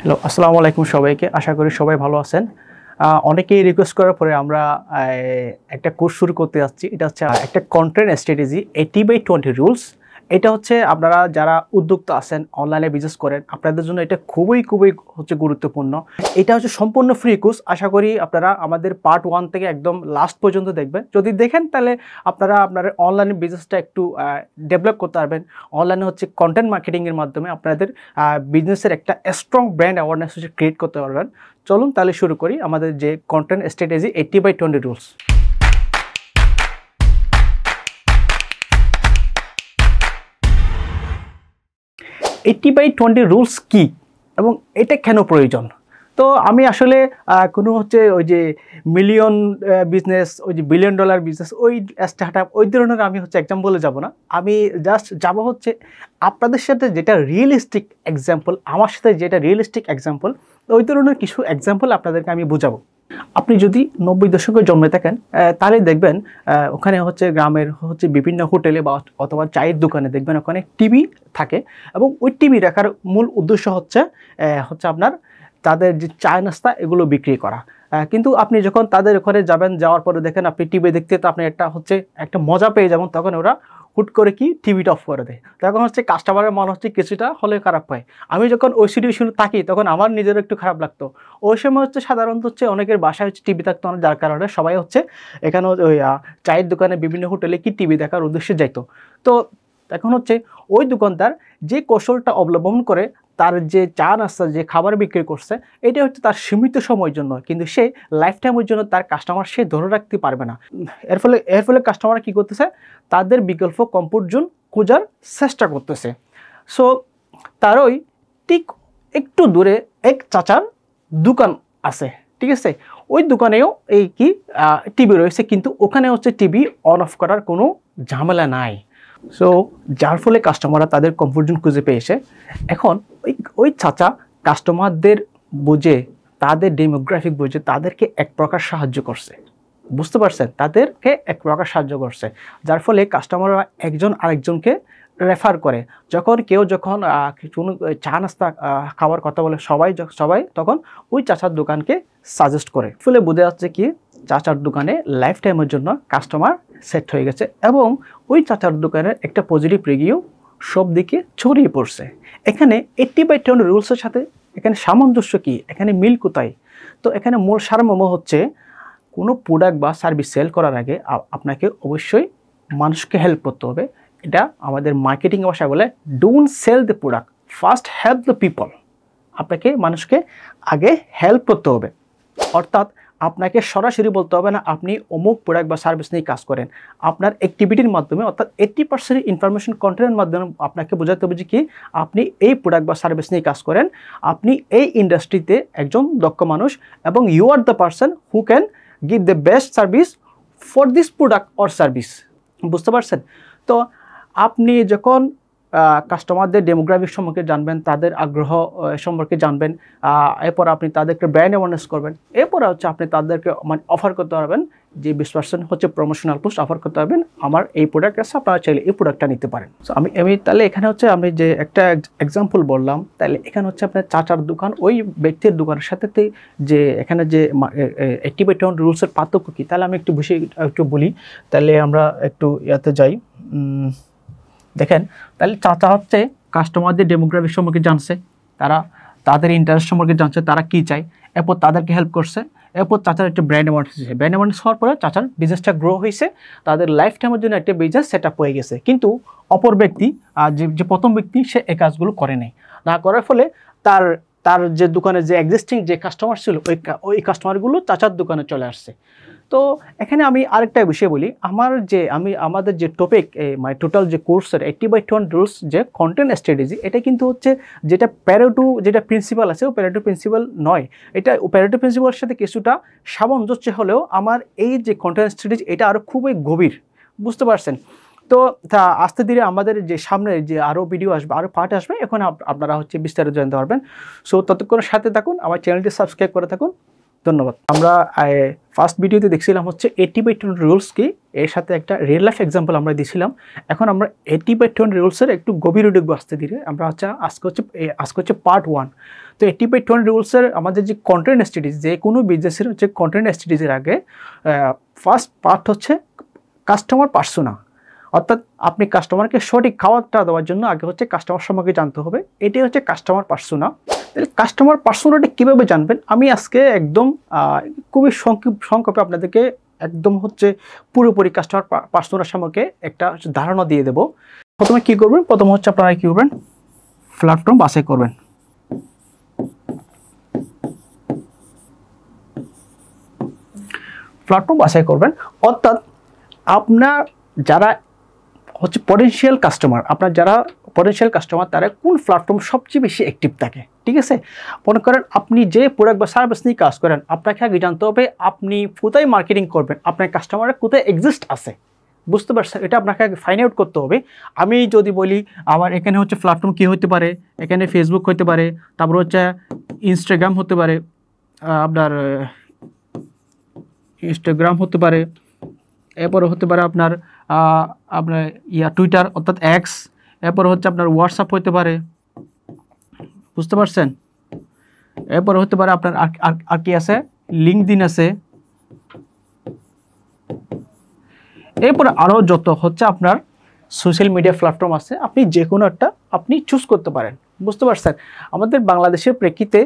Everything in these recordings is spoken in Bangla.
হ্যালো, আসসালামু আলাইকুম সবাইকে। আশা করি সবাই ভালো আছেন। অনেকেই রিকোয়েস্ট করার পরে আমরা একটা কোর্স শুরু করতে যাচ্ছি। এটা হচ্ছে একটা কন্টেন্ট স্ট্র্যাটেজি 80/20 রুলস। এটা হচ্ছে আপনারা যারা উদ্যোক্তা আছেন, অনলাইনে বিজনেস করেন, আপনাদের জন্য এটা খুবই হচ্ছে গুরুত্বপূর্ণ। এটা হচ্ছে সম্পূর্ণ ফ্রি কোর্স। আশা করি আপনারা আমাদের পার্ট 1 থেকে একদম লাস্ট পর্যন্ত দেখবেন। যদি দেখেন তাহলে আপনারা আপনার অনলাইনে বিজনেসটা একটু ডেভেলপ করতে পারবেন। অনলাইনে হচ্ছে কন্টেন্ট মার্কেটিংয়ের মাধ্যমে আপনাদের বিজনেসের একটা স্ট্রং ব্র্যান্ড অ্যাওয়ারনেস হচ্ছে ক্রিয়েট করতে পারবেন। চলুন তাহলে শুরু করি আমাদের যে কন্টেন্ট স্ট্র্যাটেজি 80/20 রুলস। 80/20 রুলস কি এবং এটা কেন প্রয়োজন? তো আমি আসলে কোনো হচ্ছে ওই যে মিলিয়ন বিজনেস, ওই যে বিলিয়ন ডলার বিজনেস, ওই স্টার্টআপ ওই ধরনের আমি হচ্ছে এক্সাম্পলে যাব না। আমি জাস্ট যাব হচ্ছে আপনাদের সাথে যেটা রিয়েলিস্টিক এক্সাম্পল, আমার সাথে যেটা রিয়েলিস্টিক এক্সাম্পল, ওই ধরনের কিছু এক্সাম্পল আপনাদেরকে আমি বোঝাবো। আপনি যদি 90 দশকে জন্মে থাকেন তাহলে দেখবেন ওখানে হচ্ছে গ্রামের হচ্ছে বিভিন্ন হোটেলে বা অথবা চায়ের দোকানে দেখবেন ওখানে টিভি থাকে এবং ওই টিভি রাখার মূল উদ্দেশ্য হচ্ছে আপনার তাদের যে চা নাস্তা এগুলো বিক্রি করা। কিন্তু আপনি যখন তাদের ওখানে যাবেন, যাওয়ার পরে দেখেন আপনি টিভি দেখতে তো আপনি একটা মজা পেয়ে যাবেন, তখন ওরা হুট করে কি টিভিটা অফ করে দেয়। তখন হচ্ছে কাস্টমারের মন হচ্ছে কিছুটা হলে খারাপ হয়। আমি যখন ওই সিচুয়েশনে থাকি তখন আমার নিজেরও একটু খারাপ লাগতো। ওই সময় হচ্ছে সাধারণত হচ্ছে অনেকের বাসায় হচ্ছে টিভি থাকতো না, যার কারণে সবাই হচ্ছে এখানে ওই চায়ের দোকানে বিভিন্ন হোটেলে কি টিভি দেখার উদ্দেশ্যে যাইতো। তো এখন হচ্ছে ওই দোকানদার যে কৌশলটা অবলম্বন করে তার যে চা নাস্তা যে খাবার বিক্রি করছে এটা হচ্ছে তার সীমিত সময়ের জন্য, কিন্তু সে লাইফ টাইমের জন্য তার কাস্টমার সে ধরে রাখতে পারবে না। এর ফলে কাস্টমার কি করতেছে, তাদের বিকল্প কমফোর্ট জোন খোঁজার চেষ্টা করতেছে। সো তারই ঠিক একটু দূরে এক চাচার দোকান আছে, ঠিক আছে? ওই দোকানেও এই কি টিভি রয়েছে, কিন্তু ওখানে হচ্ছে টিভি অন অফ করার কোনো ঝামেলা নাই। সো যার ফলে কাস্টমাররা তাদের কমফোর্ট জোন খুঁজে পেয়েছে। এখন ওই চাচা কাস্টমারদের বুঝে, তাদের ডেমোগ্রাফিক বুঝে তাদেরকে এক প্রকার সাহায্য করছে। বুঝতে পারছেন? তাদেরকে এক প্রকার সাহায্য করছে, যার ফলে কাস্টমাররা একজন আরেকজনকে রেফার করে। যখন কোনো চা নাস্তা খাওয়ার কথা বলে সবাই তখন ওই চাচার দোকানকে সাজেস্ট করে। ফলে বোঝা যাচ্ছে কি চাচার দোকানে লাইফ টাইমের জন্য কাস্টমার সেট হয়ে গেছে এবং ওই চাচার দোকানের একটা পজিটিভ রিভিউ সব দিকে ছড়িয়ে পড়ছে। এখানে 80/20 রুলসের সাথে এখানে সামঞ্জস্য কি, এখানে মিল কোথায়? তো এখানে মূল সারমর্ম হচ্ছে কোনো প্রোডাক্ট বা সার্ভিস সেল করার আগে আপনাকে অবশ্যই মানুষকে হেল্প করতে হবে। এটা আমাদের মার্কেটিং ভাষায় বলে don't sell the product, first help the people. আপনাকে মানুষকে আগে হেল্প করতে হবে। অর্থাৎ আপনাকে সরাসরি বলতে হবে না আপনি অমুক প্রোডাক্ট বা সার্ভিস নিয়ে কাজ করেন। আপনার অ্যাক্টিভিটির মাধ্যমে, অর্থাৎ 80% ইনফরমেশন কন্টেন্টের মাধ্যমে আপনাকে বোঝাতে হবে যে কি আপনি এই প্রোডাক্ট বা সার্ভিস নিয়ে কাজ করেন, আপনি এই ইন্ডাস্ট্রিতে একজন দক্ষ মানুষ এবং you are the person who can give the best service for this product or service. বুঝতে পারছেন? তো আপনি যখন কাস্টমারদের ডেমোগ্রাফিক সম্পর্কে জানবেন, তাদের আগ্রহ সম্পর্কে জানবেন, এরপর আপনি তাদেরকে ব্র্যান্ড অ্যাওয়ারনেস করবেন, এরপরে হচ্ছে আপনি তাদেরকে অফার করতে পারবেন যে 20% হচ্ছে প্রমোশনাল পোস্ট অফার করতে পারবেন, আমার এই প্রোডাক্ট আছে, আপনারা চাইলে এই প্রোডাক্টটা নিতে পারেন। সো আমি তাহলে এখানে হচ্ছে আমি যে একটা এক্সাম্পল বললাম, তাহলে এখানে হচ্ছে আপনার চাচার দোকান ওই ব্যক্তির দোকানের সাথে যে এখানে যে 80/20 রুলসের পার্থক্য কী, তাহলে আমি একটু বলি। তাহলে আমরা একটু ইয়াতে যাই। দেখেন, তাহলে চাচা হচ্ছে কাস্টমারদের ডেমোগ্রাফিক সম্পর্কে জানছে, তাদের ইন্টারেস্ট সম্পর্কে জানছে, তারা কী চায়, এরপর তাদেরকে হেল্প করছে। এরপর চাচার একটা ব্র্যান্ড অ্যাওয়ারনেস হয়েছে। ব্র্যান্ড অ্যাওয়ারনেস হওয়ার পরে চাচার বিজনেসটা গ্রো হয়েছে, তাদের লাইফ টাইমের জন্য একটা বিজনেস সেট আপ হয়ে গেছে। কিন্তু অপর ব্যক্তি যে প্রথম ব্যক্তি সে এই কাজগুলো করে নাই। না করার ফলে তার যে দোকানে যে এক্সিস্টিং যে কাস্টমার ছিল ওই কাস্টমারগুলো চাচার দোকানে চলে আসছে। তো এখানে আমি আরেকটা বিষয় বলি, আমাদের যে টপিক মানে টোটাল যে কোর্সের 80/20 রুলস যে কন্টেন্ট স্ট্র্যাটেজি, এটা কিন্তু হচ্ছে যেটা প্যারেটো যেটা প্রিন্সিপাল আছে, ও প্যারেটো প্রিন্সিপাল নয়। এটা প্যারেটো প্রিন্সিপালের সাথে কিছুটা সামঞ্জস্য হলেও আমার এই যে কন্টেন্ট স্ট্র্যাটেজি এটা আরও খুবই গভীর। বুঝতে পারছেন? তো আস্তে ধীরে আমাদের যে সামনে যে আরও ভিডিও আসবে, আরও পার্ট আসবে, এখন আপনারা হচ্ছে বিস্তারিত জানতে পারবেন। সো ততক্ষণ সাথে থাকুন, আমার চ্যানেলটি সাবস্ক্রাইব করে থাকুন। ধন্যবাদ। আমরা ফার্স্ট ভিডিওতে দেখছিলাম হচ্ছে 80/20 রুলস কি, এর সাথে একটা রিয়েল লাইফ এক্সাম্পল আমরা দিয়েছিলাম। এখন আমরা 80/20 রুলসের একটু গভীরে ঢুকবো আস্তে ধীরে। আমরা আজকে হচ্ছে পার্ট 1। তো 80/20 রুলসের আমাদের যে কন্টেন্ট স্ট্র্যাটেজি, যে কোনো বিজনেসের হচ্ছে কন্টেন্ট স্ট্র্যাটেজির আগে ফার্স্ট পার্ট হচ্ছে কাস্টমার পার্সোনা, অর্থাৎ আপনি কাস্টমারকে সঠিক খাবারটা দেওয়ার জন্য আগে হচ্ছে কাস্টমার সম্পর্কে জানতে হবে। এটাই হচ্ছে কাস্টমার পার্সোনা। তাহলে কাস্টমার পার্সোনাটা কীভাবে জানবেন, আমি আজকে একদম খুবই সংক্ষেপে আপনাদেরকে একদম হচ্ছে পুরোপুরি কাস্টমার পার্সোনার সম্পর্কে একটা ধারণা দিয়ে দেব। প্রথমে কী করবেন, প্রথমে হচ্ছে আপনারা কী করবেন, প্ল্যাটফর্ম বাছাই করবেন। প্ল্যাটফর্ম বাছাই করবেন, অর্থাৎ আপনার যারা হচ্ছে পটেনশিয়াল কাস্টমার, আপনার যারা পটেনশিয়াল কাস্টমার তারা কোন প্ল্যাটফর্ম সবচেয়ে বেশি অ্যাক্টিভ থাকে। ঠিক আছে, মনে করেন আপনি যে প্রোডাক্ট বা সার্ভিস নিয়ে কাজ করেন, আপনাকে আগে জানতে হবে আপনি কোথায় মার্কেটিং করবেন, আপনার কাস্টমাররা কোথায় এক্সিস্ট আছে, বুঝতে পারছেন? এটা আপনাকে আগে ফাইন্ড আউট করতে হবে। আমি যদি বলি আমার এখানে হচ্ছে প্ল্যাটফর্ম কী হতে পারে, এখানে ফেসবুক হতে পারে, তারপর হচ্ছে ইনস্টাগ্রাম হতে পারে, আপনার ইনস্টাগ্রাম হতে পারে, এরপরে হতে পারে আপনার টুইটার অর্থাৎ এক্স, এরপরে হচ্ছে আপনার হোয়াটসঅ্যাপ হতে পারে, বুঝতে পারছেন? এরপরে হতে পারে আপনার আর কি আছে, লিঙ্কডইন আছে, এরপরে আরও যত হচ্ছে আপনার সোশ্যাল মিডিয়া প্ল্যাটফর্ম আছে, আপনি যে কোনো একটা আপনি চুজ করতে পারেন, বুঝতে পারছেন? আমাদের বাংলাদেশের প্রেক্ষিতে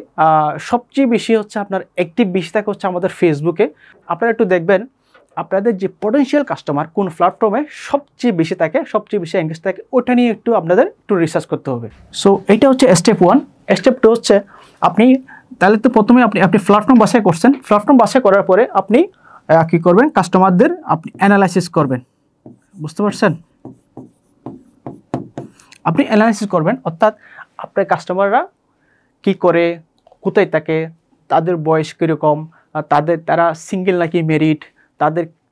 সবচেয়ে বেশি হচ্ছে আপনার অ্যাক্টিভ বেশি থাকে হচ্ছে আমাদের ফেসবুকে। আপনারা একটু দেখবেন আপনাদের যে পটেনশিয়াল কাস্টমার কোন প্ল্যাটফর্মে সবচেয়ে বেশি থাকে, সবচেয়ে বেশি এঙ্গেজ থাকে, ওটা নিয়ে আপনাদের একটু রিসার্চ করতে হবে। সো এটা হচ্ছে স্টেপ 1। স্টেপ 2 হচ্ছে আপনি তাহলে তো প্রথমে আপনি প্ল্যাটফর্ম বাছাই করছেন। প্ল্যাটফর্ম বাছাই করার পরে আপনি কী করবেন, কাস্টমারদের আপনি অ্যানালাইসিস করবেন, বুঝতে পারছেন? আপনি অ্যানালাইসিস করবেন, অর্থাৎ আপনার কাস্টমাররা কি করে, কোথায় থাকে, তাদের বয়স কীরকম, তারা সিঙ্গেল নাকি ম্যারিড,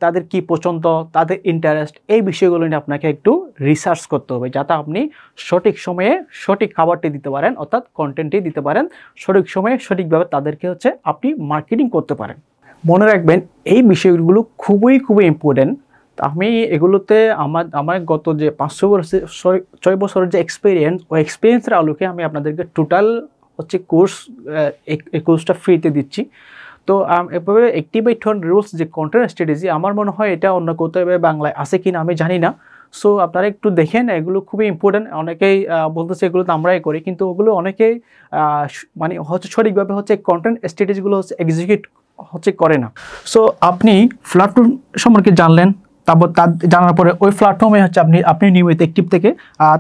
তাদের কি পছন্দ, তাদের ইন্টারেস্ট, এই বিষয়গুলো নিয়ে আপনাকে একটু রিসার্চ করতে হবে, যাতে আপনি সঠিক সময়ে সঠিক খাবারটি দিতে পারেন, অর্থাৎ কন্টেন্টটি দিতে পারেন, সঠিক সময়ে সঠিকভাবে তাদেরকে হচ্ছে আপনি মার্কেটিং করতে পারেন। মনে রাখবেন এই বিষয়গুলো খুবই ইম্পর্টেন্ট। আমি এগুলোতে আমার গত যে 6 বছরের যে এক্সপিরিয়েন্স, ওই এক্সপিরিয়েন্সের আলোকে আমি আপনাদেরকে টোটাল হচ্ছে এই কোর্সটা ফ্রিতে দিচ্ছি। তো এভাবে 80/20 রুলস যে কন্টেন্ট স্ট্র্যাটেজি, আমার মনে হয় এটা অন্য কোথাও বাংলায় আছে কিনা আমি জানি না। সো আপনারা একটু দেখেন, এগুলো খুবই ইম্পর্টেন্ট। অনেকেই বলতেছে এগুলো তো আমরাই করি, কিন্তু ওগুলো অনেকেই মানে হচ্ছে সঠিকভাবে হচ্ছে কন্টেন্ট স্ট্র্যাটেজিগুলো হচ্ছে এক্সিকিউট হচ্ছে করে না। সো আপনি প্ল্যাটফর্ম সম্পর্কে জানলেন, তারপর জানার পরে ওই প্ল্যাটফর্মে হচ্ছে আপনি নিয়মিত অ্যাক্টিভ থেকে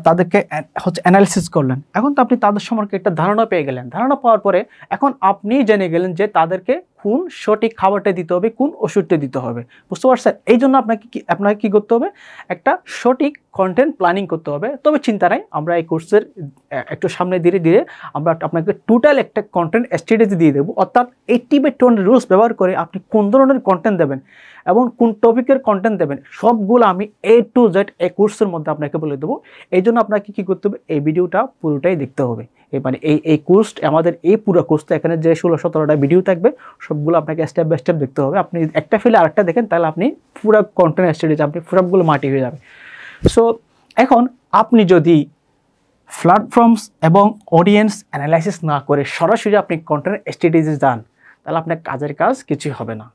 তাদেরকে হচ্ছে অ্যানালিসিস করলেন। এখন তো আপনি তাদের সম্পর্কে একটা ধারণা পেয়ে গেলেন। ধারণা পাওয়ার পরে এখন আপনি জেনে গেলেন যে তাদেরকে কোন সঠিক খাবারটা দিতে হবে, কোন ওষুধটা দিতে হবে, বুঝতে পারছেন? এই জন্য আপনাকে কি করতে হবে, একটা সঠিক কন্টেন্ট প্ল্যানিং করতে হবে। তবে চিন্তা নাই, আমরা এই কোর্সের একটু সামনে ধীরে আমরা আপনাকে টোটাল একটা কন্টেন্ট স্ট্র্যাটেজি দিয়ে দেবো, অর্থাৎ 80/20 রুলস ব্যবহার করে আপনি কোন ধরনের কন্টেন্ট দেবেন এবং কোন টপিকের কন্টেন্ট দেবেন, সবগুলো আমি A to Z এই কোর্সের মধ্যে আপনাকে বলে দেবো। এই জন্য আপনাকে কী করতে হবে, এই ভিডিওটা পুরোটাই দেখতে হবে। মানে এই কোর্স, আমাদের এই পুরো কোর্সটা এখানে যে 16-17টা ভিডিও থাকবে, সবগুলো আপনাকে স্টেপ বাই স্টেপ দেখতে হবে। আপনি একটা ফেলে আরেকটা দেখেন, তাহলে আপনি পুরো কন্টেন্ট স্ট্র্যাটেজি আপনি সবগুলো মাটি হয়ে যাবে। সো এখন আপনি যদি প্ল্যাটফর্মস এবং অডিয়েন্স অ্যানালাইসিস না করে সরাসরি আপনি কন্টেন্ট স্ট্র্যাটেজি যান, তাহলে আপনার কাজের কাজ কিছুই হবে না,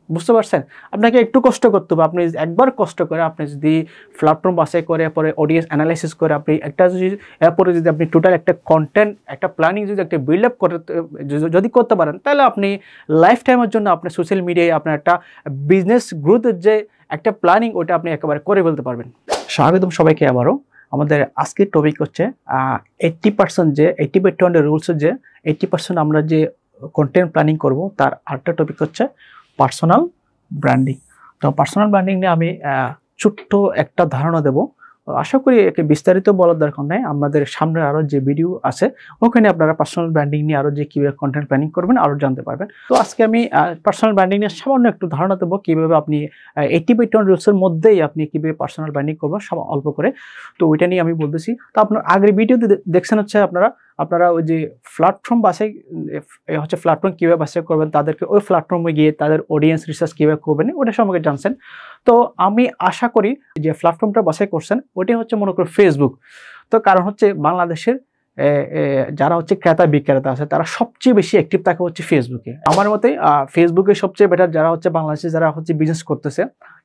বুঝতে পারছেন? আপনাকে একটু কষ্ট করতে হবে। আপনি একবার কষ্ট করে আপনি যদি প্ল্যাটফর্ম বাছাই করে পরে অডিয়েন্স অ্যানালাইসিস করে আপনি এরপরে যদি আপনি টোটাল একটা কন্টেন্ট একটা প্ল্যানিং যদি একটা বিল্ড আপ যদি করতে পারেন, তাহলে আপনি লাইফ টাইমের জন্য আপনার সোশ্যাল মিডিয়ায় আপনার একটা বিজনেস গ্রোথের যে একটা প্ল্যানিং, ওটা আপনি একেবারে করে ফেলতে পারবেন। স্বাগতম সবাইকে আবারও। আমাদের আজকের টপিক হচ্ছে 80% যে 80/20 রুলসের যে 80% আমরা যে কন্টেন্ট প্ল্যানিং করব, তার আরেকটা টপিক হচ্ছে পার্সোনাল ব্র্যান্ডিং। তো পার্সোনাল ব্র্যান্ডিং নিয়ে আমি ছোট্ট একটা ধারণা দেব। আশা করি একে বিস্তারিত বলার দরকার নেই, আমাদের সামনে আরও যে ভিডিও আছে ওখানে আপনারা পার্সোনাল ব্র্যান্ডিং নিয়ে আরও যে কীভাবে কন্টেন্ট প্ল্যানিং করবেন আরও জানতে পারবেন। তো আজকে আমি পার্সোনাল ব্র্যান্ডিং নিয়ে সামান্য একটু ধারণা দেবো, কীভাবে আপনি 80/20 রুলসের মধ্যেই আপনি কীভাবে পার্সোনাল ব্র্যান্ডিং করবেন অল্প করে। তো ওইটা নিয়ে আমি বলতেছি। তো আপনার আগের ভিডিওতে দেখছেন হচ্ছে আপনারা আপনারা ওই যে প্ল্যাটফর্ম বাছাই হচ্ছে প্ল্যাটফর্ম কীভাবে বাছাই করবেন, তাদেরকে ওই প্ল্যাটফর্মে গিয়ে তাদের অডিয়েন্স রিসার্চ কীভাবে করবেন ওটা সম্পর্কে জানছেন। তো আমি আশা করি যে প্ল্যাটফর্মটা বাছাই করছেন ওটাই হচ্ছে মনে করি ফেসবুক। তো কারণ হচ্ছে বাংলাদেশের যারা হচ্ছে ক্রেতা বিক্রেতা আছে তারা সবচেয়ে বেশি অ্যাক্টিভ থাকে হচ্ছে ফেসবুকে। আমার মতে ফেসবুকে সবচেয়ে বেটার যারা হচ্ছে বাংলাদেশে যারা হচ্ছে বিজনেস করতেছে,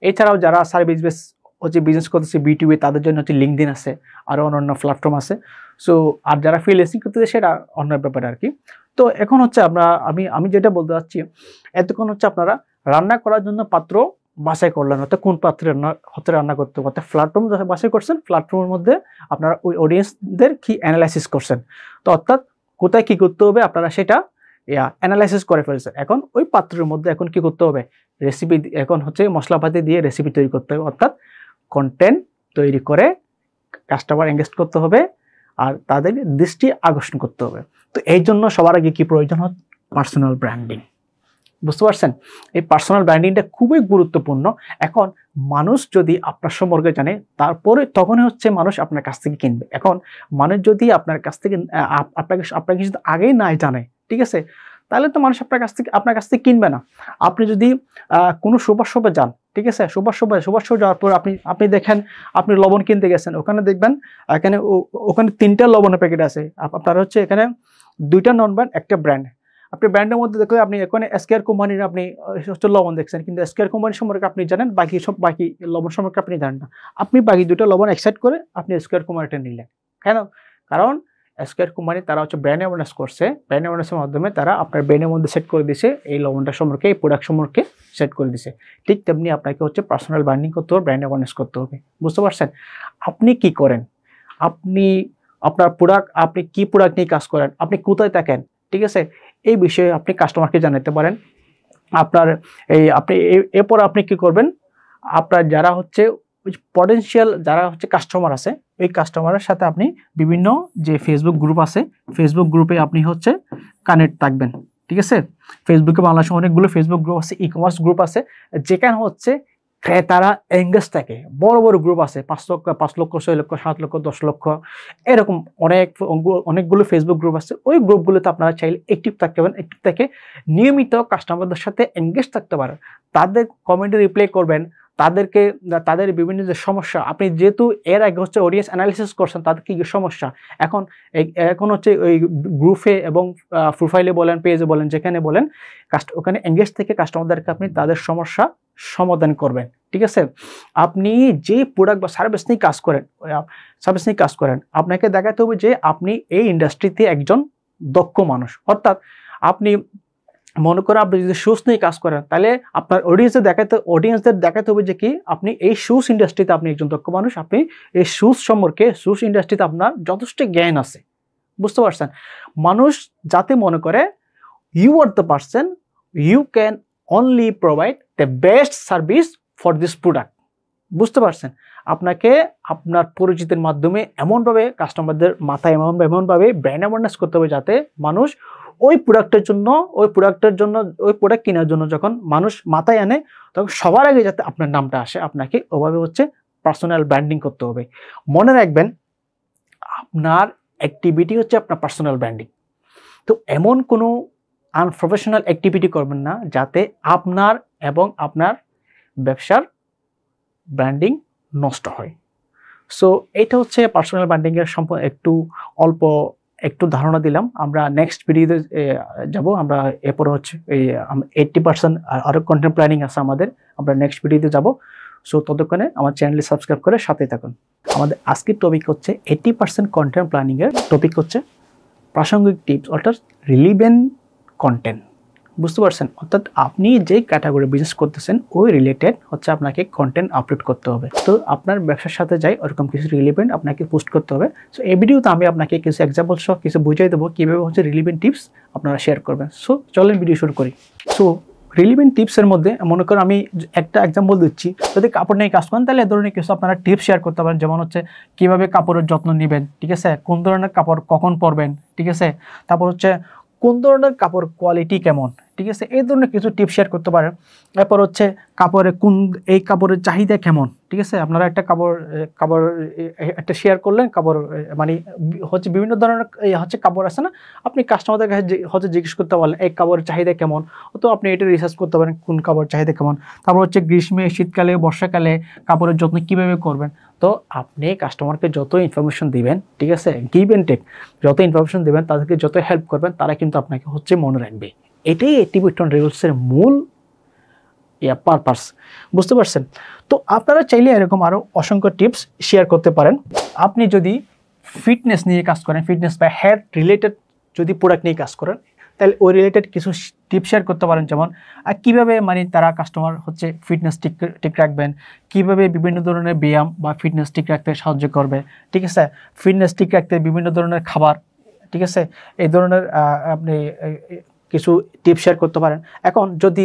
এছাড়াও যারা সার্ভিস বেস হচ্ছে বিজনেস করতেছে B2B তাদের জন্য হচ্ছে লিঙ্কডইন আছে, আরও অন্যান্য প্ল্যাটফর্ম আছে। সো আর যারা ফ্রিল্যান্সিং করতেছে সেটা অন্য ব্যাপারে আর কি। তো এখন হচ্ছে আমি যেটা বলতে চাচ্ছি, এতক্ষণ হচ্ছে আপনারা রান্না করার জন্য পাত্র বাছাই করলেন, অর্থাৎ কোন পাত্রে রান্না করতে হবে, অর্থাৎ প্ল্যাটফর্ম বাছাই করছেন, প্ল্যাটফর্মের মধ্যে আপনারা ওই অডিয়েন্সদের কি অ্যানালাইসিস করছেন। তো অর্থাৎ কোথায় কি করতে হবে আপনারা সেটা অ্যানালাইসিস করে ফেলছেন। এখন ওই পাত্রের মধ্যে এখন কি করতে হবে, রেসিপি, এখন হচ্ছে মশলাপাতি দিয়ে রেসিপি তৈরি করতে হবে, অর্থাৎ কন্টেন্ট তৈরি করে কাস্টমার এঙ্গেজ করতে হবে আর তাদের দৃষ্টি আকর্ষণ করতে হবে। তো এই জন্য সবার আগে কি প্রয়োজন হয়, পার্সোনাল ব্র্যান্ডিং। বুঝতে পারছেন, এই পার্সোনাল ব্র্যান্ডিংটা খুবই গুরুত্বপূর্ণ। এখন মানুষ যদি আপনার সম্পর্কে জানে তারপরে তখনই হচ্ছে মানুষ আপনার কাছ থেকে কিনবে। এখন মানুষ যদি আপনার কাছ থেকে আপনাকে যদি আগেই নাই জানে, ঠিক আছে, তাহলে তো মানুষ আপনার কাছ থেকে কিনবে না। আপনি যদি কোনো সুপার শপে যান, ঠিক আছে, সুপার শপে যাওয়ার পর আপনি দেখেন আপনি লবণ কিনতে গেছেন, ওখানে দেখবেন ওখানে 3টা লবণের প্যাকেট আছে, আপনার হচ্ছে এখানে 2টা নন ব্র্যান্ড, একটা ব্র্যান্ড। আপনি ব্র্যান্ডের মধ্যে দেখলে আপনি এখানে এসকেআর কোম্পানির আপনি হচ্ছে লবণ দেখছেন, কিন্তু এসকেআর কোম্পানি সম্পর্কে আপনি জানেন, বাকি লবণ সম্পর্কে আপনি জানেন না। আপনি বাকি 2টা লবণ একসাইড করে আপনি এসকেআর কোম্পানিটা নিলেন কেন? কারণ এসকেআর কোম্পানি তারা হচ্ছে ব্র্যান্ড অ্যাওয়ারনেস করছে, ব্র্যান্ড অ্যাওয়ারনেসের মাধ্যমে তারা আপনার ব্র্যান্ডের মধ্যে সেট করে দিছে এই লবণটা সম্পর্কে, এই প্রোডাক্ট সম্পর্কে সেট করে দিছে। ঠিক তেমনি আপনাকে হচ্ছে পার্সোনাল ব্র্যান্ডিং করতে হবে, ব্র্যান্ড অ্যাওয়ারনেস করতে হবে। বুঝতে পারছেন, আপনি কি করেন, আপনার প্রোডাক্ট, আপনি কি প্রোডাক্ট নিয়ে কাজ করেন, আপনি কোথায় থাকেন, ঠিক আছে, এই বিষয়ে আপনি কাস্টমারকে জানাতে পারেন। এরপর আপনি কি করবেন, আপনার যারা হচ্ছে পটেনশিয়াল যারা হচ্ছে কাস্টমার আছে, এই কাস্টমারের সাথে আপনি বিভিন্ন যে ফেসবুক গ্রুপ আছে, ফেসবুক গ্রুপে আপনি হচ্ছে কানেক্ট থাকবেন, ঠিক আছে। ফেসবুকে বাংলাদেশে অনেকগুলো ফেসবুক গ্রুপ আছে, ই কমার্স গ্রুপ আছে, যেখানে হচ্ছে ক্রেতারা এঙ্গেজ থাকে। বড় বড় গ্রুপ আছে, 5 লক্ষ, 6 লক্ষ, 7 লক্ষ, 10 লক্ষ, এরকম অনেকগুলো ফেসবুক গ্রুপ আছে। ওই গ্রুপগুলোতে আপনারা চাইলে অ্যাক্টিভ থাকতে পারেন, অ্যাক্টিভ থেকে নিয়মিত কাস্টমারদের সাথে এঙ্গেজ থাকতে পারেন, তাদের কমেন্টে রিপ্লাই করবেন, তাদের বিভিন্ন যে সমস্যা, আপনি যেহেতু এর আগে হচ্ছে অডিয়েন্স অ্যানালিসিস করছেন তাদের কি সমস্যা, এখন হচ্ছে ওই গ্রুপে এবং প্রোফাইলে বলেন, পেজে বলেন, যেখানে বলেন, ওখানে এঙ্গেজ থেকে কাস্টমারদেরকে আপনি তাদের সমস্যা সমাধান করবেন, ঠিক আছে। আপনি যে প্রোডাক্ট বা সার্ভিস নিয়ে কাজ করেন, আপনাকে দেখাতে হবে যে আপনি এই ইন্ডাস্ট্রিতে একজন দক্ষ মানুষ। অর্থাৎ আপনি মনে করেন আপনি যদি শুজ নিয়ে কাজ করেন, তাহলে আপনার অডিয়েন্সদের দেখাতে হবে যে কি আপনি এই শুজ ইন্ডাস্ট্রিতে আপনি একজন দক্ষ মানুষ, আপনি এই শুজ সম্পর্কে, শুজ ইন্ডাস্ট্রিতে আপনার যথেষ্ট জ্ঞান আছে। বুঝতে পারছেন, মানুষ যাতে মনে করে you are the person, you can only provide the best service for this product. বুঝতে পারছেন, আপনাকে আপনার পরিচিতির মাধ্যমে এমনভাবে কাস্টমারদের মাথায় এমনভাবে ব্র্যান্ড অ্যাওয়ারনেস করতে হবে যাতে মানুষ ওই প্রোডাক্ট কেনার জন্য যখন মানুষ মাথায় আনে তখন সবার আগে যাতে আপনার নামটা আসে, আপনাকে ওভাবে হচ্ছে পার্সোনাল ব্র্যান্ডিং করতে হবে। মনে রাখবেন, আপনার অ্যাক্টিভিটি হচ্ছে আপনার পার্সোনাল ব্র্যান্ডিং। তো এমন কোনো আনপ্রফেশনাল অ্যাক্টিভিটি করবেন না যাতে আপনার এবং আপনার ব্যবসার ব্র্যান্ডিং নষ্ট হয়। সো এটা হচ্ছে পার্সোনাল ব্র্যান্ডিংয়ের সম্পর্কে একটু ধারণা দিলাম। আমরা নেক্সট ভিডিওতে যাব। আমরা এরপরে হচ্ছে 80% আরও কন্টেন্ট প্ল্যানিং আছে আমাদের, আমরা নেক্সট ভিডিওতে যাব। সো ততক্ষণে আমার চ্যানেলে সাবস্ক্রাইব করে সাথে থাকুন। আমাদের আজকের টপিক হচ্ছে 80% কন্টেন্ট প্ল্যানিংয়ের টপিক হচ্ছে প্রাসঙ্গিক টিপস, অর্থাৎ রিলিভেন্ট কন্টেন্ট। বুঝতে পারছেন, অর্থাৎ আপনি যে ক্যাটাগরি বিজনেস করতেছেন ওই রিলেটেড হচ্ছে আপনাকে কন্টেন্ট আপলোড করতে হবে। তো আপনার ব্যবসার সাথে যাই ওরকম কিছু রিলেভেন্ট আপনাকে পোস্ট করতে হবে। সো এই ভিডিওতে আমি আপনাকে কিছু এক্সাম্পল সহ কিছু বুঝিয়ে দেবো কীভাবে হচ্ছে রিলেভেন্ট টিপস আপনারা শেয়ার করবেন। সো চলেন ভিডিও শুরু করি। সো রিলেভেন্ট টিপসের মধ্যে মনে করেন আমি একটা এক্সাম্পল দিচ্ছি, যদি কাপড় নিয়ে কাজ করেন তাহলে এ ধরনের কিছু আপনারা টিপস শেয়ার করতে পারেন, যেমন হচ্ছে কীভাবে কাপড়ের যত্ন নেবেন, ঠিক আছে, কোন ধরনের কাপড় কখন পরবেন, ঠিক আছে, তারপর হচ্ছে কোন ধরনের কাপড় কোয়ালিটি কেমন, ঠিক আছে, এই ধরনের কিছু টিপস শেয়ার করতে পারেন। এরপর হচ্ছে কাপড়ের এই কাপড়ের চাহিদা কেমন, ঠিক আছে, আপনারা একটা কাপড় একটা শেয়ার করলেন, কাপড় মানে হচ্ছে বিভিন্ন ধরনের হচ্ছে কাপড় আছে না, আপনি কাস্টমারদের কাছে হচ্ছে জিজ্ঞেস করতে পারলেন এই কাপড়ের চাহিদা কেমন, তো আপনি এটা রিসার্চ করতে পারেন কোন কাপড়ের চাহিদা কেমন। তারপর হচ্ছে গ্রীষ্মে, শীতকালে, বর্ষাকালে কাপড়ের যত্ন কীভাবে করবেন। তো আপনি কাস্টমারকে যত ইনফরমেশন দিবেন, ঠিক আছে, গিভ অ্যান্ড টেক, যত ইনফরমেশন দেবেন, তাদেরকে যত হেল্প করবেন, তারা কিন্তু আপনাকে হচ্ছে মনে রাখবে। এটাই 80/20 রুলসের মূল পারপাস, বুঝতে পারছেন। তো আপনারা চাইলে এরকম আরও অসংখ্য টিপস শেয়ার করতে পারেন। আপনি যদি ফিটনেস নিয়ে কাজ করেন, ফিটনেস বা হেলথ রিলেটেড যদি প্রোডাক্ট নিয়ে কাজ করেন, তাহলে ওই রিলেটেড কিছু টিপস শেয়ার করতে পারেন। যেমন কীভাবে মানে তারা কাস্টমার হচ্ছে ফিটনেস ঠিক রাখবেন, কীভাবে বিভিন্ন ধরনের ব্যায়াম বা ফিটনেস ঠিক রাখতে সাহায্য করবে, ঠিক আছে, ফিটনেস ঠিক রাখতে বিভিন্ন ধরনের খাবার, ঠিক আছে, এই ধরনের আপনি কিছু টিপস শেয়ার করতে পারেন। এখন যদি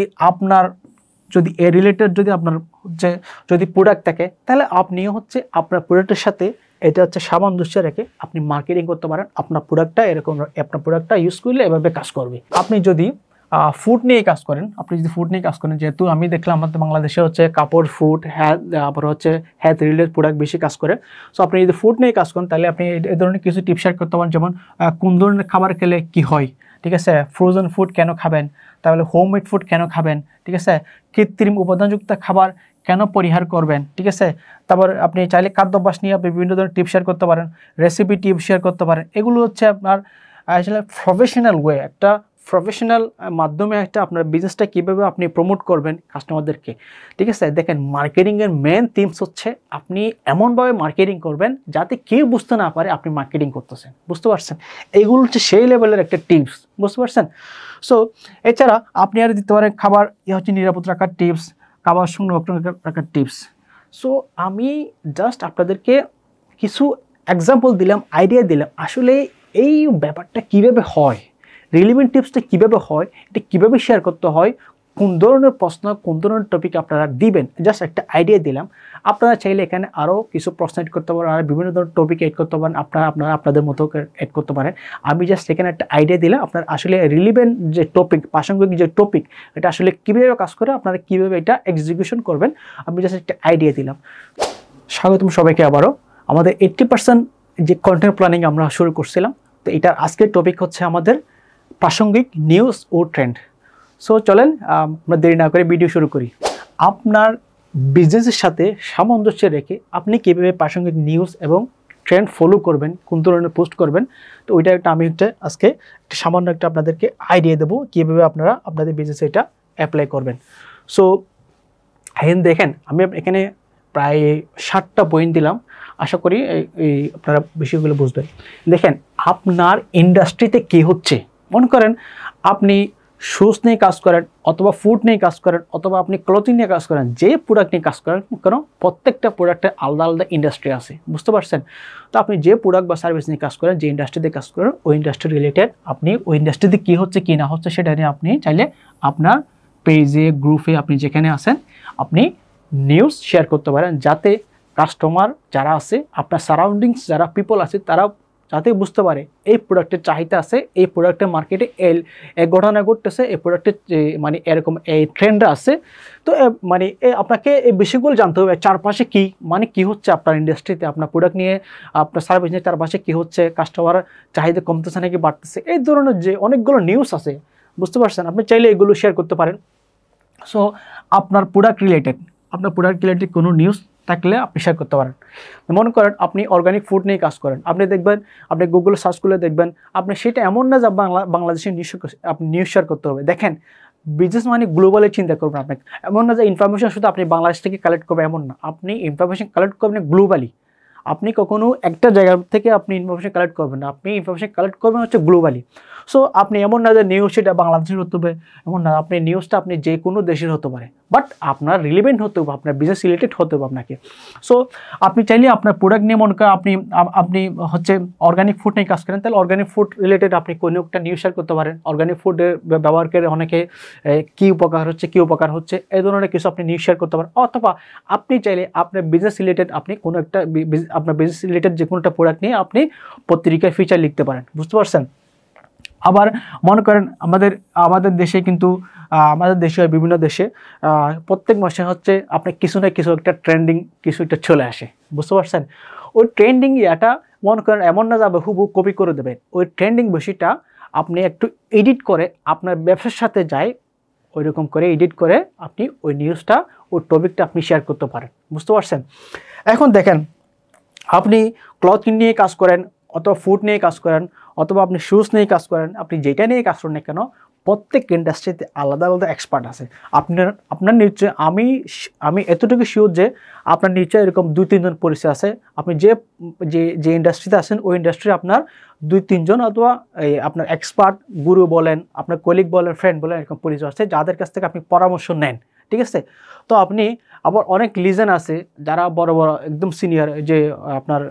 এ রিলেটেড যদি আপনার হচ্ছে যদি প্রোডাক্ট থাকে, তাহলে আপনিও হচ্ছে আপনার প্রোডাক্টের সাথে এটা হচ্ছে সামঞ্জস্য রেখে আপনি মার্কেটিং করতে পারেন। আপনার প্রোডাক্টটা এরকম, আপনার প্রোডাক্টটা ইউজ করলে এভাবে কাজ করবে। আপনি যদি ফুড নিয়ে কাজ করেন, যেহেতু আমি দেখলাম আমাদের বাংলাদেশে হচ্ছে কাপড়, ফুড, তারপর হচ্ছে হেলথ রিলেটেড প্রোডাক্ট বেশি কাজ করে। সো আপনি যদি ফুড নিয়ে কাজ করেন, তাহলে আপনি এই ধরনের কিছু টিপস শেয়ার করতে পারেন। যেমন কোন ধরনের খাবার খেলে কি হয়, ঠিক আছে, ফ্রোজেন ফুড কেন খাবেন, তাহলে হোমমেড ফুড কেন খাবেন, ঠিক আছে, কৃত্রিম উপাদানযুক্ত খাবার কেন পরিহার করবেন, ঠিক আছে। তারপর আপনি চাইলে খাদ্যাভ্যাস নিয়ে আপনি বিভিন্ন ধরনের টিপস শেয়ার করতে পারেন, রেসিপি টিপস শেয়ার করতে পারেন। এগুলো হচ্ছে আপনার আসলে প্রফেশনাল ওয়ে, একটা প্রফেশনাল মাধ্যমে একটা আপনার বিজনেসটা কীভাবে আপনি প্রমোট করবেন কাস্টমারদেরকে, ঠিক আছে। দেখেন, মার্কেটিংয়ের মেন থিমস হচ্ছে আপনি এমনভাবে মার্কেটিং করবেন যাতে কেউ বুঝতে না পারে আপনি মার্কেটিং করতেছেন, বুঝতে পারছেন। এইগুলো হচ্ছে সেই লেভেলের একটা টিপস, বুঝতে পারছেন। সো এছাড়া আপনি আর দিতে পারেন খাবার হচ্ছে নিরাপদ রাখার টিপস, খাবার সংরক্ষণ রাখার টিপস। সো আমি জাস্ট আপনাদেরকে কিছু এক্সাম্পল দিলাম, আইডিয়া দিলাম, আসলে এই ব্যাপারটা কীভাবে হয়, রিলেভেন্ট টিপসটা কীভাবে হয়, এটা কীভাবে শেয়ার করতে হয়, কোন ধরনের প্রশ্ন, কোন ধরনের টপিক আপনারা দিবেন, জাস্ট একটা আইডিয়া দিলাম। আপনারা চাইলে এখানে আরও কিছু প্রশ্ন এড করতে পারেন, আর বিভিন্ন ধরনের টপিক এড করতে পারেন, আপনারা আপনাদের মতো এড করতে পারেন। আমি জাস্ট এখানে একটা আইডিয়া দিলাম, আপনার আসলে রিলেভেন্ট যে টপিক, প্রাসঙ্গিক যে টপিক, এটা আসলে কীভাবে কাজ করে, আপনারা কীভাবে এটা এক্সিকিউশন করবেন, আমি জাস্ট একটা আইডিয়া দিলাম। স্বাগতম সবাইকে আবারও আমাদের 80% যে কন্টেন্ট প্ল্যানিং আমরা শুরু করছিলাম। তো এটার আজকের টপিক হচ্ছে আমাদের প্রাসঙ্গিক নিউজ ও ট্রেন্ড। সো চলেন আমরা দেরি না করে ভিডিও শুরু করি। আপনার বিজনেসের সাথে সামঞ্জস্য রেখে আপনি কীভাবে প্রাসঙ্গিক নিউজ এবং ট্রেন্ড ফলো করবেন, কোন ধরনের পোস্ট করবেন, তো ওইটা একটা আমি আজকে সামান্য একটা আপনাদেরকে আইডিয়া দেবো কীভাবে আপনারা আপনাদের বিজনেসে এটা অ্যাপ্লাই করবেন। সো দেখেন, আমি এখানে প্রায় 7টা পয়েন্ট দিলাম, আশা করি আপনারা বিষয়গুলো বুঝবেন। দেখেন, আপনার ইন্ডাস্ট্রিতে কী হচ্ছে, মনে করেন আপনি শুজ নিয়ে কাজ করেন, অথবা ফুড নিয়ে কাজ করেন, অথবা আপনি ক্লথিং নিয়ে কাজ করেন, যে প্রোডাক্ট নিয়ে কাজ করেন কেন, প্রত্যেকটা প্রোডাক্টের আলাদা আলাদা ইন্ডাস্ট্রি আছে, বুঝতে পারছেন। তো আপনি যে প্রোডাক্ট বা সার্ভিস নিয়ে কাজ করেন, যে ইন্ডাস্ট্রিতে কাজ করেন, ওই ইন্ডাস্ট্রি রিলেটেড আপনি ওই ইন্ডাস্ট্রিতে কী হচ্ছে কী না হচ্ছে সেটা নিয়ে আপনি চাইলে আপনার পেজে, গ্রুপে, আপনি যেখানে আছেন আপনি নিউজ শেয়ার করতে পারেন, যাতে কাস্টমার যারা আছে, আপনার সারাউন্ডিংস যারা পিপল আছে, তারা যাতে বুঝতে পারে এই প্রোডাক্টের চাহিদা আছে, এই প্রোডাক্টের মার্কেটে এই ঘটনা ঘটতেছে, এই প্রোডাক্টের মানে এরকম এই ট্রেন্ডটা আছে। তো মানে আপনাকে এই বিষয়গুলো জানতে হবে, চারপাশে কি মানে কি হচ্ছে আপনার ইন্ডাস্ট্রিতে, আপনার প্রোডাক্ট নিয়ে, আপনার সার্ভিস নিয়ে চারপাশে কী হচ্ছে, কাস্টমার চাহিদা কমতেছে নাকি বাড়তেছে, এই ধরনের যে অনেকগুলো নিউজ আছে, বুঝতে পারছেন। আপনি চাইলে এগুলো শেয়ার করতে পারেন। সো আপনার প্রোডাক্ট রিলেটেড কোনো নিউজ থাকলে আপনি শেয়ার করতে পারেন। মনে করেন আপনি অর্গানিক ফুড নিয়ে কাজ করেন, আপনি দেখবেন, আপনি গুগলে সার্চ করলে দেখবেন, আপনি সেটা এমন না যে বাংলাদেশের আপনি নিউজ শেয়ার করতে হবে। দেখেন, বিজনেস মানে গ্লোবালি চিন্তা করবেন। আপনাকে এমন না যে ইনফরমেশন শুধু আপনি বাংলাদেশ থেকে কালেক্ট করবেন, এমন না। আপনি ইনফরমেশন কালেক্ট করবেন গ্লোবালি। আপনি কখনো একটা জায়গা থেকে আপনি ইনফরমেশন কালেক্ট করবেন না, আপনি ইনফরমেশন কালেক্ট করবেন হচ্ছে গ্লোবালি। সো আপনি এমন না যে নিউজ সেটা বাংলাদেশের হতে হবে, এমন না। আপনি নিউজটা আপনি যে কোনো দেশের হতে পারে, বাট আপনার রিলেভেন্ট হতে হবে, আপনার বিজনেস রিলেটেড হতে হবে আপনাকে। সো আপনি চাইলে আপনার প্রোডাক্ট নিয়ে মনে করেন আপনি হচ্ছে অর্গানিক ফুড নিয়ে কাজ করেন, তাহলে অর্গানিক ফুড রিলেটেড আপনি কোনো একটা নিউজ শেয়ার করতে পারেন। অর্গানিক ফুডের ব্যবহার করে অনেকে কী উপকার হচ্ছে এই ধরনের কিছু আপনি নিউজ শেয়ার করতে পারেন। অথবা আপনি চাইলে আপনার বিজনেস রিলেটেড আপনি কোনো একটা আপনার বিজনেস রিলেটেড যে কোনো একটা প্রোডাক্ট নিয়ে আপনি পত্রিকায় ফিচার লিখতে পারেন, বুঝতে পারছেন। আবার মনে করেন আমাদের দেশে কিন্তু আমাদের দেশে বিভিন্ন দেশে প্রত্যেক মাসে হচ্ছে আপনি কিছু না কিছু একটা ট্রেন্ডিং কিছু একটা চলে আসে, বুঝতে পারছেন? ওই ট্রেন্ডিং ইয়াটা মনে করেন এমন না যাবে হুবহু কপি করে দেবেন, ওই ট্রেন্ডিং বিষয়টা আপনি একটু এডিট করে আপনার ব্যবসার সাথে যায় ওই রকম করে এডিট করে আপনি ওই নিউজটা ওই টপিকটা আপনি শেয়ার করতে পারেন, বুঝতে পারছেন? এখন দেখেন, আপনি ক্লথিং নিয়ে কাজ করেন অথবা ফুড নিয়ে কাজ করেন অথবা আপনি শুজ নিয়ে কাজ করেন, আপনি যেটা নিয়ে কাজ করেন না কেন প্রত্যেক ইন্ডাস্ট্রিতে আলাদা আলাদা এক্সপার্ট আছে। আপনার নিশ্চয় আমি এতটুকু শিওর যে আপনার নিশ্চয় এরকম 2-3 জন পরিচয় আছে, আপনি যে ইন্ডাস্ট্রিতে আছেন ওই ইন্ডাস্ট্রি আপনার 2-3 জন অথবা আপনার এক্সপার্ট গুরু বলেন, আপনার কলিগ বলেন, ফ্রেন্ড বলেন, এরকম পরিচয় আছে যাদের কাছ থেকে আপনি পরামর্শ নেন, ঠিক আছে? তো আপনি আবার অনেক লিজেন্ড আছে যারা বড় বড় একদম সিনিয়র, যে আপনার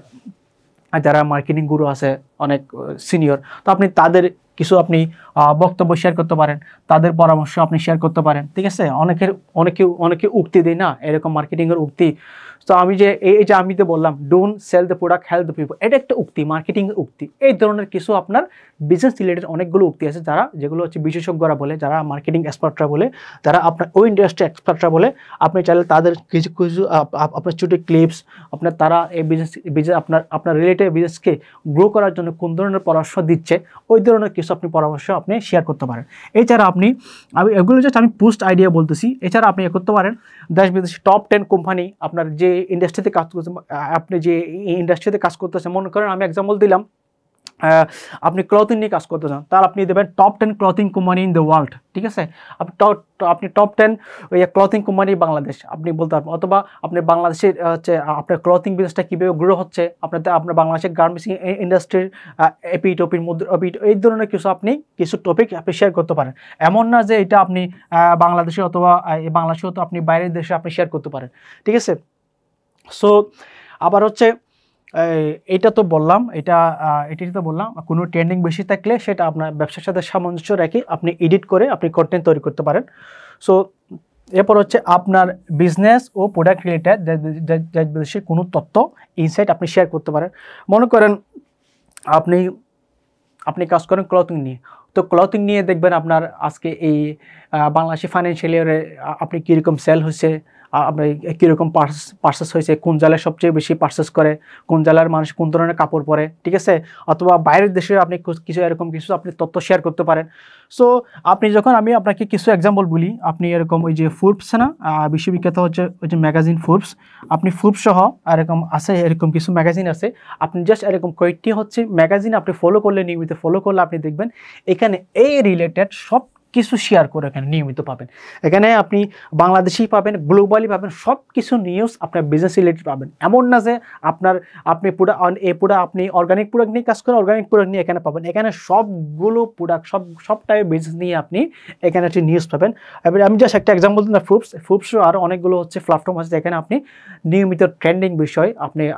যারা মার্কেটিং গুরু আছে অনেক সিনিয়র, তো আপনি তাদের কিছু আপনি বক্তব্য শেয়ার করতে পারেন, তাদের পরামর্শ আপনি শেয়ার করতে পারেন, ঠিক আছে? অনেকে উক্তি দেয় না এরকম মার্কেটিংয়ের উক্তি। তো আমি যে আমি তো বললাম don't sell the product, help the people, এটা একটা উক্তি, মার্কেটিংয়ের উক্তি। এই ধরনের কিছু আপনার বিজনেস রিলেটেড অনেকগুলো উক্তি আছে যেগুলো হচ্ছে বিশেষজ্ঞরা বলে, যারা মার্কেটিং এক্সপার্টরা বলে, যারা আপনার ওই ইন্ডাস্ট্রি এক্সপার্টরা বলে। আপনি চাইলে তাদের কিছু কিছু আপনার ছোটো ক্লিপস আপনার তারা এই বিজনেস আপনার রিলেটেড বিজনেসকে গ্রো করার জন্য কোন ধরনের পরামর্শ দিচ্ছে ওই ধরনের কিছু আপনি পরামর্শ আপনি শেয়ার করতে পারেন। এছাড়া আমি এগুলো জাস্ট আমি পোস্ট আইডিয়া বলতেছি। এছাড়া আপনি করতে পারেন দেশ বিদেশে টপ 10 কোম্পানি আপনার যে ইন্ডাস্ট্রিতে কাজ করছেন, আপনি যে ইন্ডাস্ট্রিতে কাজ করতেছেন, মনে করেন আমি এক্সাম্পল দিলাম আপনি ক্লথিং নিয়ে কাজ করতে চান, তাহলে আপনি দেবেন top 10 clothing company in the world, ঠিক আছে? আপনি টপ 10 ওই ক্লথিং কোম্পানি বাংলাদেশ আপনি বলতে পারবেন, অথবা আপনি বাংলাদেশের হচ্ছে আপনার ক্লথিং বিজনেসটা কীভাবে গ্রো হচ্ছে, আপনার বাংলাদেশের গার্মেন্টস ইন্ডাস্ট্রির এপিটপির মধ্যে এই ধরনের কিছু টপিক আপনি শেয়ার করতে পারেন। এমন না যে এটা আপনি বাংলাদেশে অথবা বাংলাদেশে হতো আপনি বাইরের দেশে আপনি শেয়ার করতে পারেন, ঠিক আছে? সো আবার হচ্ছে এটা তো বললাম, এটাই তো বললাম কোনো ট্রেন্ডিং বেশি থাকলে সেটা আপনার ব্যবসার সাথে সামঞ্জস্য রেখে আপনি এডিট করে আপনি কন্টেন্ট তৈরি করতে পারেন। সো এরপর হচ্ছে আপনার বিজনেস ও প্রোডাক্ট রিলেটেড দেশ বিদেশের কোনো তথ্য ইনসাইট আপনি শেয়ার করতে পারেন। মনে করেন আপনি কাজ করেন ক্লথিং নিয়ে, তো ক্লথিং নিয়ে দেখবেন আপনার আজকে এই বাংলাদেশি ফাইন্যান্সিয়াল ইয়ারে আপনি কীরকম সেল হয়েছে, আপনার কীরকম পার্সেস হয়েছে, কোন জেলায় সবচেয়ে বেশি পার্সেস করে, কোন জেলার মানুষ কোন ধরনের কাপড় পরে, ঠিক আছে? অথবা বাইরের দেশে আপনি এরকম কিছু আপনি তথ্য শেয়ার করতে পারেন। সো আপনি যখন আমি আপনাকে কিছু এক্সাম্পল বলি, আপনি এরকম ওই যে ফোর্বস না বিশ্ববিখ্যাত হচ্ছে ওই যে ম্যাগাজিন ফোর্বস, আপনি ফোর্বস সহ এরকম আছে, এরকম কিছু ম্যাগাজিন আছে, আপনি জাস্ট এরকম কয়েকটি হচ্ছে ম্যাগাজিন আপনি ফলো করলে, নিয়মিত ফলো করলে আপনি দেখবেন এখানে এই রিলেটেড সব কিছু শেয়ার করে এখানে নিয়মিত পাবেন। এখানে আপনি বাংলাদেশি পাবেন, গ্লোবালি পাবেন, সব কিছু নিউজ আপনার বিজনেস রিলেটেড পাবেন। এমন না যে আপনি অর্গানিক প্রোডাক্ট নিয়ে কাজ করেন, অর্গানিক প্রোডাক্ট নিয়ে এখানে পাবেন। এখানে সবগুলো প্রোডাক্ট সব টাইপের বিজনেস নিয়ে আপনি এখানে একটি নিউজ পাবেন। এবার আমি জাস্ট একটা এক্সাম্পল দিন, ফোর্বসও আরও অনেকগুলো হচ্ছে প্ল্যাটফর্ম আছে যেখানে আপনি নিয়মিত ট্রেন্ডিং বিষয়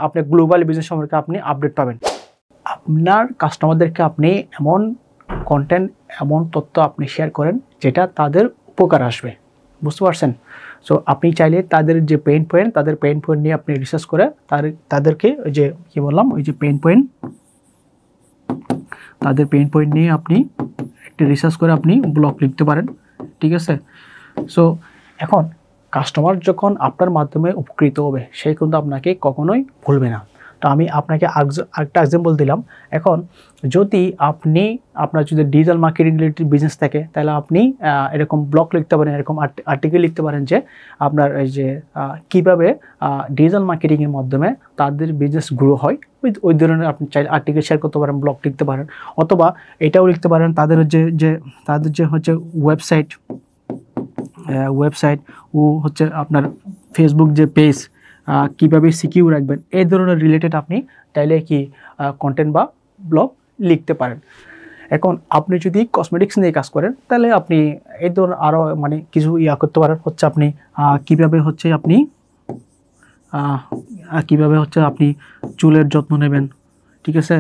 আপনি গ্লোবাল বিজনেস সম্পর্কে আপনি আপডেট পাবেন। আপনার কাস্টমারদেরকে আপনি এমন কন্টেন্ট, এমন তথ্য আপনি শেয়ার করেন যেটা তাদের উপকার আসবে, বুঝতে পারছেন? সো আপনি চাইলে তাদের যে পেইন পয়েন্ট নিয়ে আপনি রিসার্চ করে তাদেরকে ওই যে কী বললাম, ওই যে তাদের পেইন পয়েন্ট নিয়ে আপনি একটি রিসার্চ করে আপনি ব্লগ লিখতে পারেন, ঠিক আছে? সো এখন কাস্টমার যখন আপনার মাধ্যমে উপকৃত হবে সে কিন্তু আপনাকে কখনোই ভুলবে না। তো আমি আপনাকে আরেকটা এক্সাম্পল দিলাম। এখন যদি আপনার যদি ডিজিটাল মার্কেটিং রিলেটেড বিজনেস থাকে তাহলে আপনি এরকম ব্লগ লিখতে পারেন, এরকম আর্টিকেল লিখতে পারেন যে আপনার এই যে কীভাবে ডিজিটাল মার্কেটিংয়ের মাধ্যমে তাদের বিজনেস গ্রো হয়, ওই ধরনের আপনি চাইলে আর্টিকেল শেয়ার করতে পারেন, ব্লগ লিখতে পারেন। অথবা এটাও লিখতে পারেন তাদের যে হচ্ছে ওয়েবসাইট ও হচ্ছে আপনার ফেসবুক যে পেজ কীভাবে সিকিউর রাখবেন, এই ধরনের রিলেটেড আপনি চাইলে কি কন্টেন্ট বা ব্লগ লিখতে পারেন। এখন আপনি যদি কসমেটিক্স নিয়ে কাজ করেন তাহলে আপনি এই ধরনের আরও মানে কিছু করতে পারেন, হচ্ছে আপনি কীভাবে হচ্ছে আপনি চুলের যত্ন নেবেন, ঠিক আছে?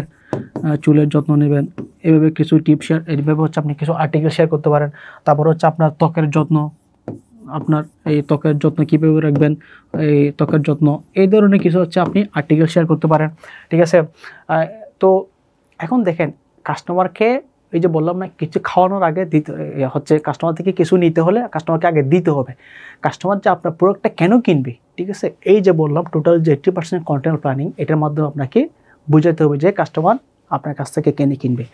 চুলের যত্ন নেবেন, এভাবে কিছু টিপ শেয়ার, এইভাবে হচ্ছে আপনি কিছু আর্টিকেল শেয়ার করতে পারেন। তারপর হচ্ছে আপনার ত্বকের যত্ন, আপনার এই ত্বকের যত্ন কীভাবে রাখবেন, এই ত্বকের যত্ন, এই ধরনের কিছু হচ্ছে আপনি আর্টিকেল শেয়ার করতে পারেন, ঠিক আছে? তো এখন দেখেন কাস্টমারকে এই যে বললাম না, কিছু খাওয়ানোর আগে দিতে হচ্ছে কাস্টমার থেকে কিছু নিতে হলে কাস্টমারকে আগে দিতে হবে। কাস্টমার যে আপনার প্রোডাক্টটা কেন কিনবে, ঠিক আছে, এই যে বললাম টোটাল যে 80% কন্টেন্ট প্ল্যানিং, এটার মাধ্যমে আপনাকে বুঝাতে হবে যে কাস্টমার আপনার কাছ থেকে কেন কিনবে।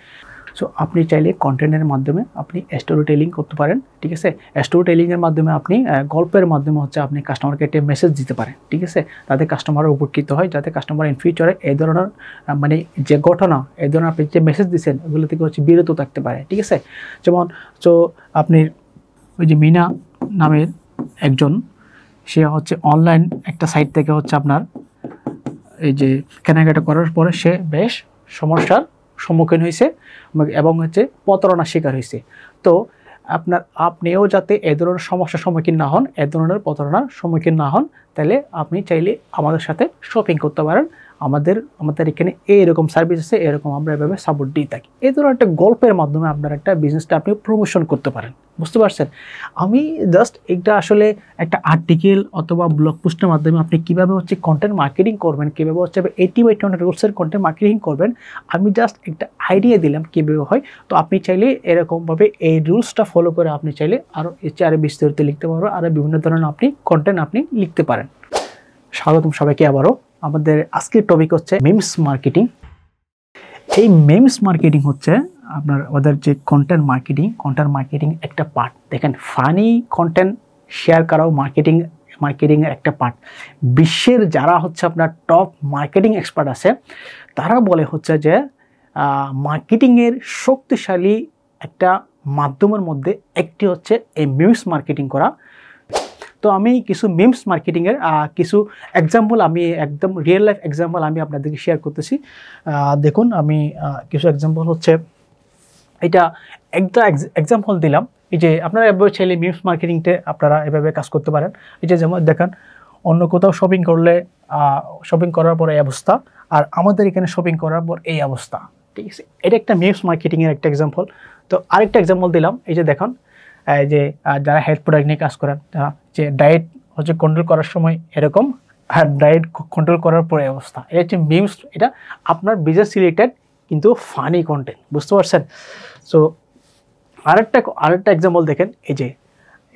সো আপনি চাইলে কন্টেন্টের মাধ্যমে আপনি স্টোরি টেলিং করতে পারেন, ঠিক আছে। স্টোরি টেলিংয়ের মাধ্যমে আপনি গল্পের মাধ্যমে হচ্ছে আপনি কাস্টমারকে একটা মেসেজ দিতে পারেন, ঠিক আছে, যাতে কাস্টমার উপকৃত হয়, যাতে কাস্টমার ইন ফিউচারে এই ধরনের মানে যে ঘটনা, এই ধরনের আপনি যে মেসেজ দিচ্ছেন ওগুলো থেকে হচ্ছে বিরত থাকতে পারে, ঠিক আছে। যেমন আপনি ওই যে মিনা নামের একজন, সে হচ্ছে অনলাইন একটা সাইট থেকে হচ্ছে আপনার এই যে কেনাকাটা করার পরে সে বেশ সমস্যার সম্মুখীন হয়েছে এবং হচ্ছে প্রতারণার শিকার হয়েছে। তো আপনিও যাতে এ ধরনের সমস্যার সম্মুখীন না হন, এ ধরনের প্রতারণার সম্মুখীন না হন, তাহলে আপনি চাইলে আমাদের সাথে শপিং করতে পারেন। আমাদের এখানে এইরকম সার্ভিস আছে, এরকম আমরা এভাবে সাপোর্ট দিয়ে থাকি। এই ধরনের একটা গল্পের মাধ্যমে আপনার একটা বিজনেসটা আপনি প্রমোশন করতে পারেন, বুঝতে পারছেন। আমি জাস্ট এটা আসলে একটা আর্টিকেল অথবা ব্লগ পোস্টের মাধ্যমে আপনি কীভাবে হচ্ছে কন্টেন্ট মার্কেটিং করবেন, কীভাবে হচ্ছে 80/20 রুলসের কন্টেন্ট মার্কেটিং করবেন, আমি জাস্ট একটা আইডিয়া দিলাম কীভাবে হয়। তো আপনি চাইলে এরকমভাবে এই রুলসটা ফলো করে আপনি চাইলে আরও আরও বিস্তারিত লিখতে পারবেন, আরও বিভিন্ন ধরনের আপনি কন্টেন্ট আপনি লিখতে পারেন। স্বাগতম সবাইকে আবারও। আমাদের আজকের টপিক হচ্ছে মিমস মার্কেটিং। এই মিমস মার্কেটিং হচ্ছে আমাদের যে কন্টেন্ট মার্কেটিং একটা পার্ট। দেখেন, ফানি কন্টেন্ট শেয়ার করাও মার্কেটিংয়ের একটা পার্ট। বিশ্বের যারা হচ্ছে আপনার টপ মার্কেটিং এক্সপার্ট আছে, তারা বলে হচ্ছে যে মার্কেটিংয়ের শক্তিশালী একটা মাধ্যমের মধ্যে একটি হচ্ছে এই মিমস মার্কেটিং করা। তো আমি কিছু মিমস মার্কেটিংয়ের কিছু এক্সাম্পল, আমি একদম রিয়েল লাইফ এক্সাম্পল আমি আপনাদেরকে শেয়ার করতেছি। দেখুন, আমি কিছু এক্সাম্পল হচ্ছে এটা একটা এক্সাম্পল দিলাম। এই যে আপনারা এভাবে চাইলে মিমস মার্কেটিংতে আপনারা এভাবে কাজ করতে পারেন। এই যে যেমন দেখেন, অন্য কোথাও শপিং করলে শপিং করার পর এই অবস্থা, আর আমাদের এখানে শপিং করার পর এই অবস্থা, ঠিক আছে। এটা একটা মিমস মার্কেটিংয়ের একটা এক্সাম্পল। তো আরেকটা এক্সাম্পল দিলাম, এই যে দেখুন, এই যে যারা হেলথ প্রোডাক্ট নিয়ে কাজ করেন, যে ডায়েট হচ্ছে কন্ট্রোল করার সময় এরকম, আর ডায়েট কন্ট্রোল করার পরে অবস্থা। এটা হচ্ছে মিমস। এটা আপনার বিজনেস রিলেটেড কিন্তু ফানি কন্টেন্ট, বুঝতে পারছেন। সো আরেকটা এক্সাম্পল দেখেন,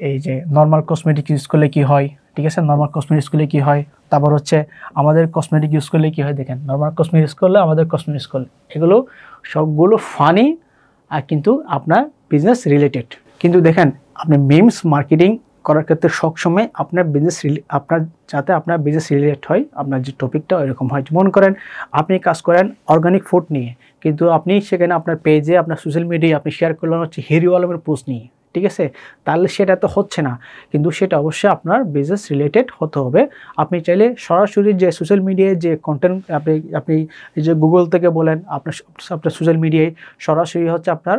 এই যে নর্মাল কসমেটিক ইউজ করলে কি হয়, ঠিক আছে, নর্মাল কসমেটিক ইউজ করলে কি হয়, তারপর হচ্ছে আমাদের কসমেটিক ইউজ করলে কি হয়। দেখেন, নর্মাল কসমেটিক ইউজ করলে, আমাদের কসমেটিক ইউজ করলে, এগুলো সবগুলো ফানি আর কিন্তু আপনার বিজনেস রিলেটেড। কিন্তু দেখেন, আপনি মিমস মার্কেটিং করার ক্ষেত্রে সবসময় আপনার আপনার বিজনেস রিলেটেড হয়, আপনার যে টপিকটা এরকম হয়। মনে করেন আপনি কাজ করেন অর্গানিক ফুড নিয়ে, কিন্তু আপনি সেখানে আপনার পেজে, আপনার সোশ্যাল মিডিয়ায় আপনি শেয়ার করলেন হচ্ছে হিরো আলমের পোস্ট নিয়ে, ঠিক আছে, তাহলে সেটা তো হচ্ছে না। কিন্তু সেটা অবশ্যই আপনার বিজনেস রিলেটেড হতে হবে। আপনি চাইলে সরাসরি যে সোশ্যাল মিডিয়ায় যে কন্টেন্ট আপনি যে গুগল থেকে বলেন, আপনার সোশ্যাল মিডিয়ায় সরাসরি হচ্ছে আপনার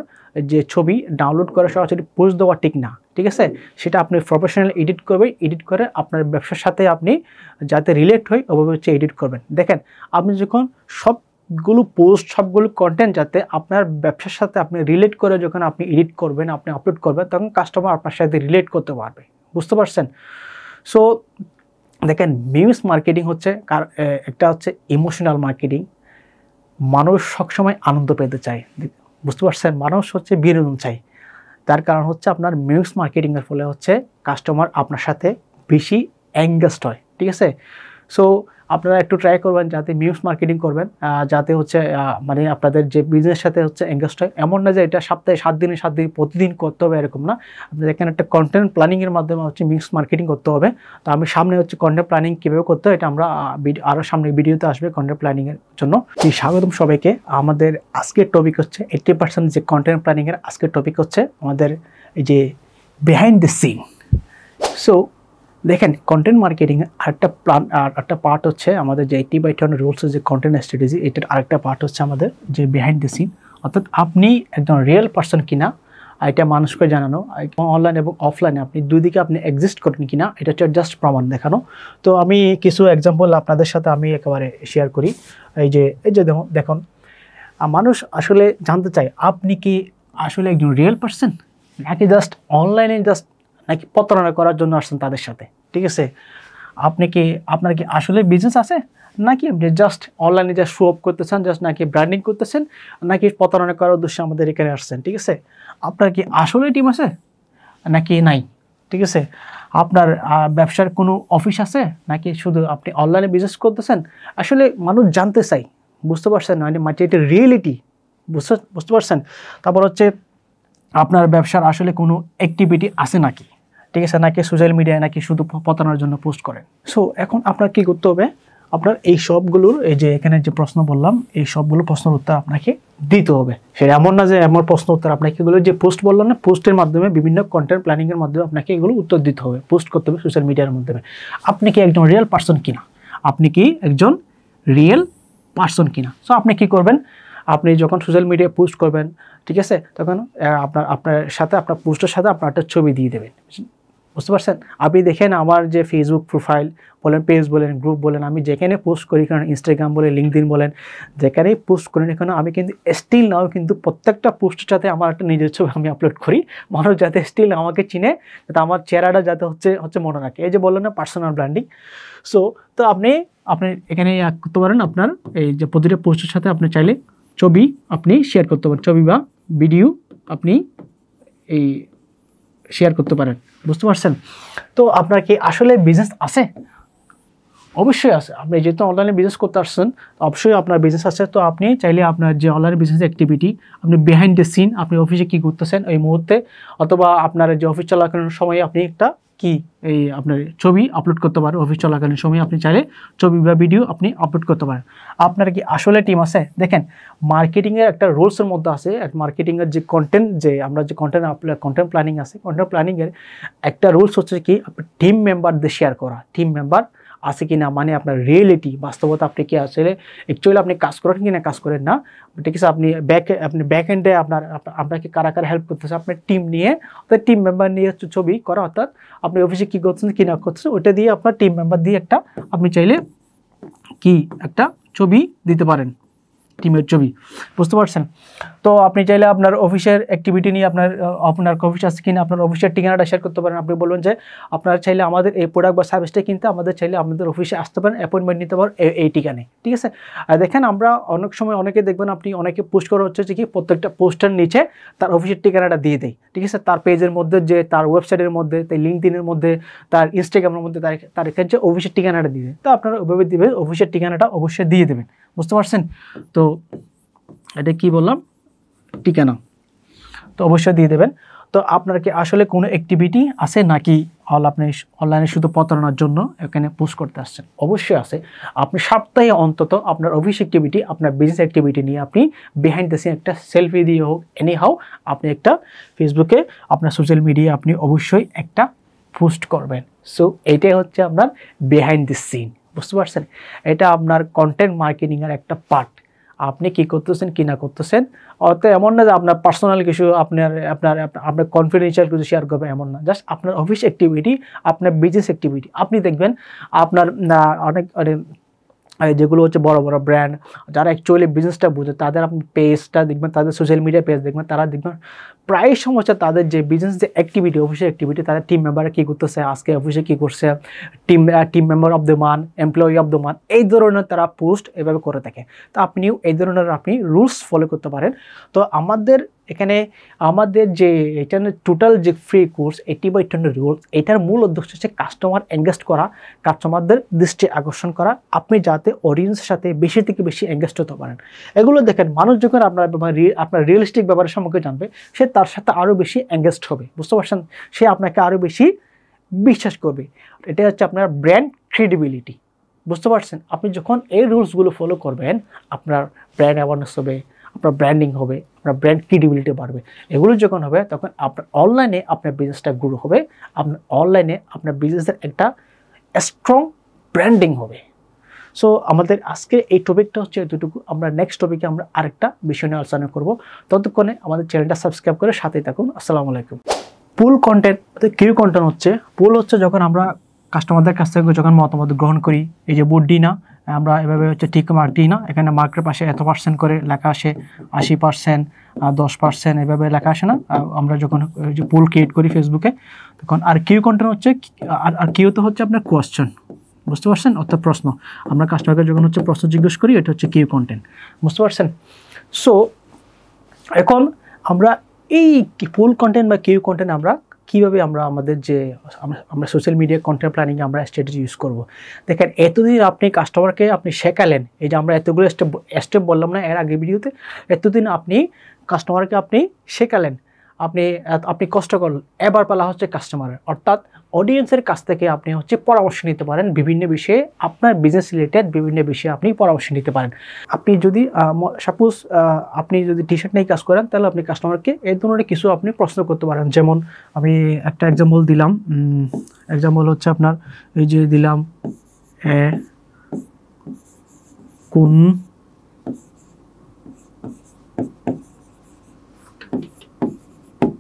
যে ছবি ডাউনলোড করে সরাসরি পোস্ট দেওয়া ঠিক না, ঠিক আছে। সেটা আপনি প্রফেশনাল এডিট করবেন, এডিট করে আপনার ব্যবসার সাথে আপনি যাতে রিলেট হয় ওভাবে হচ্ছে এডিট করবেন। দেখেন, আপনি যখন সবগুলো পোস্ট, সবগুলো কন্টেন্ট যাতে আপনার ব্যবসার সাথে আপনি রিলেট করে যখন আপনি এডিট করবেন, আপনি আপলোড করবেন, তখন কাস্টমার আপনার সাথে রিলেট করতে পারবে, বুঝতে পারছেন। সো দেখেন, মিমস মার্কেটিং হচ্ছে একটা হচ্ছে ইমোশনাল মার্কেটিং। মানুষ সবসময় আনন্দ পেতে চায়, বুঝতে পারছেন, মানুষ হচ্ছে বিনোদন চাই। তার কারণ হচ্ছে আপনার মিমস মার্কেটিংয়ের ফলে হচ্ছে কাস্টমার আপনার সাথে বেশি এঙ্গেজড হয়, ঠিক আছে। সো আপনারা একটু ট্রাই করবেন যাতে মিমস মার্কেটিং করবেন, যাতে হচ্ছে মানে আপনাদের যে বিজনেসের সাথে হচ্ছে এঙ্গেজড হয়। এমন না যে এটা সপ্তাহে 7 দিনে 7 দিন প্রতিদিন করতে হবে, এরকম না। আপনাদের এখানে একটা কন্টেন্ট প্ল্যানিংয়ের মাধ্যমে হচ্ছে মিমস মার্কেটিং করতে হবে। তো আমি সামনে হচ্ছে কন্টেন্ট প্ল্যানিং কীভাবে করতে হয় এটা আমরা আরও সামনে ভিডিওতে আসবে কন্টেন্ট প্ল্যানিংয়ের জন্য। স্বাগতম সবাইকে। আমাদের আজকের টপিক হচ্ছে 80% যে কন্টেন্ট প্ল্যানিংয়ের আজকের টপিক হচ্ছে আমাদের এই যে বিহাইন্ড দ্য সিন। সো দেখেন, কন্টেন্ট মার্কেটিংয়ের আরেকটা পার্ট হচ্ছে আমাদের যে 80/20 রুলসের যে কন্টেন্ট স্ট্র্যাটেজি, এটার আরেকটা পার্ট হচ্ছে আমাদের যে বিহাইন্ড দ্য সিন। অর্থাৎ আপনি একজন রিয়েল পার্সন কিনা এটা মানুষকে জানানো, অনলাইন এবং অফলাইনে আপনি দুই দিকে আপনি এক্সিস্ট করেন কিনা, এটা হচ্ছে জাস্ট প্রমাণ দেখানো। তো আমি কিছু এক্সাম্পল আপনাদের সাথে আমি একেবারে শেয়ার করি। এই যে দেখুন, মানুষ আসলে জানতে চায় আপনি কি আসলে একজন রিয়েল পার্সন, নাকি জাস্ট অনলাইনে নাকি প্রতারণা করার জন্য আসছেন তাদের সাথে, ঠিক আছে। আপনার কি আসলে বিজনেস আছে, নাকি আপনি জাস্ট অনলাইনে যা শো অফ করতেছেন, জাস্ট নাকি ব্র্যান্ডিং করতেছেন, নাকি প্রতারণা করার উদ্দেশ্যে আমাদের এখানে আসছেন, ঠিক আছে? আপনার কি আসলে টিম আছে নাকি নাই, ঠিক আছে? আপনার ব্যবসার কোনো অফিস আছে নাকি শুধু আপনি অনলাইনে বিজনেস করতেছেন? আসলে মানুষ জানতে চাই, বুঝতে পারছেন? মানে এটা রিয়েলিটি, বুঝতে পারছেন? তারপর হচ্ছে আপনার ব্যবসার আসলে কোনো অ্যাক্টিভিটি আছে নাকি, ঠিক আছে? নাকি সোশ্যাল মিডিয়ায় নাকি শুধু প্রতারণার জন্য পোস্ট করেন? সো এখন আপনার কি করতে হবে, আপনার এই সবগুলোর এই যে এখানে যে প্রশ্ন বললাম এই সবগুলো প্রশ্নের উত্তর আপনাকে দিতে হবে। সেটা এমন না যে এমন প্রশ্ন উত্তর, আপনাকে এগুলো যে পোস্ট বললাম না, পোস্টের মাধ্যমে বিভিন্ন কন্টেন্ট প্ল্যানিংয়ের মাধ্যমে আপনাকে এগুলো উত্তর দিতে হবে, পোস্ট করতে হবে সোশ্যাল মিডিয়ার মাধ্যমে। আপনি কি একজন রিয়েল পার্সন কিনা, আপনি কি একজন রিয়েল পার্সন কিনা। সো আপনি কি করবেন, আপনি যখন সোশ্যাল মিডিয়ায় পোস্ট করবেন, ঠিক আছে, তখন আপনার সাথে আপনার পোস্টের সাথে আপনার একটা ছবি দিয়ে দেবেন, বুঝতে পারছেন? আপনি দেখেন আমার যে ফেসবুক প্রোফাইল বলেন, পেজ বলেন, গ্রুপ বলেন, আমি যেখানে পোস্ট করি, কারণ ইনস্টাগ্রাম বলেন, লিঙ্কডইন বলেন, যেখানেই পোস্ট করি না কেন, আমি কিন্তু স্টিল নাও কিন্তু প্রত্যেকটা পোস্টের সাথে আমার একটা নিজের ছবি আমি আপলোড করি, মানুষ যাতে স্টিল আমাকে চিনে, যাতে আমার চেহারাটা যাতে হচ্ছে মনে রাখে। এই যে বললেন না পার্সোনাল ব্র্যান্ডিং। সো তো আপনি এখানে করতে পারেন, আপনার এই যে প্রতিটা পোস্টের সাথে আপনি চাইলে ছবি আপনি শেয়ার করতে পারেন, ছবি বা ভিডিও আপনি এই শেয়ার করতে পারেন, বুঝতে পারছেন? তো আপনার কি আসলে বিজনেস আছে? অবশ্যই আছে। আপনি যেহেতু অনলাইনে বিজনেস করতে আসছেন, অবশ্যই আপনার বিজনেস আছে। তো আপনি চাইলে আপনার যে অনলাইন বিজনেস অ্যাক্টিভিটি, আপনি বিহাইন্ড দ্য সিন, আপনি অফিসে কী করতেছেন এই মুহূর্তে, অথবা আপনার যে অফিস চলাকালীন সময়ে আপনি একটা এই আপনার ছবি আপলোড করতে পারেন। অফিস চলাকালীন সময়ে আপনি চাইলে ছবি বা ভিডিও আপনি আপলোড করতে পারেন। আপনার কি আসলে টিম আছে? দেখেন, মার্কেটিংয়ের একটা রুলসের মধ্যে আছে, মার্কেটিংয়ের যে কন্টেন্ট, যে আমরা যে কন্টেন্ট প্ল্যানিং আছে, কন্টেন্ট প্ল্যানিংয়ের একটা রুলস হচ্ছে কি, টিম মেম্বারদের শেয়ার করা। টিম মেম্বার আছে কি না, মানে আপনার রিয়েলিটি, বাস্তবতা, আপনি কি আসলে অ্যাকচুয়ালি আপনি কাজ করেন কি না কাজ করেন না, ঠিক আছে? আপনি ব্যাক এন্ডে আপনাকে কারা কারা হেল্প করতেছে, আপনার টিম নিয়ে, অর্থাৎ টিম মেম্বার নিয়ে হচ্ছে ছবি করা, অর্থাৎ আপনি অফিসে কী করছেন কি না করছেন ওইটা দিয়ে আপনার টিম মেম্বার দিয়ে একটা আপনি চাইলে একটা ছবি দিতে পারেন, টিমের ছবি, বুঝতে পারছেন? তো আপনি চাইলে আপনার অফিসের অ্যাক্টিভিটি নিয়ে আপনার অফিস আছে কিনা, আপনার অফিসের ঠিকানাটা শেয়ার করতে পারেন। আপনি বলবেন যে আপনারা চাইলে আমাদের এই প্রোডাক্ট বা সার্ভিসটা কিনতে আমাদের চাইলে আমাদের অফিসে আসতে পারেন, অ্যাপয়েন্টমেন্ট নিতে পারেন এই ঠিকানায়, ঠিক আছে? আর দেখেন, আমরা অনেক সময় অনেকে দেখবেন, আপনি অনেকে পোস্ট করা হচ্ছে যে কি প্রত্যেকটা পোস্টের নিচে তার অফিসের ঠিকানাটা দিয়ে দেয়, ঠিক আছে? তার পেজের মধ্যে, যে তার ওয়েবসাইটের মধ্যে, তাই লিঙ্কডইনের মধ্যে, তার ইনস্টাগ্রামের মধ্যে তার এখানে যে অফিসের ঠিকানাটা দিয়ে দেয়। তো আপনারা ওইভাবে দিবেন, অফিসের ঠিকানাটা অবশ্যই দিয়ে দেবেন, বুঝতে পারছেন? তো এটা কি বললাম, ঠিকানা তো অবশ্যই দিয়ে দেবেন। তো আপনার কি আসলে কোনো অ্যাক্টিভিটি আছে নাকি আপনি অনলাইনে শুধু প্রতারণার জন্য এখানে পোস্ট করতে আসছেন? অবশ্যই আছে। আপনি সপ্তাহে অন্তত আপনার অফিস অ্যাক্টিভিটি, আপনার বিজনেস অ্যাক্টিভিটি নিয়ে আপনি বিহাইন্ড দ্য সিন একটা সেলফি দিয়ে হোক, এনি হাউ আপনি একটা ফেসবুকে, আপনার সোশ্যাল মিডিয়ায় আপনি অবশ্যই একটা পোস্ট করবেন। সো এটাই হচ্ছে আপনার বিহাইন্ড দ্য সিন, বুঝতে পারছেন? এটা আপনার কন্টেন্ট মার্কেটিংয়ের একটা পার্ট। আপনি কি করতেছেন কি না করতেছেন, অর্থাৎ এমন না যে আপনার পার্সোনাল কিছু আপনার কনফিডেন্সিয়াল কিছু শেয়ার করবে, এমন না। জাস্ট আপনার অফিস অ্যাক্টিভিটি, আপনার বিজনেস অ্যাক্টিভিটি। আপনি দেখবেন আপনার অনেক যেগুলো হচ্ছে বড় বড় ব্র্যান্ড, যারা অ্যাকচুয়ালি বিজনেসটা বুঝে, তাদের আপনি পেজটা দেখবেন, তাদের সোশ্যাল মিডিয়া পেজ দেখবেন, তারা দেখবেন প্রায় সময় হচ্ছে তাদের যে বিজনেস যে অ্যাক্টিভিটি, অফিসের অ্যাক্টিভিটি, তাদের টিম মেম্বাররা কী করতেছে, আজকে অফিসে কী করছে, team member of the month, employee of the month, এই ধরনের তারা পোস্ট এভাবে করে থাকে। তো আপনিও এই ধরনের রুলস ফলো করতে পারেন। তো আমাদের যে এটা টোটাল যে ফ্রি কোর্স 80/20 রুলস, এটার মূল উদ্দেশ্য হচ্ছে কাস্টমার এঙ্গেজ করা, কাস্টমারদের দৃষ্টি আকর্ষণ করা, আপনি যাতে অডিয়েন্সের সাথে বেশি থেকে বেশি এঙ্গেজ হতে পারেন। এগুলো দেখেন, মানুষ যখন আপনার রিয়েলিস্টিক ব্যাপারের সম্পর্কে জানবে, সে তার সাথে আরও বেশি এঙ্গেজড হবে, বুঝতে পারছেন? সে আপনাকে আরও বেশি বিশ্বাস করবে। এটা হচ্ছে আপনার ব্র্যান্ড ক্রেডিবিলিটি, বুঝতে পারছেন? আপনি যখন এই রুলসগুলো ফলো করবেন, আপনার ব্র্যান্ড অ্যাওয়ারনেস হবে, আপনার ব্র্যান্ডিং হবে, আপনার ব্র্যান্ড ক্রেডিবিলিটি বাড়বে। এগুলো যখন হবে, তখন আপনার অনলাইনে আপনার বিজনেসটা গ্রো হবে, আপনার অনলাইনে আপনার বিজনেসের একটা স্ট্রং ব্র্যান্ডিং হবে। সো আমাদের আজকে এই টপিকটা হচ্ছে এতটুকু। আমরা নেক্সট টপিকে আমরা আরেকটা বিষয় নিয়ে আলোচনা করবো। ততক্ষণে আমাদের চ্যানেলটা সাবস্ক্রাইব করে সাথেই থাকুন। আসসালামু আলাইকুম। পুল কন্টেন্ট, কিউ কন্টেন্ট হচ্ছে, পুল হচ্ছে যখন আমরা কাস্টমারদের কাছ থেকে যখন মতামত গ্রহণ করি, এই যে বোর্ড দিই না, আমরা এভাবে হচ্ছে ঠিক মার্ক দিই না, এখানে মার্কের পাশে এত % করে লেখা আসে, 80%, 10% এভাবে লেখা আসে না। আমরা যখন যে পুল ক্রিয়েট করি ফেসবুকে তখন। আর কিউ কন্টেন্ট হচ্ছে, আর কিউতে হচ্ছে আপনার কোয়েশ্চেন, বুঝতে পারছেন? অর্থাৎ প্রশ্ন, আমরা কাস্টমারকে যখন হচ্ছে প্রশ্ন জিজ্ঞেস করি, এটা হচ্ছে কিউ কন্টেন্ট। বুঝতে পারছেন? সো এখন আমরা এই পুল কন্টেন্ট বা কিউ কন্টেন্ট আমরা কীভাবে আমরা আমাদের যে আমরা সোশ্যাল মিডিয়া কন্টেন্ট প্ল্যানিংয়ে আমরা স্ট্র্যাটেজি ইউজ করব। দেখেন, এতদিন আপনি কাস্টমারকে আপনি শেখালেন, এই যে আমরা এতগুলো স্টেপ বললাম না এর আগে ভিডিওতে, এতদিন আপনি কাস্টমারকে আপনি শেখালেন, আপনি কষ্ট করলেন, এবার পালা হচ্ছে কাস্টমারের, অর্থাৎ অডিয়েন্সের কাছ থেকে আপনি হচ্ছে পরামর্শ নিতে পারেন বিভিন্ন বিষয়ে, আপনার বিজনেস রিলেটেড বিভিন্ন বিষয়ে আপনি পরামর্শ নিতে পারেন। আপনি যদি সাপোজ আপনি যদি টি শার্ট নিয়ে কাজ করেন, তাহলে আপনি কাস্টমারকে এই ধরনের কিছু আপনি প্রশ্ন করতে পারেন। যেমন আমি একটা এক্সাম্পল দিলাম, এক্সাম্পল হচ্ছে আপনার এই যে দিলাম কোন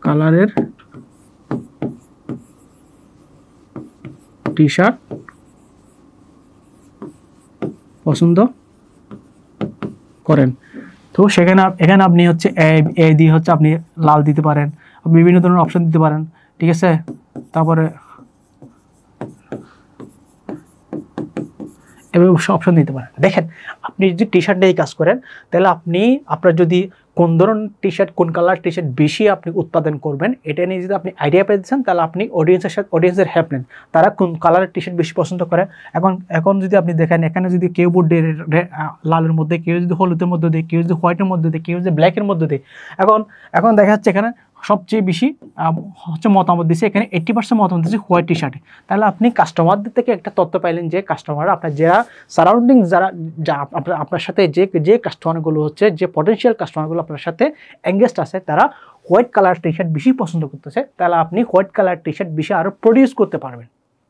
কালারের টি শার্ট পছন্দ করেন। তো এখানে আপনি হচ্ছে এ দিয়ে হচ্ছে আপনি লাল দিতে পারেন, বিভিন্ন ধরনের অপশন দিতে পারেন, ঠিক আছে। তারপরে এভাবে অপশন দিতে পারেন। দেখেন, আপনি যদি টি শার্ট নিয়ে কাজ করেন, তাহলে আপনার যদি কোন ধরনের টি শার্ট, কোন কালার টি শার্ট বেশি আপনি উৎপাদন করবেন, এটা নিয়ে যদি আপনি আইডিয়া পেয়ে দিচ্ছেন, তাহলে আপনি অডিয়েন্সের হেল্প নেন, তারা কোন কালারের টি শার্ট বেশি পছন্দ করে। এখন যদি আপনি দেখেন, এখানে যদি কেউ বোর্ড লালের মধ্যে, কেউ যদি হলুদের মধ্যে দেয়, কেউ যদি হোয়াইটের মধ্যে দেয়, কেউ যদি ব্ল্যাকের মধ্যে দেয়, এখন দেখা যাচ্ছে এখানে সবচেয়ে বেশি হচ্ছে মতামত দিচ্ছে, এখানে 80% মতামত দিচ্ছে হোয়াইট টি শার্টে। তাহলে আপনি কাস্টমারদের থেকে একটা তথ্য পাইলেন যে কাস্টমাররা আপনার যারা সারাউন্ডিং যা আপনার সাথে যে কাস্টমারগুলো হচ্ছে, যে পটেনশিয়াল কাস্টমারগুলো আপনার সাথে এঙ্গেজড আছে, তারা হোয়াইট কালার টি শার্ট বেশি পছন্দ করতেছে। তাহলে আপনি হোয়াইট কালার টি শার্ট বেশি আরও প্রডিউস করতে পারবেন।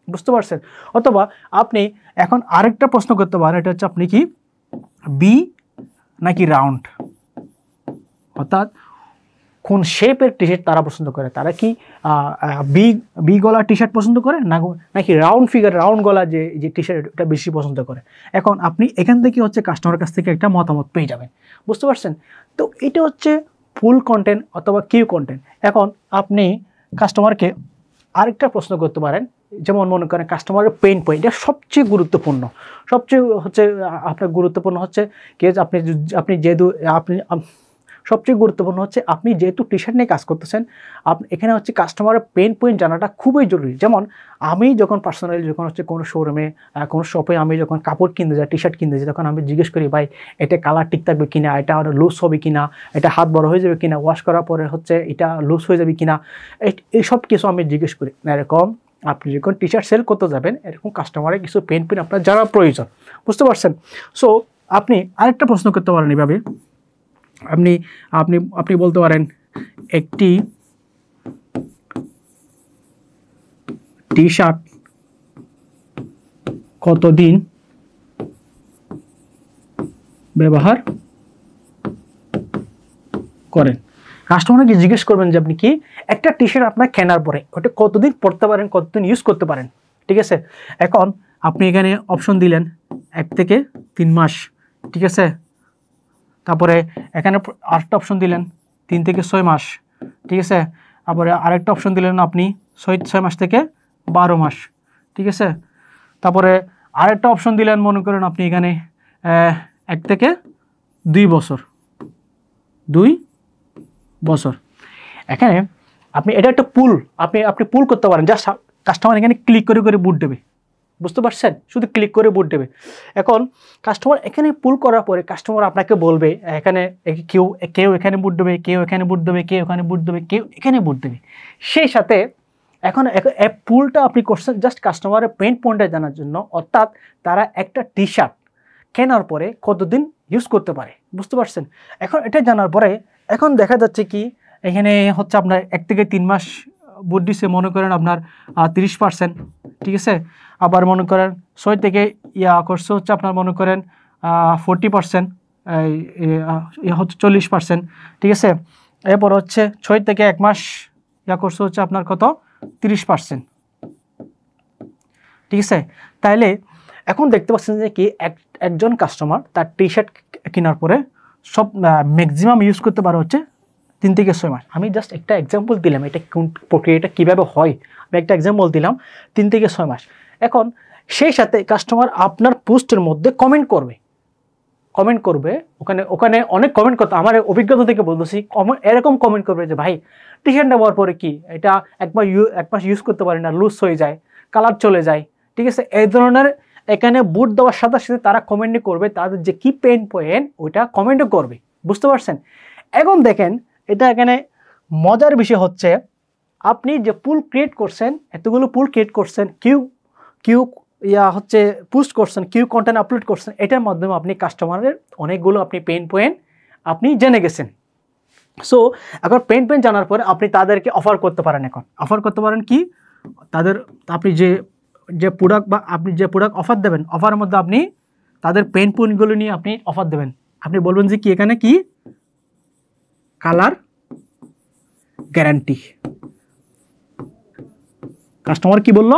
বুঝতে পারছেন? অথবা আপনি এখন আরেকটা প্রশ্ন করতে পারেন, এটা হচ্ছে আপনি কি বি নাকি রাউন্ড, অর্থাৎ কোন শেপের টি শার্ট তারা পছন্দ করে, তারা কি বি গলা টি শার্ট পছন্দ করে নাকি রাউন্ড গলা যে টি শার্ট এটা বেশি পছন্দ করে। এখন আপনি এখান থেকে হচ্ছে কাস্টমারের কাছ থেকে একটা মতামত পেয়ে যাবেন। বুঝতে পারছেন? তো এটা হচ্ছে ফুল কন্টেন্ট অথবা কিউ কন্টেন্ট। এখন আপনি কাস্টমারকে আরেকটা প্রশ্ন করতে পারেন, যেমন মনে করেন কাস্টমারের পেইন পয়েন্ট, এটা সবচেয়ে গুরুত্বপূর্ণ, আপনার গুরুত্বপূর্ণ হচ্ছে আপনি যেহেতু সবচেয়ে গুরুত্বপূর্ণ হচ্ছে আপনি যেহেতু টি শার্ট নিয়ে কাজ করতেছেন, এখানে হচ্ছে কাস্টমারের পেইন পয়েন্ট জানাটা খুবই জরুরি। যেমন আমি যখন পার্সোনালি যখন হচ্ছে কোনো শোরুমে, কোনো শপে আমি যখন কাপড় কিনতে যাই, টি শার্ট কিনতে যাই, তখন আমি জিজ্ঞেস করি, ভাই এটা কালার ঠিক থাকবে কিনা, এটা আরও লুজ হবে কিনা, এটা হাত বড় হয়ে যাবে কিনা, ওয়াশ করার পরে হচ্ছে এটা লুজ হয়ে যাবে কিনা, এইসব কিছু আমি জিজ্ঞেস করি। এরকম আপনি যখন টি শার্ট সেল করতে যাবেন, এরকম কাস্টমারের কিছু পেইন পয়েন্ট আপনার জানা প্রয়োজন। বুঝতে পারছেন? সো আপনি আরেকটা প্রশ্ন করতে পারেন এভাবে, আপনি বলতে পারেন একটি টি শার্ট কতদিন ব্যবহার করেন। কাস্টমারকে জিজ্ঞেস করবেন যে আপনি কি একটা টি শার্ট আপনার কেনার পরে ওটা কতদিন পরতে পারেন, কতদিন ইউজ করতে পারেন, ঠিক আছে। এখন আপনি এখানে অপশন দিলেন 1 থেকে 3 মাস, ঠিক আছে। তারপরে এখানে আরেকটা অপশন দিলেন 3 থেকে 6 মাস, ঠিক আছে। তারপরে আরেকটা অপশন দিলেন আপনি 6 মাস থেকে 12 মাস, ঠিক আছে। তারপরে আরেকটা অপশন দিলেন মনে করেন আপনি এখানে 1 থেকে 2 বছর, 2 বছর। এখানে এটা একটা পুল, আপনি পুল করতে পারেন, জাস্ট কাস্টমার এখানে ক্লিক করে বুট দেবে। বুঝতে পারছেন? শুধু ক্লিক করে বুট দেবে। এখন কাস্টমার এখানে পুল করার পরে কাস্টমার আপনাকে বলবে, এখানে কেউ এখানে বুট দেবে, কেউ এখানে বুট দেবে, কেউ এখানে বুট দেবে, কেউ এখানে বুট দেবে। সেই সাথে এখন পুলটা আপনি করছেন জাস্ট কাস্টমারের পেইন পয়েন্টটা জানার জন্য, অর্থাৎ তারা একটা টি শার্ট কেনার পরে কতদিন ইউজ করতে পারে। বুঝতে পারছেন? এখন এটা জানার পরে এখন দেখা যাচ্ছে কি এখানে হচ্ছে আপনার 1 থেকে 3 মাস বুট দিচ্ছে মনে করেন আপনার 30%, ঠিক আছে। আবার মনে করেন 6 থেকে করছে হচ্ছে আপনার মনে করেন 40%, হচ্ছে 40%, ঠিক আছে। এরপর হচ্ছে 6 থেকে 1 মাস করছে হচ্ছে আপনার কত 30%, ঠিক আছে। তাইলে এখন দেখতে পাচ্ছেন যে কি একজন কাস্টমার তার টি শার্ট কেনার পরে সব ম্যাক্সিমাম ইউজ করতে পারে হচ্ছে 3 থেকে 6 মাস। আমি জাস্ট একটা এক্সাম্পল দিলাম, এটা কোন প্রক্রিয়াটা কীভাবে হয়, আমি একটা এক্সাম্পল দিলাম 3 থেকে 6 মাস। এখন সেই সাথে কাস্টমার আপনার পোস্টের মধ্যে কমেন্ট করবে ওখানে অনেক কমেন্ট করতে, আমার অভিজ্ঞতা থেকে বলতেছি, এরকম কমেন্ট করবে যে ভাই টি শার্টটা নেওয়ার পরে কি এটা এক মাস ইউজ করতে পারি না, লুজ হয়ে যায়, কালার চলে যায়, ঠিক আছে। এই ধরনের এখানে বুট দেওয়ার সাথে সাথে তারা কমেন্টই করবে, তাদের যে কি পেইন পয়েন্ট ওইটা কমেন্টও করবে, বুঝতে পারছেন। এখন দেখেন এটা এখানে মজার বিষয় হচ্ছে, আপনি যে পুল ক্রিয়েট করছেন, এতগুলো পুল ক্রিয়েট করছেন, কিউ পোস্ট করছেন, কিউ কন্টেন্ট আপলোড করছেন, এটার মাধ্যমে আপনি কাস্টমারের অনেকগুলো আপনি পেইন পয়েন্ট আপনি জেনে গেছেন। সো এখন পেইন পয়েন্ট জানার পরে আপনি তাদেরকে অফার করতে পারেন। এখন অফার করতে পারেন কি, আপনি যে প্রোডাক্ট বা আপনি যে প্রোডাক্ট অফার দেবেন, অফারের মধ্যে আপনি তাদের পেইন পয়েন্টগুলো নিয়ে আপনি অফার দেবেন। আপনি বলবেন যে কি এখানে কি কালার গ্যারান্টি। কাস্টমার কি বললো,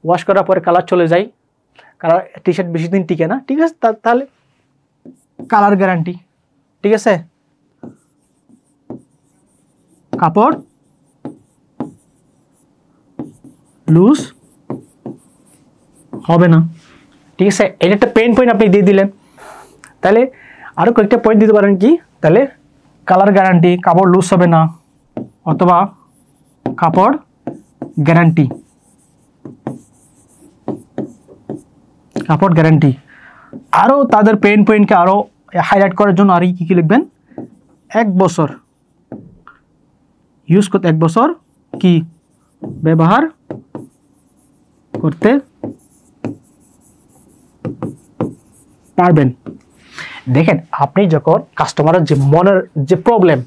ওয়াশ করার পরে কালার চলে যায়, কালার টি শার্ট বেশি দিন টিকে না, ঠিক আছে, তাহলে কালার গ্যারান্টি, ঠিক আছে, কাপড় লুজ হবে না, ঠিক আছে। এটা একটা পেইন পয়েন্ট আপনি দিয়ে দিলেন। তাহলে আরও কয়েকটা পয়েন্ট দিতে পারেন কি, তাহলে কালার গ্যারান্টি, কাপড় লুজ হবে না, অথবা কাপড় গ্যারান্টি, কাপড় গ্যারান্টি। আরও তাদের পেইন পয়েন্টকে আরও হাইলাইট করার জন্য আর কি লিখবেন, 1 বছর ইউজ করতে, 1 বছর কি ব্যবহার করতে পারবেন। দেখেন আপনি যখন কাস্টমারের যে মনের যে প্রবলেম,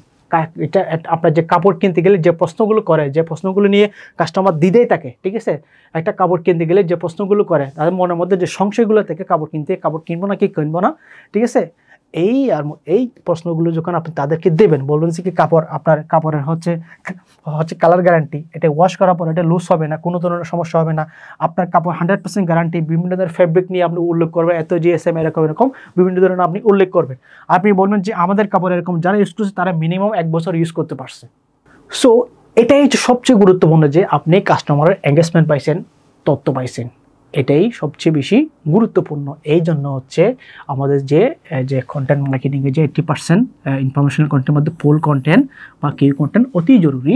এটা আপনার যে কাপড় কিনতে গেলে যে প্রশ্নগুলো করে, যে প্রশ্নগুলো নিয়ে কাস্টমার দিতেই থাকে, ঠিক আছে, একটা কাপড় কিনতে গেলে যে প্রশ্নগুলো করে, তাদের মনের মধ্যে যে সংশয়গুলো থেকে কাপড় কিনবো না কি কিনবো না, ঠিক আছে, এই প্রশ্নগুলো যখন আপনি তাদেরকে দেবেন, বলবেন যে কি আপনার কাপড়ের হচ্ছে কালার গ্যারান্টি, এটা ওয়াশ করার পর এটা লুজ হবে না, কোনো ধরনের সমস্যা হবে না, আপনার কাপড় 100% গ্যারান্টি, বিভিন্ন ধরনের ফেব্রিক নিয়ে আপনি উল্লেখ করবেন, এত জিএসএম এরকম বিভিন্ন ধরনের আপনি উল্লেখ করবেন। আপনি বলবেন যে আমাদের কাপড় এরকম যারা ইউজ করছে তারা মিনিমাম 1 বছর ইউজ করতে পারছে। সো এটাই হচ্ছে সবচেয়ে গুরুত্বপূর্ণ, যে আপনি কাস্টমারের এঙ্গেজমেন্ট পাইছেন, তথ্য পাইছেন, এটাই সবচেয়ে বেশি গুরুত্বপূর্ণ। এই জন্য হচ্ছে আমাদের যে কন্টেন্ট মার্কেটিংয়ে যে 80% ইনফরমেশনাল কন্টেন্টের মধ্যে পোল কন্টেন্ট বা কিউ কন্টেন্ট অতি জরুরি।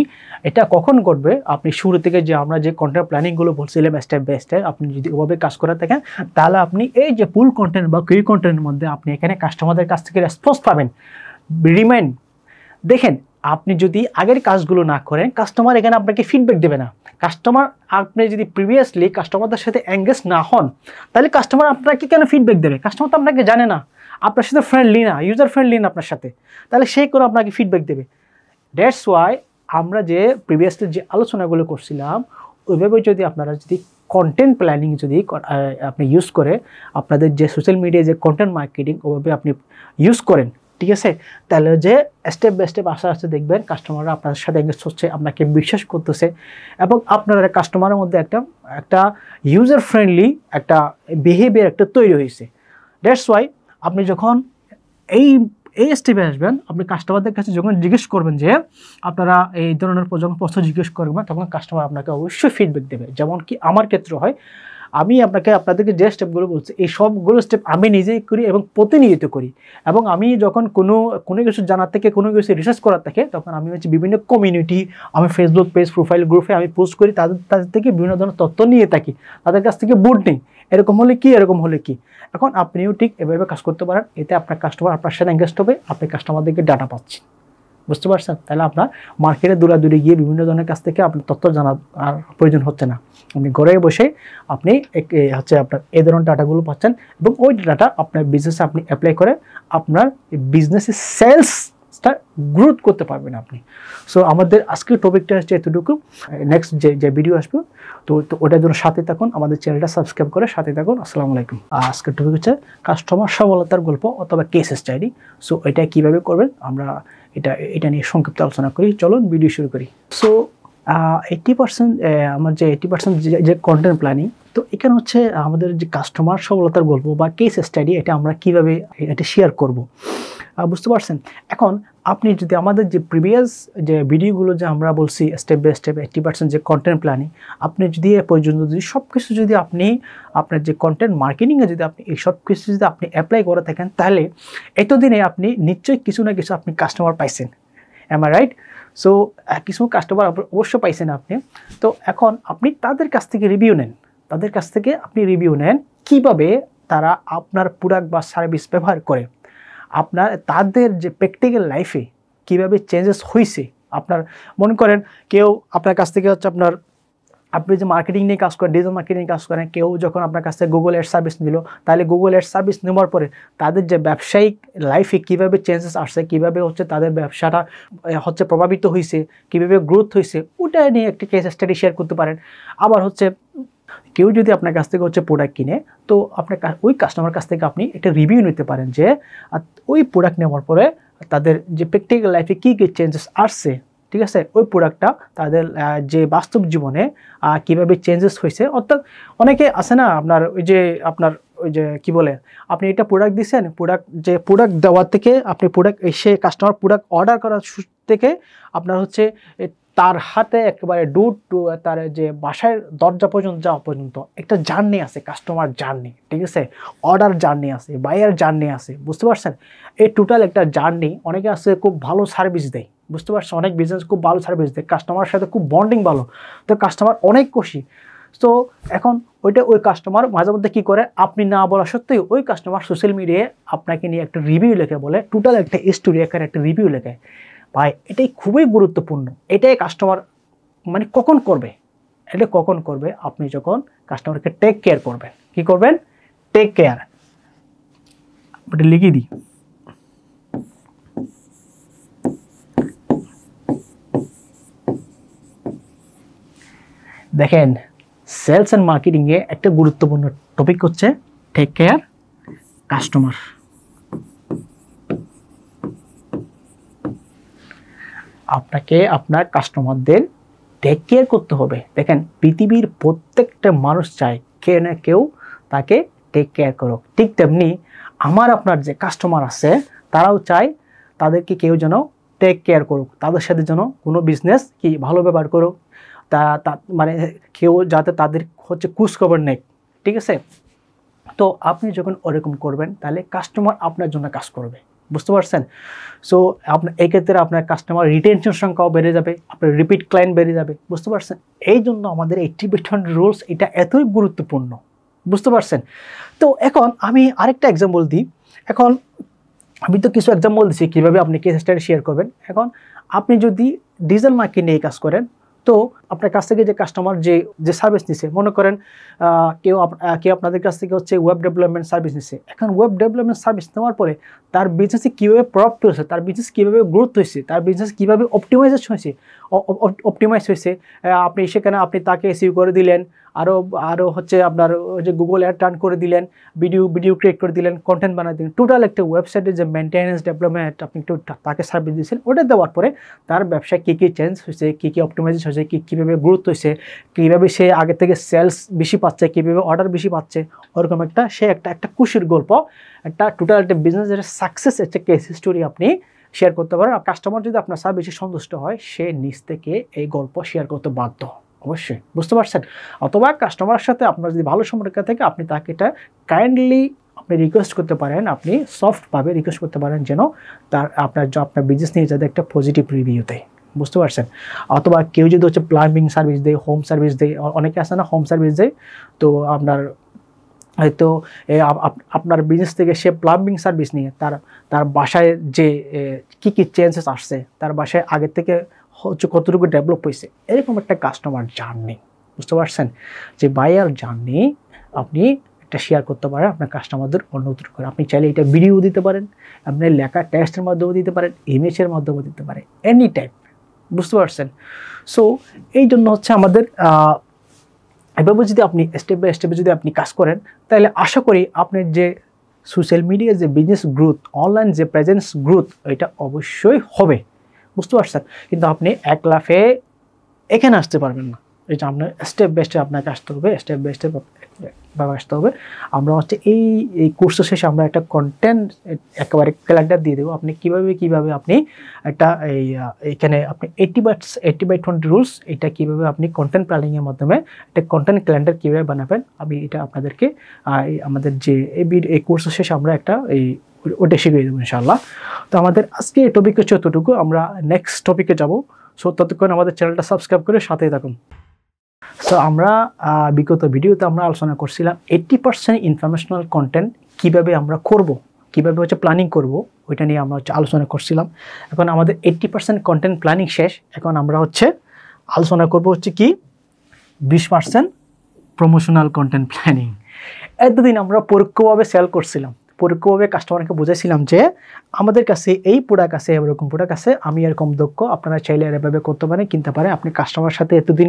এটা কখন ঘটবে, আপনি শুরু থেকে যে আমরা যে কন্টেন্ট প্ল্যানিংগুলো বলছিলাম স্টেপ বাই স্টেপ, আপনি যদি ওভাবে কাজ করে থাকেন, তাহলে আপনি এই যে পোল কন্টেন্ট বা কিউ কন্টেন্টের মধ্যে আপনি এখানে কাস্টমারদের কাছ থেকে রেসপন্স পাবেন। রিমাইন্ড দেখেন, আপনি যদি আগের কাজগুলো না করেন, কাস্টমার এখানে আপনাকে ফিডব্যাক দেবে না। কাস্টমার আপনি যদি প্রিভিয়াসলি কাস্টমারদের সাথে এঙ্গেজ না হন, তাহলে কাস্টমার আপনাকে কেন ফিডব্যাক দেবে? কাস্টমার তো আপনাকে জানে না, আপনার সাথে ফ্রেন্ডলি না, ইউজার ফ্রেন্ডলি না আপনার সাথে, তাহলে সে করে আপনাকে ফিডব্যাক দেবে। দ্যাটস ওয়াই আমরা যে প্রিভিয়াসলি যে আলোচনাগুলো করছিলাম, ওইভাবে যদি আপনারা যদি কন্টেন্ট প্ল্যানিং যদি আপনি ইউজ করে, আপনাদের যে সোশ্যাল মিডিয়ায় যে কন্টেন্ট মার্কেটিং ওইভাবে আপনি ইউজ করেন, ঠিক আছে, তাহলে যে স্টেপ বাই স্টেপ আস্তে আস্তে দেখবেন কাস্টমাররা আপনার সাথে এঙ্গেজ হচ্ছে, আপনাকে বিশ্বাস করতেছে, এবং আপনার কাস্টমারের মধ্যে একটা ইউজার ফ্রেন্ডলি একটা বিহেভিয়ার একটা তৈরি হয়েছে। দ্যাটস ওয়াই আপনি যখন এই স্টেপে আসবেন, আপনি কাস্টমারদের কাছে যখন জিজ্ঞেস করবেন যে আপনারা এই ধরনের যখন প্রশ্ন জিজ্ঞেস করবেন, তখন কাস্টমার আপনাকে অবশ্যই ফিডব্যাক দেবে। যেমন কি আমার ক্ষেত্রে হয়, আমি আপনাদেরকে যে স্টেপগুলো বলছি, এই সবগুলো স্টেপ আমি নিজেই করি এবং প্রতিনিয়ত করি। এবং আমি যখন কোনো কিছু জানার থেকে, কোনো কিছু রিসার্চ করার থেকে, তখন আমি হচ্ছে বিভিন্ন কমিউনিটি, আমি ফেসবুক পেজ প্রোফাইল গ্রুপে আমি পোস্ট করি, তাদের থেকে বিভিন্ন ধরনের তথ্য নিয়ে থাকি, তাদের কাছ থেকে বুট নেই, এরকম হলে কি। এখন আপনিও ঠিক এভাবে কাজ করতে পারেন, এতে আপনার কাস্টমার আপনার সাথে এঙ্গেজ হবে, আপনি কাস্টমারদেরকে ডাটা পাচ্ছেন, বুঝতে পারছেন? তাহলে আপনার মার্কেটে দূরে গিয়ে বিভিন্ন ধরনের কাছ থেকে আপনার তথ্য জানার আর প্রয়োজন হচ্ছে না। আপনি ঘরে বসে আপনি হচ্ছে আপনার এই ধরনের ডাটাগুলো পাচ্ছেন, এবং ওই ডাটা আপনার বিজনেসে আপনি অ্যাপ্লাই করে আপনার বিজনেসের সেলসটা গ্রোথ করতে পারবেন আপনি। সো আমাদের আজকের টপিকটা হচ্ছে এতটুকু। নেক্সট যে ভিডিও আসবে, তো ওটার জন্য সাথে থাকুন, আমাদের চ্যানেলটা সাবস্ক্রাইব করে সাথে থাকুন। আসসালামু আলাইকুম। আজকের টপিক হচ্ছে কাস্টমার সফলতার গল্প অথবা কেস স্টাডি। সো এটা কীভাবে করবেন আমরা এটা নিয়ে সংক্ষিপ্ত আলোচনা করি। চলুন ভিডিও শুরু করি। সো 80% আমার যে 80% যে কন্টেন্ট প্ল্যানিং, তো এখানে হচ্ছে আমাদের যে কাস্টমার সফলতার গল্প বা কেস স্টাডি, এটা আমরা কীভাবে এটা শেয়ার করব। বুঝতে পারছেন? এখন আপনি যদি আমাদের যে প্রিভিয়াস যে ভিডিওগুলো যে আমরা বলছি স্টেপ বাই স্টেপ 80% যে কন্টেন্ট প্ল্যানিং, আপনি যদি এ পর্যন্ত যদি সব কিছু যদি আপনি আপনার যে কন্টেন্ট মার্কেটিংয়ে যদি আপনি এই সব কিছু যদি আপনি অ্যাপ্লাই করে থাকেন, তাহলে এতদিনে আপনি নিশ্চয়ই কিছু না কিছু আপনি কাস্টমার পাইছেন। Am I right? সো কিছু কাস্টমার অবশ্যই পাইছেন আপনি। তো এখন আপনি তাদের কাছ থেকে রিভিউ নেন। তাদের কাছ থেকে আপনি রিভিউ নেন কীভাবে তারা আপনার প্রোডাক্ট বা সার্ভিস ব্যবহার করে, আপনার তাদের যে প্র্যাকটিক্যাল লাইফে কীভাবে চেঞ্জেস হয়েছে। আপনার মনে করেন কেউ আপনার কাছ থেকে হচ্ছে আপনি যে মার্কেটিং নিয়ে কাজ করেন, ডিজিটাল মার্কেটিং নিয়ে কাজ করেন, কেউ যখন আপনার কাছ থেকে গুগল অ্যাড সার্ভিস নিল, তাহলে গুগল অ্যাড সার্ভিস নেওয়ার পরে তাদের যে ব্যবসায়িক লাইফে কীভাবে চেঞ্জেস আসছে, কীভাবে হচ্ছে তাদের ব্যবসাটা হচ্ছে প্রভাবিত হয়েছে, কীভাবে গ্রোথ হয়েছে, ওটা নিয়ে একটি কেস স্টাডি শেয়ার করতে পারেন। আবার হচ্ছে কেউ যদি আপনার কাছ থেকে হচ্ছে প্রোডাক্ট কিনে, তো আপনার ওই কাস্টমার কাছ থেকে আপনি একটা রিভিউ নিতে পারেন যে ওই প্রোডাক্ট নেওয়ার পরে তাদের যে প্র্যাকটিক্যাল লাইফে কী কী চেঞ্জেস আসছে, ঠিক আছে, ওই প্রোডাক্টটা তাদের যে বাস্তব জীবনে কীভাবে চেঞ্জেস হয়েছে। অর্থাৎ অনেকে আছে না আপনার ওই যে কী বলে, আপনি এটা প্রোডাক্ট দিচ্ছেন, প্রোডাক্ট দেওয়ার থেকে আপনি প্রোডাক্ট এসে কাস্টমার প্রোডাক্ট অর্ডার করার থেকে আপনার হচ্ছে তার হাতে একেবারে ডোর টু তার যে বাসায় দরজা পর্যন্ত যাওয়া পর্যন্ত একটা জার্নি আছে, কাস্টমার জার্নি, ঠিক আছে, অর্ডার জার্নি আছে, বায়ার জার্নি আছে, বুঝতে পারছেন? এই টোটাল একটা জার্নি। অনেকে আছে খুব ভালো সার্ভিস দেয়, বুঝতে পারছেন, অনেক বিজনেস খুব ভালো সার্ভিস দেয়, কাস্টমারের সাথে খুব বন্ডিং ভালো, তো কাস্টমার অনেক খুশি। তো এখন ওই কাস্টমার মাঝে মধ্যে কী করে, আপনি না বলা সত্ত্বেও ওই কাস্টমার সোশ্যাল মিডিয়ায় আপনাকে নিয়ে একটা রিভিউ লেখে, বলে টোটাল একটা স্টোরি এখানে একটা রিভিউ লেখে। ভাই এটাই খুবই গুরুত্বপূর্ণ। এটাই কাস্টমার মানে কখন করবে, এটা কখন করবে, আপনি যখন কাস্টমারকে টেক কেয়ার করবেন। কি করবেন? Take care. ওটা লিখে দিই। দেখেন, সেলস অ্যান্ড মার্কেটিংয়ে একটা গুরুত্বপূর্ণ টপিক হচ্ছে টেক কেয়ার কাস্টমার। আপনাকে আপনার কাস্টমারদের টেক কেয়ার করতে হবে। দেখেন, পৃথিবীর প্রত্যেকটা মানুষ চায় কেউ না কেউ তাকে টেক কেয়ার করুক। ঠিক তেমনি আমার আপনার যে কাস্টমার আছে তারাও চায় তাদেরকে কেউ যেন টেক কেয়ার করুক, তাদের সাথে যেন কোনো বিজনেস কি ভালো ব্যবহার করুক, মানে কেউ যাতে তাদের হচ্ছে খোঁজখবর নেয়, ঠিক আছে? তো আপনি যখন ওরকম করবেন তাহলে কাস্টমার আপনার জন্য কাজ করবে, বুঝতে পারছেন? সো আপনার এই ক্ষেত্রে আপনার কাস্টমার রিটেনশন সংখ্যাও বেড়ে যাবে, আপনার রিপিট ক্লায়েন্ট বেড়ে যাবে, বুঝতে পারছেন? এই জন্য আমাদের 80% রুলস এটা এতই গুরুত্বপূর্ণ, বুঝতে পারছেন? তো এখন আমি আরেকটা এক্সাম্পল দিই। এখন আমি তো কিছু এক্সাম্পল দিচ্ছি কীভাবে আপনি কেস স্টাডি শেয়ার করবেন। এখন আপনি যদি ডিজিটাল মার্কেটিং নিয়ে কাজ করেন, তো আপনার কাছ থেকে যে কাস্টমার যে সার্ভিস নিছে, মনে করেন কেউ আপনাদের কাছ থেকে হচ্ছে ওয়েব ডেভেলপমেন্ট সার্ভিস নিছে। এখন ওয়েব ডেভেলপমেন্ট সার্ভিস নেওয়ার পরে তার বিজনেসে কীভাবে প্রভাব হয়েছে, তার বিজনেস কীভাবে গ্রোথ হয়েছে, তার বিজনেস কীভাবে অপটিমাইজ হয়েছে, আপনি সেখানে আপনি তাকে এসইও করে দিলেন, আরও হচ্ছে আপনার যে গুগল অ্যাড রান করে দিলেন, ভিডিও ক্রিয়েট করে দিলেন, কন্টেন্ট বানিয়ে দিলেন, টোটাল একটা ওয়েবসাইটের যে মেনটেন্যান্স ডেভেলপমেন্ট আপনি একটু তাকে সার্ভিস দিয়েছেন। ওটা দেওয়ার পরে তার ব্যবসায় কী কী চেঞ্জ হয়েছে, কী কী অপটিমাইজ হয়েছে, কীভাবে গ্রোথ হয়েছে, কীভাবে সে আগে থেকে সেলস বেশি পাচ্ছে, কীভাবে অর্ডার বেশি পাচ্ছে, ওরকম একটা খুশির গল্প, একটা টোটাল একটা বিজনেসের সাকসেস একটা কেস স্টোরি আপনি শেয়ার করতে পারেন। কাস্টমার যদি আপনার সার্ভিসে সন্তুষ্ট হয়, সে নিজ থেকে এই গল্প শেয়ার করতে বাধ্য, অবশ্যই, বুঝতে পারছেন? অথবা কাস্টমারের সাথে আপনার যদি ভালো সম্পর্ক থাকে, আপনি তাকে এটা কাইন্ডলি আপনি রিকোয়েস্ট করতে পারেন, আপনি সফটভাবে রিকোয়েস্ট করতে পারেন যেন আপনার বিজনেস নিয়ে যাতে একটা পজিটিভ রিভিউ দেয়, বুঝতে পারছেন? অথবা কেউ যদি হচ্ছে প্লাম্বিং সার্ভিস দেয়, হোম সার্ভিস দেয়, অনেকে আছে না হোম সার্ভিস দেয়, তো হয়তো আপনার বিজনেস থেকে সে প্লাম্বিং সার্ভিস নিয়ে তার বাসায় যে কী চেঞ্জেস আসছে, তার বাসায় আগের থেকে হচ্ছে কতটুকু ডেভেলপ হয়েছে, এরকম একটা কাস্টমার জার্নি, বুঝতে পারছেন? যে বায়ার জার্নি আপনি একটা শেয়ার করতে পারেন আপনার কাস্টমারদের অনুরোধ করে। আপনি চাইলে এটা ভিডিও দিতে পারেন, আপনি লেখা টেক্সটের মাধ্যমে দিতে পারেন, ইমেজের মাধ্যমে দিতে পারেন, এনি টাইপ, বুঝতে পারছেন? সো এই জন্য হচ্ছে আমাদের এভাবে যদি আপনি স্টেপ বাই স্টেপে যদি আপনি কাজ করেন, তাহলে আশা করি আপনার যে সোশ্যাল মিডিয়ার যে বিজনেস গ্রোথ, অনলাইন যে প্রেজেন্স গ্রোথ, এটা অবশ্যই হবে, বুঝতে পারছেন? কিন্তু আপনি এক লাফে এখানে আসতে পারবেন না, এটা আপনার স্টেপ বাই স্টেপ আপনাকে আসতে হবে, স্টেপ বাই স্টেপ ভাবে আসতে হবে। আমরা হচ্ছে এই কোর্সের শেষে আমরা একটা কন্টেন্ট একেবারে ক্যালেন্ডার দিয়ে দেবো, আপনি কিভাবে আপনি একটা এইখানে আপনি 80/20 রুলস, এটা কিভাবে আপনি কন্টেন্ট প্ল্যানিংয়ের মাধ্যমে একটা কন্টেন্ট ক্যালেন্ডার কীভাবে বানাবেন, আমি এটা আপনাদেরকে আমাদের যে এই কোর্সের শেষে আমরা একটা ওটা শিখিয়ে দেবো ইনশাআল্লাহ। তো আমাদের আজকে এই টপিক হচ্ছে এতটুকু, আমরা নেক্সট টপিকে যাব। সো ততক্ষণ আমাদের চ্যানেলটা সাবস্ক্রাইব করে সাথেই থাকুন। সো আমরা বিগত ভিডিওতে আমরা আলোচনা করছিলাম 80% ইনফরমেশনাল কন্টেন্ট কীভাবে আমরা করব, কীভাবে হচ্ছে প্ল্যানিং করব, ওইটা নিয়ে আমরা হচ্ছে আলোচনা করছিলাম। এখন আমাদের 80% কন্টেন্ট প্ল্যানিং শেষ, এখন আমরা হচ্ছে আলোচনা করব হচ্ছে কি 20% প্রমোশনাল কন্টেন্ট প্ল্যানিং। এতদিন আমরা পরোক্ষভাবে সেল করছিলাম, পরোক্ষভাবে কাস্টমারকে বুঝাইছিলাম যে আমাদের কাছে এই প্রোডাক্ট আছে, এরকম প্রোডাক্ট আছে, আমি এরকম দক্ষ, আপনারা চাইলে এভাবে করতে পারেন, কিনতে পারেন। আপনি কাস্টমার সাথে এতদিন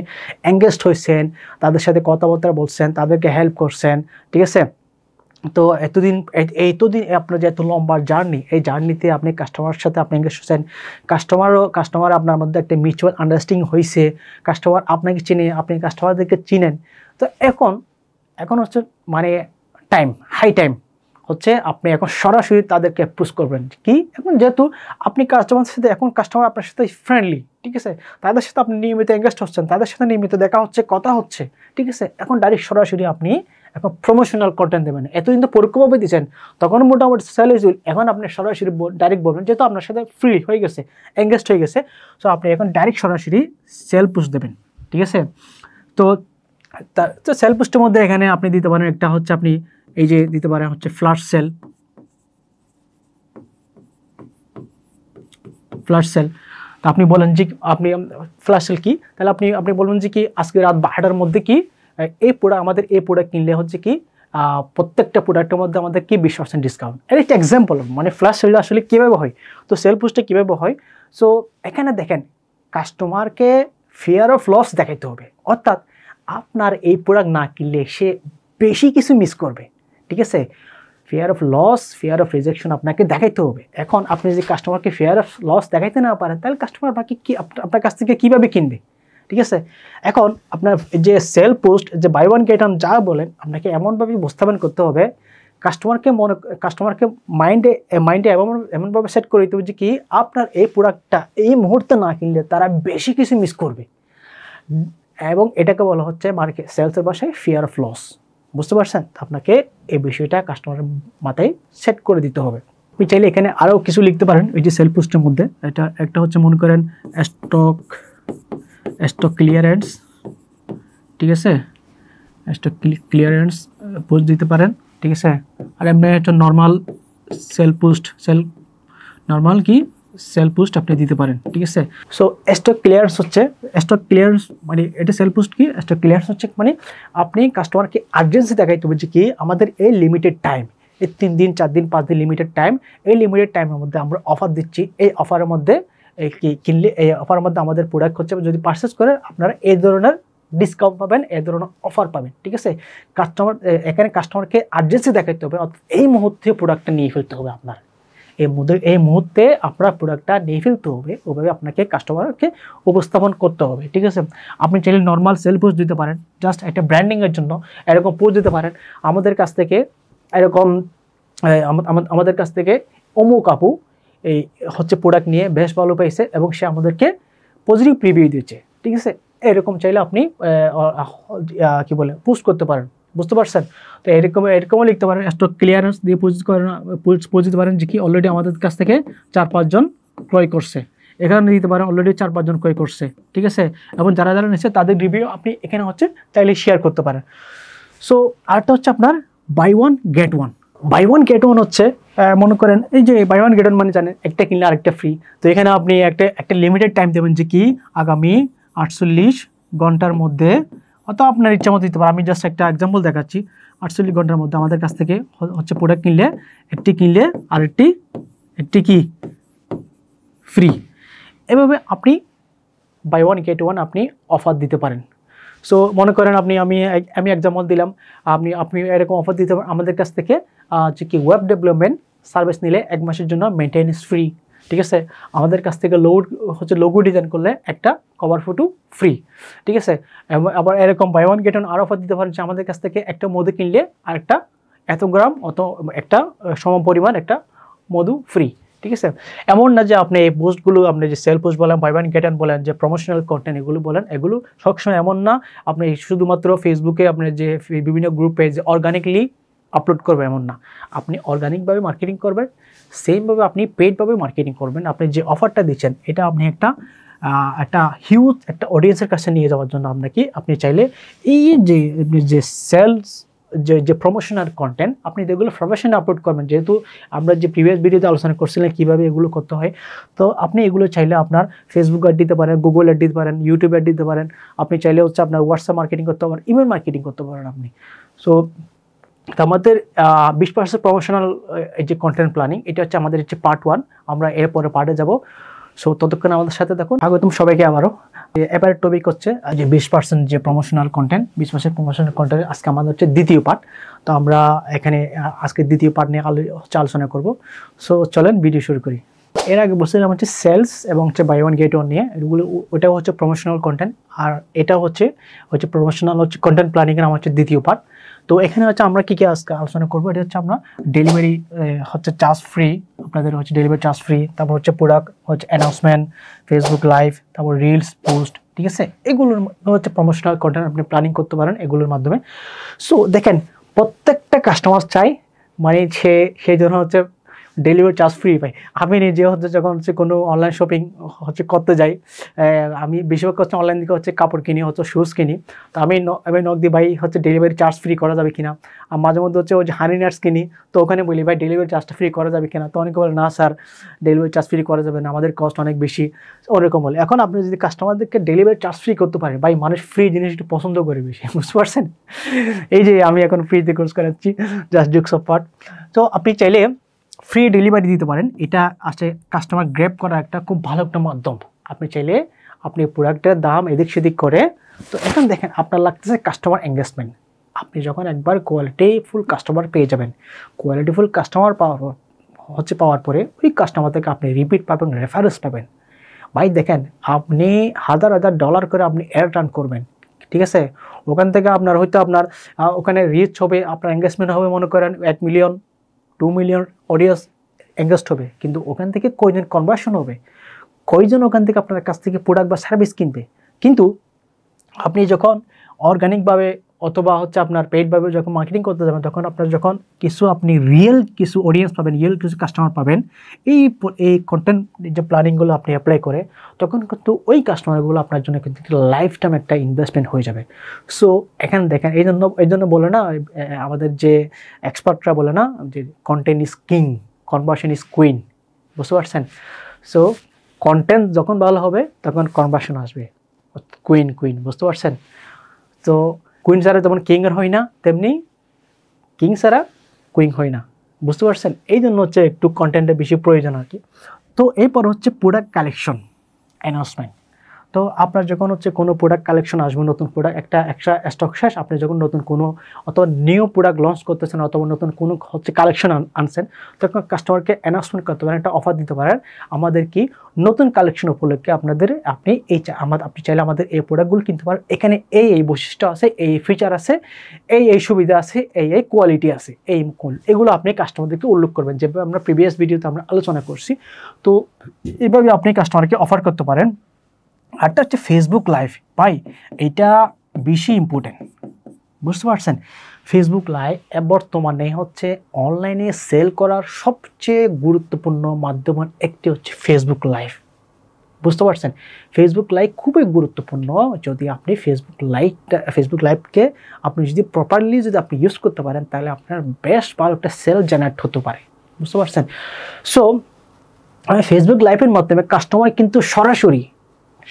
এঙ্গেজড হয়েছেন, তাদের সাথে কথাবার্তা বলছেন, তাদেরকে হেল্প করছেন, ঠিক আছে। তো এতদিন আপনার যে এত লম্বা জার্নি, এই জার্নিতে আপনি কাস্টমারের সাথে আপনি এঙ্গেজ হয়েছেন, কাস্টমার আপনার মধ্যে একটা মিউচুয়াল আন্ডারস্ট্যান্ডিং হয়েছে, কাস্টমার আপনাকে চিনে, আপনি কাস্টমারদেরকে চিনেন। তো এখন হচ্ছে মানে হাই টাইম হচ্ছে আপনি এখন সরাসরি তাদেরকে অ্যাপ্রোচ করবেন। কি এখন যেহেতু আপনি কাস্টমারের সাথে, এখন কাস্টমার আপনার সাথে ফ্রেন্ডলি, ঠিক আছে, তাদের সাথে আপনি নিয়মিত এঙ্গেজ হচ্ছেন, তাদের সাথে নিয়মিত দেখা হচ্ছে, কথা হচ্ছে, ঠিক আছে। এখন ডাইরেক্ট সরাসরি আপনি এখন প্রমোশনাল কন্টেন্ট দেবেন। এতদিন তো পরোক্ষভাবে দিচ্ছেন, তখন মোটামুটি সেলস, এখন আপনি সরাসরি ডাইরেক্ট বলবেন, যেহেতু আপনার সাথে ফ্রি হয়ে গেছে, এঙ্গেজ হয়ে গেছে, সো আপনি এখন ডাইরেক্ট সরাসরি সেল পুশ দেবেন, ঠিক আছে। তো সেল পুস্টের মধ্যে এখানে আপনি দিতে পারেন, একটা হচ্ছে আপনি এই যে দিতে পারেন হচ্ছে ফ্ল্যাশ সেল। তো আপনি বলেন যে আপনি ফ্ল্যাশ সেল কি, তাহলে আপনি বলবেন যে কি আজকে রাত 12টার মধ্যে কি আমাদের এই প্রোডাক্ট কিনলে হচ্ছে কি প্রত্যেকটা প্রোডাক্টের মধ্যে আমাদের কি 20% ডিসকাউন্ট। এর একটা এক্সাম্পল, মানে ফ্ল্যাশ সেলটা আসলে কীভাবে হয়, তো সেল পুস্টে কীভাবে হয়। সো এখানে দেখেন, কাস্টমারকে ফিয়ার অফ লস দেখাইতে হবে, অর্থাৎ আপনার এই প্রোডাক্ট না কিনলে সে বেশি কিছু মিস করবে, ঠিক আছে। Fear of loss, fear of rejection আপনাকে দেখাইতে হবে। এখন আপনি যদি কাস্টমারকে ফিয়ার অফ লস দেখাইতে না পারেন, তাহলে কাস্টমার বাকি কি আপনার কাছ থেকে কীভাবে কিনবে, ঠিক আছে। এখন আপনার যে সেল পোস্ট, যে বাই ওয়ান গেট ওয়ান যা বলেন, আপনাকে এমনভাবে উপস্থাপন করতে হবে, কাস্টমারকে মাইন্ডে এমনভাবে সেট করে দিতে হবে যে কি আপনার এই প্রোডাক্টটা এই মুহূর্তে না কিনলে তারা বেশি কিছু মিস করবে, এবং এটাকে বলা হচ্ছে সেলসের ভাষায় ফিয়ার অফ লস। বুঝতে পারছেন? আপনাকে এই বিষয়টা কাস্টমারের মাথায় সেট করে দিতে হবে। আপনি চাইলে এখানে আরও কিছু লিখতে পারেন এই যে সেল পোস্টের মধ্যে। এটা একটা হচ্ছে মনে করেন স্টক ক্লিয়ারেন্স, ঠিক আছে, স্টক ক্লিয়ারেন্স পোস্ট দিতে পারেন, ঠিক আছে। আর এমনি একটা নর্মাল সেল পোস্ট আপনি দিতে পারেন, ঠিক আছে। সো স্টক ক্লিয়ারেন্স মানে এটা সেল পোস্ট কি, স্টক ক্লিয়ারেন্স হচ্ছে মানে আপনি কাস্টমারকে আর্জেন্সি দেখাইতে হবে যে কি আমাদের এই লিমিটেড টাইম, এই 3 দিন 4 দিন 5 দিন লিমিটেড টাইম, এই লিমিটেড টাইমের মধ্যে আমরা অফার দিচ্ছি, এই অফারের মধ্যে কিনলে এই অফারের মধ্যে আমাদের প্রোডাক্ট হচ্ছে যদি পারচেস করেন আপনারা এই ধরনের ডিসকাউন্ট পাবেন, এই ধরনের অফার পাবেন, ঠিক আছে। এখানে কাস্টমারকে আর্জেন্সি দেখাইতে হবে, এই মুহূর্তে প্রোডাক্টটা নিয়ে ফেলতে হবে আপনার, এই মুহূর্তে আপনার প্রোডাক্টটা নিয়ে ফেলতে হবে, ওভাবে আপনাকে কাস্টমারকে উপস্থাপন করতে হবে, ঠিক আছে। আপনি চাইলে নর্মাল সেল পোস্ট দিতে পারেন, জাস্ট একটা ব্র্যান্ডিংয়ের জন্য এরকম পোস্ট দিতে পারেন। আমাদের কাছ থেকে অমুক আপু এই হচ্ছে প্রোডাক্ট নিয়ে বেশ ভালো পাইছে এবং সে আমাদেরকে পজিটিভ রিভিউ দিয়েছে, ঠিক আছে। এরকম চাইলে আপনি কি বলে পোস্ট করতে পারেন, বুঝতে পারছেন? তো এরকমও লিখতে পারেন, স্টক ক্লিয়ারেন্স দিয়ে পোস্ট দিতে পারেন যে কি অলরেডি আমাদের কাছ থেকে 4-5 জন ক্রয় করছে, এখানে দিতে পারেন অলরেডি 4-5 জন ক্রয় করছে, ঠিক আছে। এবং যারা নিচ্ছে তাদের রিভিউ আপনি এখানে হচ্ছে চাইলে শেয়ার করতে পারেন। সো আরেকটা হচ্ছে আপনার বাই ওয়ান গেট ওয়ান হচ্ছে মনে করেন এই যে বাই ওয়ান গেট ওয়ান মানে জানেন একটা কিনলে আরেকটা ফ্রি। তো এখানে আপনি একটা লিমিটেড টাইম দেবেন যে কি আগামী 48 ঘন্টার মধ্যে, অথবা আপনার ইচ্ছা মতো দিতে পারেন। আমি জাস্ট একটা এক্সাম্পল দেখাচ্ছি, 48 ঘন্টার মধ্যে আমাদের কাছ থেকে হচ্ছে প্রোডাক্ট কিনলে কিনলে আরেকটি কি ফ্রি। এভাবে আপনি বাই ওয়ান গেট ওয়ান আপনি অফার দিতে পারেন। সো মনে করেন আমি এক্সাম্পল দিলাম, আপনি এরকম অফার দিতে পারেন আমাদের কাছ থেকে যে কি ওয়েব ডেভেলপমেন্ট সার্ভিস নিলে 1 মাসের জন্য মেনটেন্যান্স ফ্রি, ঠিক আছে, আমাদের কাছ থেকে লোগো ডিজাইন করলে একটা কভার ফটো ফ্রি, ঠিক আছে। আবার এরকম বাই ওয়ান গেট ওয়ান আর অফার দিতে পারেন যে আমাদের কাছ থেকে একটা মধু কিনলে আরেকটা এত গ্রাম একটা সমপরিমাণ একটা মধু ফ্রি, ঠিক আছে। এমন না যে আপনি এই পোস্টগুলো, আপনি যে সেল পোস্ট বলেন, বাই ওয়ান গেট ওয়ান বলেন, যে প্রমোশনাল কন্টেন্ট এগুলো বলেন, এগুলো সবসময় এমন না আপনি শুধুমাত্র ফেসবুকে আপনার যে বিভিন্ন গ্রুপে যে অর্গানিকলি আপলোড করবে এমন না। আপনি অর্গানিকভাবে মার্কেটিং করবেন, সেমভাবে আপনি পেইডভাবে মার্কেটিং করবেন। আপনি যে অফারটা দিচ্ছেন এটা আপনি একটা হিউজ একটা অডিয়েন্সের কাছে নিয়ে যাওয়ার জন্য আপনি চাইলে এই যে সেলস যে প্রমোশনাল কন্টেন্ট আপনি যেগুলো প্রফেশনে আপলোড করবেন, যেহেতু আমরা যে প্রিভিয়াস ভিডিওতে আলোচনা করছিলেন কীভাবে এগুলো করতে হয়, তো আপনি এগুলো চাইলে আপনার ফেসবুক অ্যাড দিতে পারেন, গুগল অ্যাড দিতে পারেন, ইউটিউব অ্যাড দিতে পারেন, আপনি চাইলে হচ্ছে আপনার হোয়াটসঅ্যাপ মার্কেটিং করতে পারেন, ইমেল মার্কেটিং করতে পারেন আপনি। সো আমাদের 20% প্রমোশনাল এই যে কন্টেন্ট প্ল্যানিং, এটা হচ্ছে আমাদের হচ্ছে পার্ট 1, আমরা এরপরে পার্টে যাব। সো ততক্ষণ আমাদের সাথে দেখুন। স্বাগতম সবাইকে আবারও। এবারে টপিক হচ্ছে যে 20% যে প্রমোশনাল কন্টেন্ট, 20% প্রমোশনাল কন্টেন্ট আজকে আমাদের হচ্ছে দ্বিতীয় পার্ট। তো আমরা এখানে আজকে দ্বিতীয় পার্ট নিয়ে আলোচনা করব। সো চলেন ভিডিও শুরু করি। এর আগে বলছিলাম হচ্ছে সেলস এবং হচ্ছে বাই ওয়ান গেট ওয়ান নিয়ে, এগুলো ওটাও হচ্ছে প্রমোশনাল কন্টেন্ট, আর এটা হচ্ছে প্রমোশনাল কন্টেন্ট প্ল্যানিংয়ের আমার হচ্ছে দ্বিতীয় পার্ট। তো এখানে হচ্ছে আমরা কী আজকে আলোচনা করবো, এটা হচ্ছে আমরা ডেলিভারি হচ্ছে চার্জ ফ্রি, আপনাদের হচ্ছে ডেলিভারি চার্জ ফ্রি, তারপর হচ্ছে প্রোডাক্ট হচ্ছে অ্যানাউন্সমেন্ট, ফেসবুক লাইভ, তারপর রিলস পোস্ট, ঠিক আছে, এগুলোর হচ্ছে প্রমোশনাল কন্টেন্ট আপনি প্ল্যানিং করতে পারেন এগুলোর মাধ্যমে। সো দেখেন, প্রত্যেকটা কাস্টমার চাই মানে সেই জন্য হচ্ছে ডেলিভারি চার্জ ফ্রি পাই। আমি নিজে হচ্ছে যখন হচ্ছে কোনো অনলাইন শপিং হচ্ছে করতে যাই, আমি বেশিরভাগ হচ্ছে অনলাইন দিকে হচ্ছে কাপড় কিনি, হচ্ছে শুজ কিনি, তো আমি নক দিই ভাই হচ্ছে ডেলিভারি চার্জ ফ্রি করা যাবে কিনা। আর মাঝে মধ্যে হচ্ছে ওই যে হানি নাটস কিনি, তো ওখানে বলি ভাই ডেলিভারি চার্জটা ফ্রি করা যাবে কিনা, তো অনেকে বলে না স্যার ডেলিভারি চার্জ ফ্রি করা যাবে না, আমাদের কস্ট অনেক বেশি, ওরকম বলে। এখন আপনি যদি কাস্টমারদেরকে ডেলিভারি চার্জ ফ্রি করতে পারেন, ভাই মানুষ ফ্রি জিনিস একটু পছন্দ করে বেশি, বুঝতে পারছেন। এই যে আমি এখন ফ্রিতে কোর্স করাচ্ছি জাস্ট জোকস অফার, তো আপনি চাইলে ফ্রি ডেলিভারি দিতে পারেন। এটা আসলে কাস্টমার গ্র্যাব করার একটা খুব ভালো একটা মাধ্যম। আপনি চাইলে আপনি প্রোডাক্টের দাম এদিক সেদিক করে, তো এখন দেখেন আপনার লাগতেছে কাস্টমার এঙ্গেজমেন্ট। আপনি যখন একবার কোয়ালিটিফুল কাস্টমার পেয়ে যাবেন, কোয়ালিটিফুল কাস্টমার পাওয়ার পরে ওই কাস্টমার থেকে আপনি রিপিট পাবেন, রেফারেন্স পাবেন। ভাই দেখেন, আপনি হাজার হাজার ডলার করে আপনি এয়ার রান করবেন, ঠিক আছে, ওখান থেকে আপনার হয়তো আপনার ওখানে রিচ হবে, আপনার এঙ্গেজমেন্ট হবে মনে করেন 1 মিলিয়ন 2 মিলিয়ন অডিয়েন্স এঙ্গেজড হবে, কিন্তু ওখান থেকে কয়জন কনভার্সন হবে, কয়জন ওখান থেকে আপনার কাছ থেকে প্রোডাক্ট বা সার্ভিস কিনবে। কিন্তু আপনি যখন অর্গানিকভাবে অথবা হচ্ছে আপনার পেইডভাবে যখন মার্কেটিং করতে যাবেন, তখন আপনার যখন আপনি রিয়েল কিছু অডিয়েন্স পাবেন, রিয়েল কিছু কাস্টমার পাবেন, এই কন্টেন্ট যে প্ল্যানিংগুলো আপনি অ্যাপ্লাই করে, তখন কিন্তু ওই কাস্টমারগুলো আপনার জন্য কিন্তু লাইফ টাইম একটা ইনভেস্টমেন্ট হয়ে যাবে। সো এখানে দেখেন, এই জন্য বলে না, আমাদের যে এক্সপার্টরা বলে না যে content is king, conversion is queen, বুঝতে পারছেন। সো কন্টেন্ট যখন ভালো হবে তখন কনভার্সন আসবে, কুইন, বুঝতে পারছেন। তো কুইন ছাড়া যেমন কিং এর হয় না, তেমনি কিং ছাড়া কুইন হয় না, বুঝতে পারছেন। এই জন্য হচ্ছে একটু কন্টেন্টের বেশি প্রয়োজন আর কি। তো এরপর হচ্ছে প্রোডাক্ট কালেকশন অ্যানাউন্সমেন্ট। তো আপনার যখন হচ্ছে কোনো প্রোডাক্ট কালেকশন আসবে, নতুন প্রোডাক্ট একটা স্টক শেষ, আপনি যখন নতুন কোনো অথবা নিউ প্রোডাক্ট লঞ্চ করতেছেন অথবা নতুন কোনো হচ্ছে কালেকশন আনছেন, তখন কাস্টমারকে অ্যানাউন্সমেন্ট করতে পারেন, একটা অফার দিতে পারেন, আমাদের কি নতুন কালেকশন উপলক্ষে আপনি চাইলে আমাদের এই প্রোডাক্টগুলো কিনতে পারেন, এখানে এই বৈশিষ্ট্য আছে, এই ফিচার আছে, এই সুবিধা আছে, এই কোয়ালিটি আছে, এগুলো আপনি কাস্টমারদেরকে উল্লেখ করবেন, যেভাবে আমরা প্রিভিয়াস ভিডিওতে আমরা আলোচনা করছি। তো এইভাবে আপনি কাস্টমারকে অফার করতে পারেন। আরটা হচ্ছে ফেসবুক লাইভ, ভাই এটা বেশি ইম্পর্টেন্ট, বুঝতে পারছেন। ফেসবুক লাইভ বর্তমানে হচ্ছে অনলাইনে সেল করার সবচেয়ে গুরুত্বপূর্ণ মাধ্যমের একটি হচ্ছে ফেসবুক লাইভ, বুঝতে পারছেন। ফেসবুক লাইভ খুবই গুরুত্বপূর্ণ। যদি আপনি ফেসবুক লাইভকে আপনি যদি প্রপারলি আপনি ইউজ করতে পারেন, তাহলে আপনার বেশ ভালো একটা সেল জেনারেট হতে পারে, বুঝতে পারছেন। সো ফেসবুক লাইভের মাধ্যমে কাস্টমার কিন্তু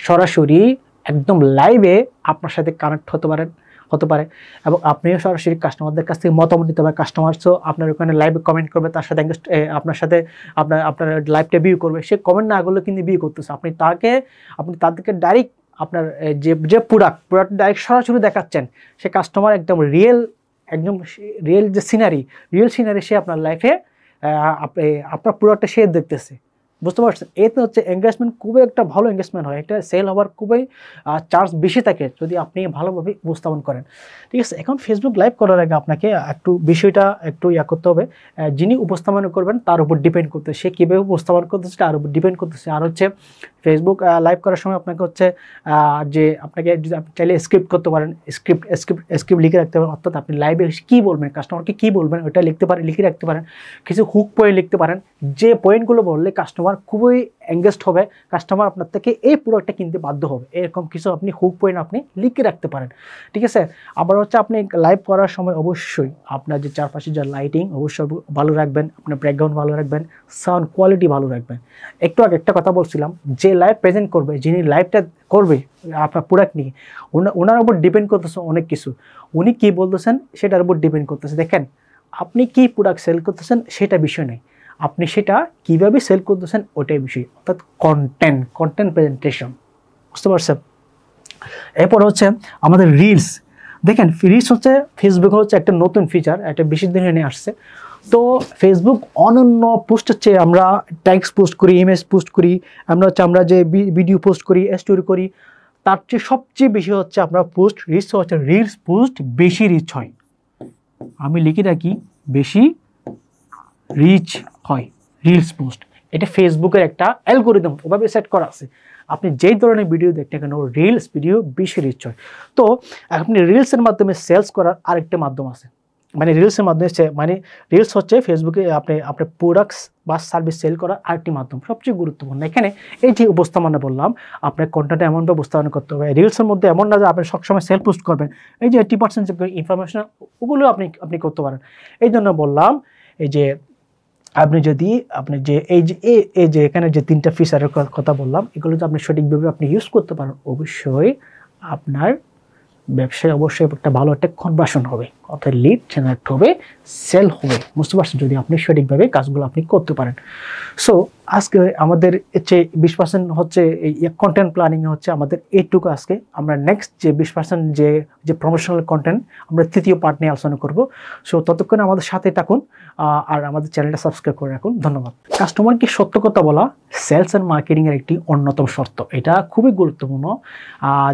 সরাসরি একদম লাইভে আপনার সাথে কানেক্ট হতে পারে এবং আপনিও সরাসরি কাস্টমারদের কাছ থেকে মতামত নিতে পারেন। কাস্টমার আপনার ওখানে লাইভে কমেন্ট করবে, তার সাথে আপনার সাথে আপনার লাইভটা ভিউ করবে, সে কমেন্ট না করলে কিন্তু ভিউ করতেছে, আপনি তাদেরকে ডাইরেক্ট আপনার যে প্রোডাক্ট ডাইরেক্ট সরাসরি দেখাচ্ছেন, সে কাস্টমার একদম রিয়েল যে সিনারি সে আপনার লাইফে আপনার প্রোডাক্টটা সে দেখতেছে, বুঝতে পারছেন? এতে হচ্ছে এঙ্গেজমেন্ট খুবই একটা ভালো এঙ্গেজমেন্ট হয়, এটা সেল হওয়ার খুবই চার্জ বেশি থাকে যদি আপনি ভালোভাবে উপস্থাপন করেন। ঠিক আছে, এখন ফেসবুক লাইভ করার আগে আপনাকে একটু বিষয়টা একটু করতে হবে, যিনি উপস্থাপন করবেন তার উপর ডিপেন্ড করতেছে, সে কীভাবে উপস্থাপন করতেছে তার উপর ডিপেন্ড করতেছে। আর হচ্ছে ফেসবুক লাইভ করার সময় আপনাকে হচ্ছে যে আপনাকে যদি আপনি চাইলে স্ক্রিপ্ট করতে পারেন, স্ক্রিপ্ট লিখে রাখতে পারেন, অর্থাৎ আপনি লাইভে কী বলবেন, কাস্টমারকে কী বলবেন ওটা লিখে রাখতে পারেন। কিছু হুক পয়েন্ট লিখতে পারেন, যে পয়েন্টগুলো বললে কাস্টমার খুবই এঙ্গেজড হবে, কাস্টমার আপনার থেকে এই প্রোডাক্টটা কিনতে বাধ্য হবে, এরকম কিছু আপনি হুক পয়েন্ট আপনি লিখে রাখতে পারেন। ঠিক আছে, আবার হচ্ছে আপনি লাইভ করার সময় অবশ্যই আপনার যে চারপাশে যে লাইটিং অবশ্যই ভালো রাখবেন, আপনার ব্যাকগ্রাউন্ড ভালো রাখবেন, সাউন্ড কোয়ালিটি ভালো রাখবেন। একটু আগে একটা কথা বলছিলাম, যে লাইভ প্রেজেন্ট করবে, যিনি লাইভটা করবে আপনার প্রোডাক্ট নিয়ে, ওনার উপর ডিপেন্ড করতেছে অনেক কিছু, উনি কী বলতেছেন সেটার উপর ডিপেন্ড করতেছে। দেখেন, আপনি কী প্রোডাক্ট সেল করতেছেন সেটা বিষয় নেই, আপনি সেটা কীভাবে সেল করতেছেন ওটাই বিষয়, অর্থাৎ কন্টেন্ট প্রেজেন্টেশন। বুঝতে পারছেন? এরপর হচ্ছে আমাদের রিলস। দেখেন, রিলস হচ্ছে ফেসবুকে হচ্ছে একটা নতুন ফিচার, একটা বেশি দিনে নিয়ে আসছে। তো ফেসবুক অনন্য পোস্টের চেয়ে আমরা ট্যাক্স পোস্ট করি, ইমেজ পোস্ট করি, আমরা যে ভিডিও পোস্ট করি, স্টোরি করি, তার চেয়ে সবচেয়ে বেশি হচ্ছে আমরা রিলস পোস্ট বেশি রিচ হয়। আমি লিখে রাখি, বেশি রিচ হয় রিলস পোস্ট। এটা ফেসবুকের একটা অ্যালগোরিদম ওভাবে সেট করা আছে, আপনি যেই ধরনের ভিডিও দেখতে কেন রিলস ভিডিও বেশি রিচ হয়। তো আপনি রিলসের মাধ্যমে সেলস করার আরেকটা মাধ্যম আছে, রিলসের মাধ্যমে রিলস হচ্ছে ফেসবুকে আপনার প্রোডাক্টস বা সার্ভিস সেল করার আরেকটি মাধ্যম, সবচেয়ে গুরুত্বপূর্ণ। এখানে এই যে উপস্থাপনা বললাম, আপনার কন্টেন্ট এমনভাবে উপস্থাপনা করতে হবে, রিলসের মধ্যে এমন না যে আপনি সবসময় সেল পোস্ট করবেন, এই যে 80% যে ইনফরমেশন ওগুলো আপনি করতে পারেন। এই জন্য বললাম, এই যে আপনি এই যে এখানে যে 3টা ফিচারের কথা বললাম, এগুলো যদি আপনি সঠিকভাবে আপনি ইউজ করতে পারেন, অবশ্যই আপনার ব্যবসায় অবশ্যই একটা ভালো একটা কনভার্সন হবে, অর্থাৎ লিড জেনারেট হবে, সেল হবে। বুঝতে পারছেন? যদি আপনি সঠিকভাবে কাজগুলো আপনি করতে পারেন। সো আজকে আমাদের যে 20% হচ্ছে এই কন্টেন্ট প্ল্যানিং হচ্ছে আমাদের এইটুকু। আজকে আমরা নেক্সট যে 20% যে প্রমোশনাল কন্টেন্ট আমরা তৃতীয় পার্ট নিয়ে আলোচনা করব। সো ততক্ষণ আমাদের সাথে থাকুন আর আমাদের চ্যানেলটা সাবস্ক্রাইব করে রাখুন। ধন্যবাদ। কাস্টমারকে সত্য কথা বলা সেলস অ্যান্ড মার্কেটিংয়ের একটি অন্যতম শর্ত, এটা খুবই গুরুত্বপূর্ণ,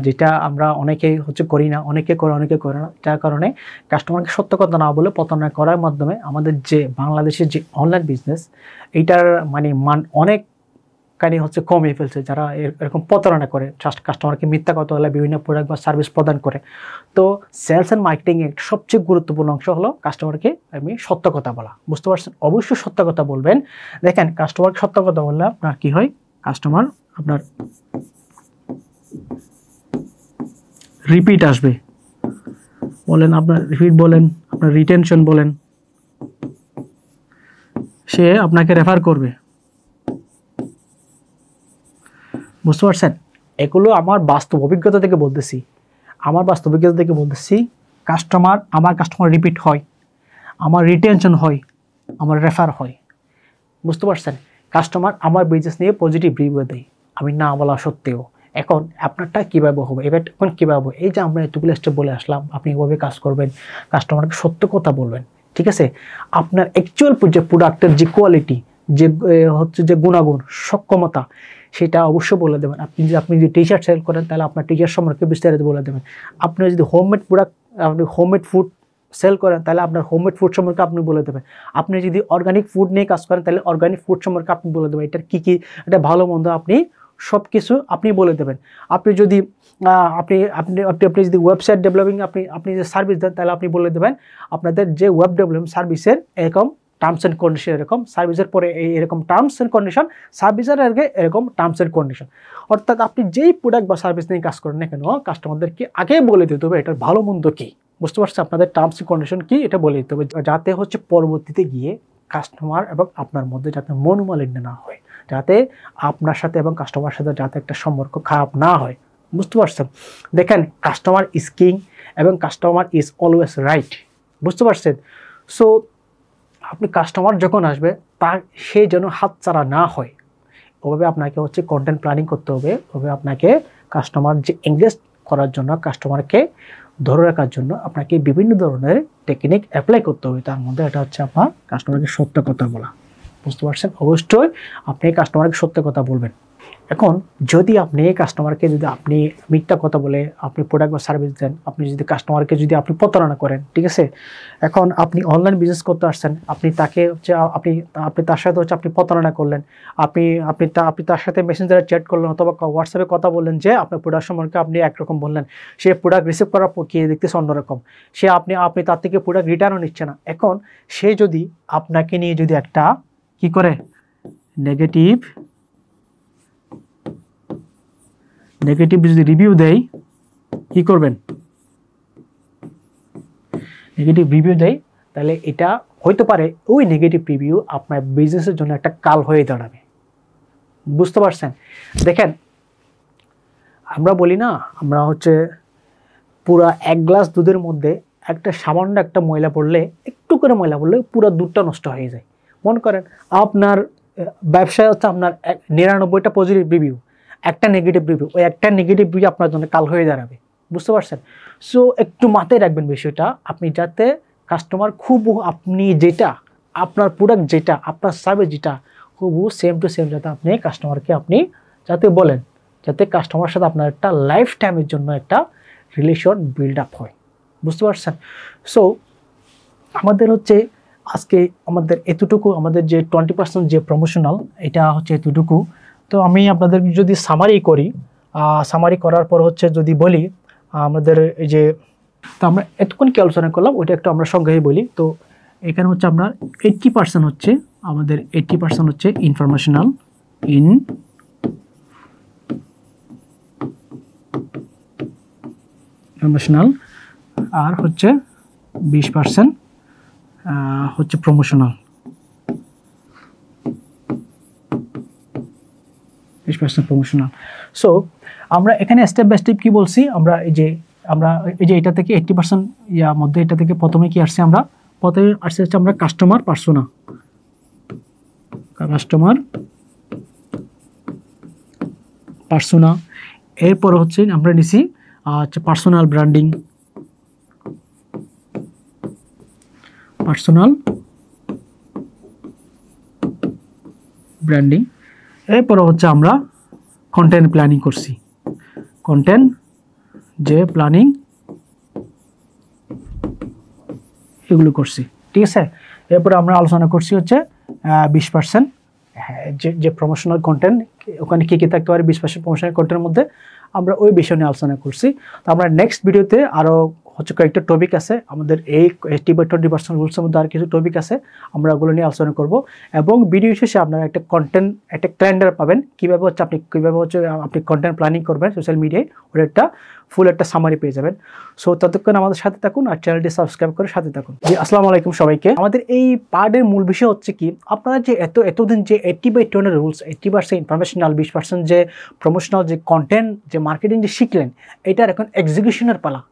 যেটা আমরা অনেকেই হচ্ছে করি না, অনেকে করে না, যার কারণে কাস্টমারকে সত্য কথা না বলে প্রতারণা করার মাধ্যমে আমাদের যে বাংলাদেশের যে অনলাইন বিজনেস, এইটার মান অনেকখানি হচ্ছে কমিয়ে ফেলছে, যারা এরকম প্রতারণা করে, কাস্টমারকে মিথ্যা কথা বলে বিভিন্ন প্রোডাক্ট বা সার্ভিস প্রদান করে। তো সেলস অ্যান্ড মার্কেটিংয়ের একটা সবচেয়ে গুরুত্বপূর্ণ অংশ হলো কাস্টমারকে সত্য কথা বলা। বুঝতে পারছেন? অবশ্যই সত্য কথা বলবেন। দেখেন, কাস্টমারকে সত্য কথা বললে আপনার কী হয়, কাস্টমার আপনার রিপিট আসবে, বলেন আপনার রিপিট বলেন, আপনার রিটেনশন বলেন, সে আপনাকে রেফার করবে। বুঝতে পারছেন? এগুলো আমার বাস্তব অভিজ্ঞতা থেকে বলতেছি, আমার কাস্টমার রিপিট হয়, আমার রিটেনশন হয়, আমার রেফার হয়। বুঝতে পারছেন? কাস্টমার আমার বিজনেস নিয়ে পজিটিভ রিভিউ দেয় আমি না বলা সত্ত্বেও। এখন আপনারটা কীভাবে হবে, এখন কীভাবে হবে, এই যে আমরা এতগুলো স্টেপ বলে আসলাম, আপনি এভাবে কাজ করবেন, কাস্টমারকে সত্য কথা বলবেন। ঠিক আছে, আপনার অ্যাকচুয়াল যে প্রোডাক্টের যে কোয়ালিটি, যে গুণাগুণ, সক্ষমতা, সেটা অবশ্যই বলে দেবেন। আপনি যদি টি শার্ট সেল করেন তাহলে আপনার টি শার্ট সম্পর্কে বিস্তারিত বলে দেবেন। আপনি যদি হোমমেড ফুড সেল করেন তাহলে আপনার হোমমেড ফুড সম্পর্কে আপনি বলে দেবেন। আপনি যদি অর্গানিক ফুড নিয়ে কাজ করেন তাহলে অর্গানিক ফুড সম্পর্কে আপনি বলে দেবেন, এটার কী এটা ভালো মন্দ আপনি সব কিছু আপনি বলে দেবেন। আপনি যদি যদি ওয়েবসাইট ডেভেলপিং আপনি যে সার্ভিস দেন তাহলে আপনি বলে দেবেন আপনাদের যে ওয়েব ডেভেলপমেন্ট সার্ভিসের এরকম টার্মস অ্যান্ড কন্ডিশন, এরকম সার্ভিসের পরে এরকম টার্মস অ্যান্ড কন্ডিশন, সার্ভিসের আগে এরকম টার্মস অ্যান্ড কন্ডিশন। অর্থাৎ আপনি যেই প্রোডাক্ট বা সার্ভিস নিয়ে কাজ করেন না কেন, কাস্টমারদেরকে আগে বলে দিতে হবে এটার ভালো মন্দ কী। বুঝতে পারছেন? আপনাদের টার্মস অ্যান্ড কন্ডিশন কী এটা বলে দিতে হবে, যাতে হচ্ছে পরবর্তীতে গিয়ে কাস্টমার এবং আপনার মধ্যে যাতে মনোমালিন্য না হয়, যাতে আপনার সাথে এবং কাস্টমার সাথে যাতে একটা সম্পর্ক খারাপ না হয়। বুঝতে পারছেন? দেখেন, কাস্টমার ইজ কিং এবং কাস্টমার ইজ অলওয়েজ রাইট। বুঝতে পারছেন? সো আপনি কাস্টমার যখন আসবে সে যেন হাতছাড়া না হয়, ওভাবে আপনাকে হচ্ছে কন্টেন্ট প্ল্যানিং করতে হবে। ওভাবে আপনাকে কাস্টমার যে এঙ্গেজ করার জন্য, কাস্টমারকে ধরে রাখার জন্য আপনাকে বিভিন্ন ধরনের টেকনিক অ্যাপ্লাই করতে হবে। তার মধ্যে এটা হচ্ছে আপনার কাস্টমারকে সত্য কথা বলা। বুঝতে পারছেন? অবশ্যই আপনি কাস্টমারকে সত্য কথা বলবেন। এখন যদি আপনি কাস্টমারকে যদি আপনি মিথ্যা কথা বলে আপনি প্রোডাক্ট বা সার্ভিস দেন, আপনি যদি কাস্টমারকে যদি আপনি প্রতারণা করেন, ঠিক আছে? এখন আপনি অনলাইন বিজনেস করতে আসছেন, আপনি তাকে হচ্ছে আপনি তার সাথে হচ্ছে আপনি প্রতারণা করলেন, আপনি তার সাথে মেসেঞ্জারে চ্যাট করলেন অথবা হোয়াটসঅ্যাপে কথা বললেন যে আপনার প্রোডাক্ট সম্পর্কে আপনি একরকম বললেন, সে প্রোডাক্ট রিসিভ করার পর গিয়ে দেখতেছে অন্যরকম, সে আপনি তার থেকে প্রোডাক্ট রিটার্নও নিচ্ছে না। এখন সে যদি আপনাকে নিয়ে যদি একটা কি করে নেগেটিভ যদি রিভিউ দেয়, কি করবেন? নেগেটিভ রিভিউ দেয়, তাহলে এটা হইতে পারে ওই নেগেটিভ রিভিউ আপনার বিজনেসের জন্য একটা কাল হয়ে দাঁড়াবে। বুঝতে পারছেন? দেখেন, আমরা বলি না, আমরা হচ্ছে পুরা এক গ্লাস দুধের মধ্যে একটা সামান্য একটা ময়লা পড়লে, একটু করে ময়লা পড়লে পুরো দুধটা নষ্ট হয়ে যায়। মনে করেন আপনার ব্যবসায় হচ্ছে আপনার 99টা পজিটিভ রিভিউ, একটা নেগেটিভ রিভিউ, ওই একটা নেগেটিভ রিভিউ আপনার জন্য কাল হয়ে দাঁড়াবে। বুঝতে পারছেন? সো একটু মাথায় রাখবেন বিষয়টা, আপনি যাতে কাস্টমার খুব আপনি যেটা আপনার প্রোডাক্ট যেটা আপনার সার্ভিস যেটা খুব সেম টু সেম যাতে আপনি কাস্টমারকে আপনি যাতে বলেন, যাতে কাস্টমার সাথে আপনার একটা লাইফ টাইমের জন্য একটা রিলেশন বিল্ড আপ হয়। বুঝতে পারছেন? সো আমাদের হচ্ছে আজকে আমাদের এতটুকু, আমাদের যে 20% যে প্রমোশনাল, এটা হচ্ছে এতটুকু। তো আমি আপনাদের যদি সামারি করি, সামারি করার পর হচ্ছে যদি বলি আমাদের এই যে, তো আমরা এতক্ষণ কি আলোচনা করলাম ওইটা একটু আমরা সংজ্ঞায় বলি। তো এখানে হচ্ছে আপনার 80% হচ্ছে আমাদের 80% হচ্ছে ইনফরমেশনাল আর হচ্ছে 20% হচ্ছে প্রমোশনাল। 20% প্রমোশনাল। সো আমরা এখানে স্টেপ বাই স্টেপ কি বলছি, আমরা এই যে এটা থেকে 80% ইয়ার মধ্যে এটা থেকে প্রথমে কি আসছে, আমরা প্রথমে আসছে হচ্ছে আমরা কাস্টমার পার্সোনা, এরপর হচ্ছে আমরা নিছি হচ্ছে পার্সোনাল ব্র্যান্ডিং, এরপর হচ্ছে আমরা কন্টেন্ট প্ল্যানিং করছি, এগুলো করছি, ঠিক আছে। এরপরে আমরা আলোচনা করছি হচ্ছে 20% যে প্রমোশনাল কন্টেন্ট, ওখানে কী কী থাকতে পারে 20% প্রমোশনাল কন্টেন্টের মধ্যে, আমরা ওই বিষয় নিয়ে আলোচনা করছি। তো আমরা নেক্সট ভিডিওতে আরও হচ্ছে কয়েকটা টপিক আছে আমাদের এই 80-20% রুলসের মধ্যে, আর কিছু টপিক আছে, আমরা ওগুলো নিয়ে আলোচনা করব। এবং ভিডিও শেষে আপনারা একটা ক্যালেন্ডার পাবেন, কীভাবে হচ্ছে আপনি কন্টেন্ট প্ল্যানিং করবেন সোশ্যাল মিডিয়ায়, ওর একটা ফুল একটা সামারি পেয়ে যাবেন। সো ততক্ষণ আমাদের সাথে থাকুন আর চ্যানেলটি সাবস্ক্রাইব করে সাথে থাকুন। জি, আসসালামু আলাইকুম সবাইকে। আমাদের এই পার্টের মূল বিষয় হচ্ছে কি, আপনারা যে এতদিন যে 80/20 রুলস, 80% ইনফরমেশনাল, 20% যে প্রমোশনাল, যে কন্টেন্ট, যে মার্কেটিং যে শিখলেন, এটার এখন এক্সিকিউশনের পালা।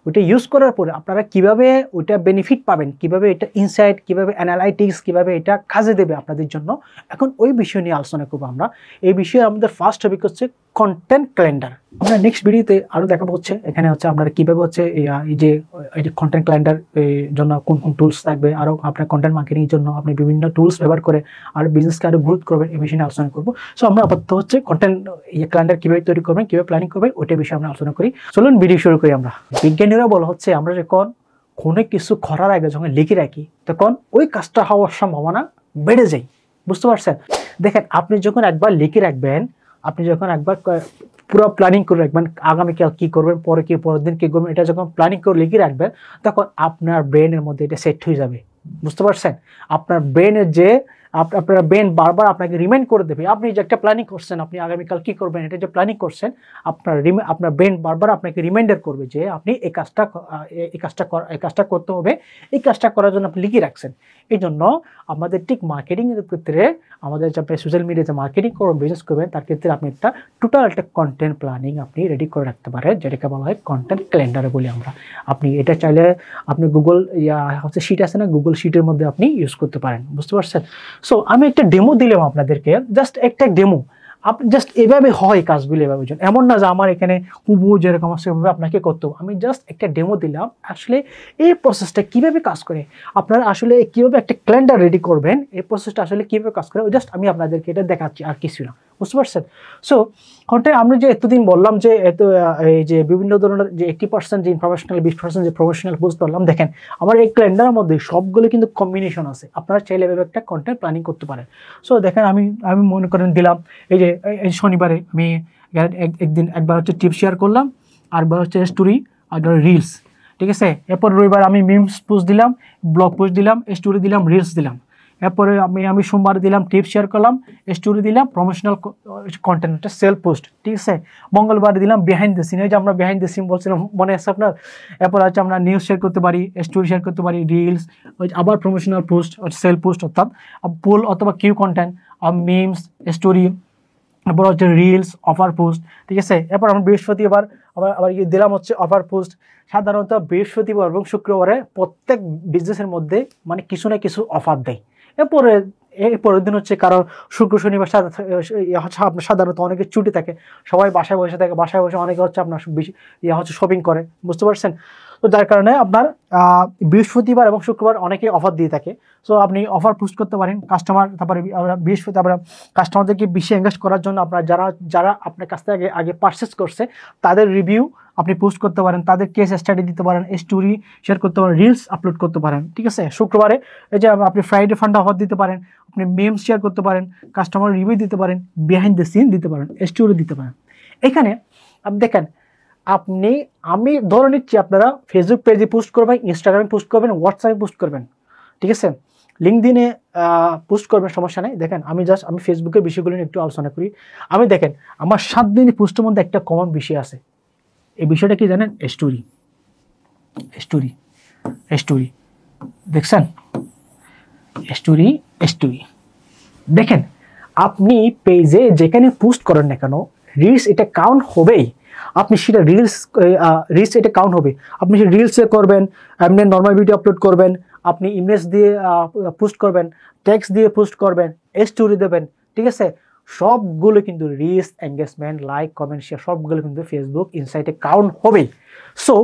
ওইটা ইউজ করার পরে আপনারা কিভাবে ওইটা বেনিফিট পাবেন, কিভাবে এটা ইনসাইট, কিভাবে অ্যানালাইটিক্স, কিভাবে এটা কাজে দেবে আপনাদের জন্য, এখন ওই বিষয় নিয়ে আলোচনা করবো আমরা। এই বিষয়ে আমাদের ফার্স্ট টপিক হচ্ছে কন্টেন্ট ক্যালেন্ডার। আমরা নেক্সট ভিডিওতে আরও দেখাবো হচ্ছে এখানে হচ্ছে আপনারা কীভাবে হচ্ছে এই যে কন্টেন্ট ক্যালেন্ডার জন্য কোন টুলস থাকবে, আরও আপনার কন্টেন্ট মার্কেটিংয়ের জন্য আপনি বিভিন্ন টুলস ব্যবহার করে আর বিজনেসকে আরও গ্রোথ করবেন, এই বিষয়ে নিয়ে আলোচনা করবো। সো আমরা আপাতত হচ্ছে কন্টেন্ট ক্যালেন্ডার কীভাবে তৈরি করবেন, কীভাবে প্ল্যানিং করবেন, ওইটার বিষয়ে আমরা আলোচনা করি। চলুন ভিডিও শুরু করি। আমরা বিজ্ঞানীরা বলা হচ্ছে আমরা যখন কোনো কিছু করার আগে যখন লিখে রাখি তখন ওই কাজটা হওয়ার সম্ভাবনা বেড়ে যায়। বুঝতে পারছেন? দেখেন, আপনি যখন একবার লিখে রাখবেন, আপনি যখন একবার পুরো প্ল্যানিং করে রাখবেন, আগামীকাল কী করবেন, পরের দিন কী করবেন, এটা যখন প্ল্যানিং করে লিখে রাখবেন তখন আপনার ব্রেনের মধ্যে এটা সেট হয়ে যাবে। বুঝতে পারছেন? আপনার ব্রেন বারবার আপনাকে রিমাইন্ড করে দেবে। আপনি যে একটা প্ল্যানিং করছেন, আপনি আগামীকাল কী করবেন, এটা যে প্ল্যানিং করছেন, আপনার ব্রেন বারবার আপনাকে রিমাইন্ডার করবে যে আপনি এই কাজটা করতে হবে, এই কাজটা করার জন্য আপনি লিখে রাখছেন। এই জন্য আমাদের ঠিক মার্কেটিংয়ের ক্ষেত্রে, আমাদের যে আপনি সোশ্যাল মিডিয়াতে মার্কেটিং করবেন, বিজনেস করবেন, তার ক্ষেত্রে আপনি টোটাল একটা কন্টেন্ট প্ল্যানিং আপনি রেডি করে রাখতে পারেন, যেটাকে বলা হয় কন্টেন্ট ক্যালেন্ডারে বলি আমরা। আপনি এটা চাইলে আপনি গুগল হচ্ছে শিট আছে না, গুগল শিটের মধ্যে আপনি ইউজ করতে পারেন। বুঝতে পারছেন? সো আমি একটা ডেমো দিলাম আপনাদেরকে, জাস্ট একটা ডেমো। আপনি জাস্ট এভাবে হয় কাজগুলো এভাবে, এমন না যে আমার এখানে হুবহু যেরকম আছে সেভাবে আপনাকে করতে হবে। আমি জাস্ট একটা ডেমো দিলাম আসলে এই প্রসেসটা কীভাবে কাজ করে, আপনারা আসলে কীভাবে একটা ক্যালেন্ডার রেডি করবেন, এই প্রসেসটা আসলে কীভাবে কাজ করে জাস্ট আমি আপনাদেরকে এটা দেখাচ্ছি, আর কিছু না, বুঝতে পারছেন? সো কন্টেন্ট আমি যে এতদিন বললাম যে এই যে বিভিন্ন ধরনের যে 80% যে ইনফরমেশনাল, 20% যে প্রফেশনাল পোস্ট বললাম, দেখেন আমার এই ক্যালেন্ডারের মধ্যে সবগুলো কিন্তু কম্বিনেশন আছে, আপনারা চাইলে এভাবে একটা কন্টেন্ট প্ল্যানিং করতে পারেন। সো দেখেন আমি মনে করেন দিলাম এই যে এই শনিবারে আমি একবার হচ্ছে টিপ শেয়ার করলাম, আরবার হচ্ছে স্টোরি, আর রিলস, ঠিক আছে। এরপর রবিবার আমি মিমস পোস্ট দিলাম, ব্লগ পোস্ট দিলাম, স্টোরি দিলাম, রিলস দিলাম। এরপরে আমি সোমবার দিলাম টিপ শেয়ার করলাম, স্টোরি দিলাম, প্রমোশনাল কন্টেন্ট, একটা সেল পোস্ট, ঠিক আছে। মঙ্গলবার দিলাম বিহাইন্ড দ্য সিন, এই যে আমরা বিহাইন্ড দ্য সিন বলছিলাম, মনে আছে আপনার? এরপর হচ্ছে আমরা নিউজ শেয়ার করতে পারি, স্টোরি শেয়ার করতে পারি, রিলস, আবার প্রমোশনাল পোস্ট, সেল পোস্ট, অর্থাৎ পোল অথবা কিউ কন্টেন্ট, মিমস, স্টোরি, এরপর হচ্ছে রিলস, অফার পোস্ট, ঠিক আছে। এরপর আমরা বৃহস্পতিবার আবার দিলাম হচ্ছে অফার পোস্ট। সাধারণত বৃহস্পতিবার এবং শুক্রবারে প্রত্যেক বিজনেসের মধ্যে মানে কিছু না কিছু অফার দেয়। এরপরের দিন হচ্ছে কারণ শুক্র শনিবার আপনার সাধারণত অনেকের ছুটি থাকে, সবাই বাসায় বসে থাকে, বাসায় বসে অনেকে হচ্ছে আপনার শপিং করে, বুঝতে পারছেন? তো যার কারণে আপনার বৃহস্পতিবার এবং শুক্রবার অনেকে অফার দিয়ে থাকে। সো আপনি অফার পোস্ট করতে পারেন কাস্টমার, তারপরে বৃহস্পতিবার কাস্টমারদেরকে বেশি এঙ্গেজ করার জন্য আপনার যারা আপনার কাছ থেকে আগে পারচেস করছে তাদের রিভিউ আপনি পোস্ট করতে পারেন, তাদের কেস স্টাডি দিতে পারেন, স্টোরি শেয়ার করতে পারেন, রিলস আপলোড করতে পারেন, ঠিক আছে। শুক্রবারে এই যে আপনি ফ্রাইডে ফান্ড অফার দিতে পারেন, আপনি মেমস শেয়ার করতে পারেন, কাস্টমার রিভিউ দিতে পারেন, বিহাইন্ড দ্য সিন দিতে পারেন, স্টোরি দিতে পারেন। এখানে আপনি দেখেন আমি ধরে নিচ্ছি আপনারা ফেসবুক পেজে পোস্ট করবেন, ইনস্টাগ্রামে পোস্ট করবেন, হোয়াটসঅ্যাপে পোস্ট করবেন, ঠিক আছে, লিঙ্কডইনে পোস্ট করবেন, সমস্যা নেই। দেখেন আমি ফেসবুকের বিষয়গুলো নিয়ে একটু আলোচনা করি। আমি দেখেন আমার 7 দিনের পোস্টের মধ্যে একটা কমন বিষয় আছে, এই বিষয়টা কি জানেন? স্টোরি। দেখছেন? স্টোরি দেখেন, আপনি পেজে যেখানে পোস্ট করেন না কেন রিলস এটা কাউন্ট হবেই। আপনি সেটা রিলস এটা কাউন্ট হবে। আপনি সেটা রিলসে করবেন, আপনি নর্মাল ভিডিও আপলোড করবেন, আপনি ইমেজ দিয়ে পোস্ট করবেন, টেক্সট দিয়ে পোস্ট করবেন, স্টোরি দেবেন, ঠিক আছে। সবগুলো কিন্তু reels, engagement, like, comment, share সবগুলো কিন্তু ফেসবুক ইনসাইটে কাউন্ট হবেই। সো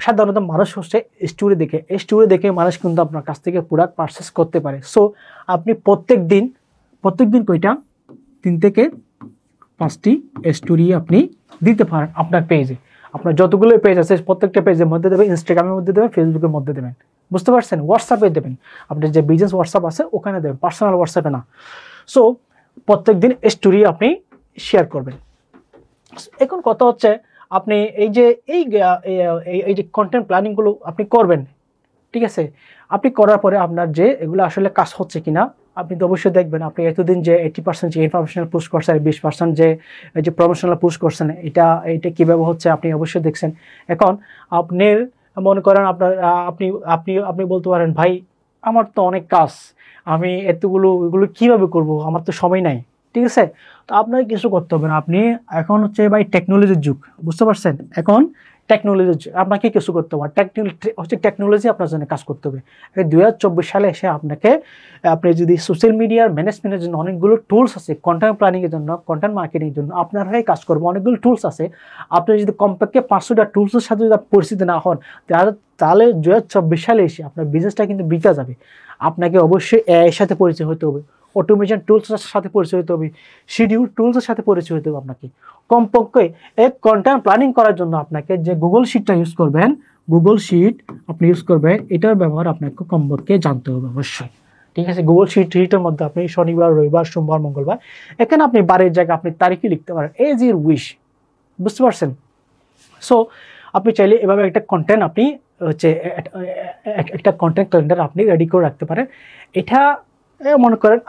সাধারণত মানুষ হচ্ছে স্টোরি দেখে মানুষ কিন্তু আপনার কাছ থেকে প্রোডাক্ট পারচেস করতে পারে। সো আপনি প্রত্যেক দিন কয়টা 3 থেকে 5টি স্টোরি আপনি দিতে পারেন আপনার পেজে। আপনার যতগুলো পেজ আছে প্রত্যেকটা পেজের মধ্যে দেবেন, ইনস্টাগ্রামের মধ্যে দেবেন, ফেসবুকের মধ্যে দেবেন, বুঝতে পারছেন? হোয়াটসঅ্যাপে দেবেন, আপনার যে বিজনেস হোয়াটসঅ্যাপ আছে ওখানে দেবেন, পার্সোনাল হোয়াটসঅ্যাপে না। সো প্রত্যেক দিন স্টোরি আপনি শেয়ার করবেন। এখন কথা হচ্ছে আপনি এই যে কন্টেন্ট প্ল্যানিংগুলো আপনি করবেন, ঠিক আছে। আপনি করার পরে আপনার যে এগুলো আসলে কাজ হচ্ছে কিনা আপনি তো অবশ্যই দেখবেন। আপনি এতদিন যে 80% যে ইনফরমেশনাল পোস্ট করছেন, 20% যে প্রমোশনাল পোস্ট করছেন, এটা কীভাবে হচ্ছে আপনি অবশ্যই দেখছেন। এখন আপনি মনে করেন আপনি বলতে পারেন, ভাই আমার তো অনেক কাজ, আমি এগুলো কীভাবে করব, আমার তো সময় নাই, ঠিক আছে। তো আপনাকে কিছু করতে হবে না, আপনি এখন হচ্ছে ভাই টেকনোলজির যুগ, বুঝতে পারছেন? এখন টেকনোলজি আপনাকে কিছু করতে হবে, টেকনোলজি আপনার জন্য কাজ করতে হবে। 2024 সালে এসে আপনি যদি সোশ্যাল মিডিয়ার ম্যানেজমেন্টের জন্য অনেকগুলো টুলস আছে, কন্টেন্ট প্ল্যানিংয়ের জন্য, কন্টেন্ট মার্কেটিংয়ের জন্য আপনার হয়ে কাজ করবো, অনেকগুলো টুলস আছে। আপনি যদি কমপক্ষে 500টা টুলসের সাথে যদি পরিচিত না হন তাহলে 2024 সালে এসে আপনার বিজনেসটা কিন্তু বিকা যাবে। আপনাকে অবশ্যই এর সাথে পরিচয় হতে হবে, অটোমেশন টুলসের সাথে পরিচয় হতে হবে, শিডিউল টুলসের সাথে পরিচয় হতে হবে। আপনাকে কমপক্ষে এক কন্টেন্ট প্ল্যানিং করার জন্য আপনাকে যে গুগল শিটটা ইউজ করবেন, এটার ব্যবহার আপনাকে কমপক্ষে জানতে হবে অবশ্যই, ঠিক আছে। গুগল শিটের মধ্যে আপনি শনিবার, রবিবার, সোমবার, মঙ্গলবার, এখানে আপনি বারের জায়গায় আপনি তারিখই লিখতে পারেন, এজ ইউর উইশ, বুঝতে পারছেন? সো আপনি চাইলে এভাবে একটা কন্টেন্ট আপনি হচ্ছে একটা কন্টেন্ট ক্যালেন্ডার আপনি রেডি করে রাখতে পারেন। এটা মনে করেন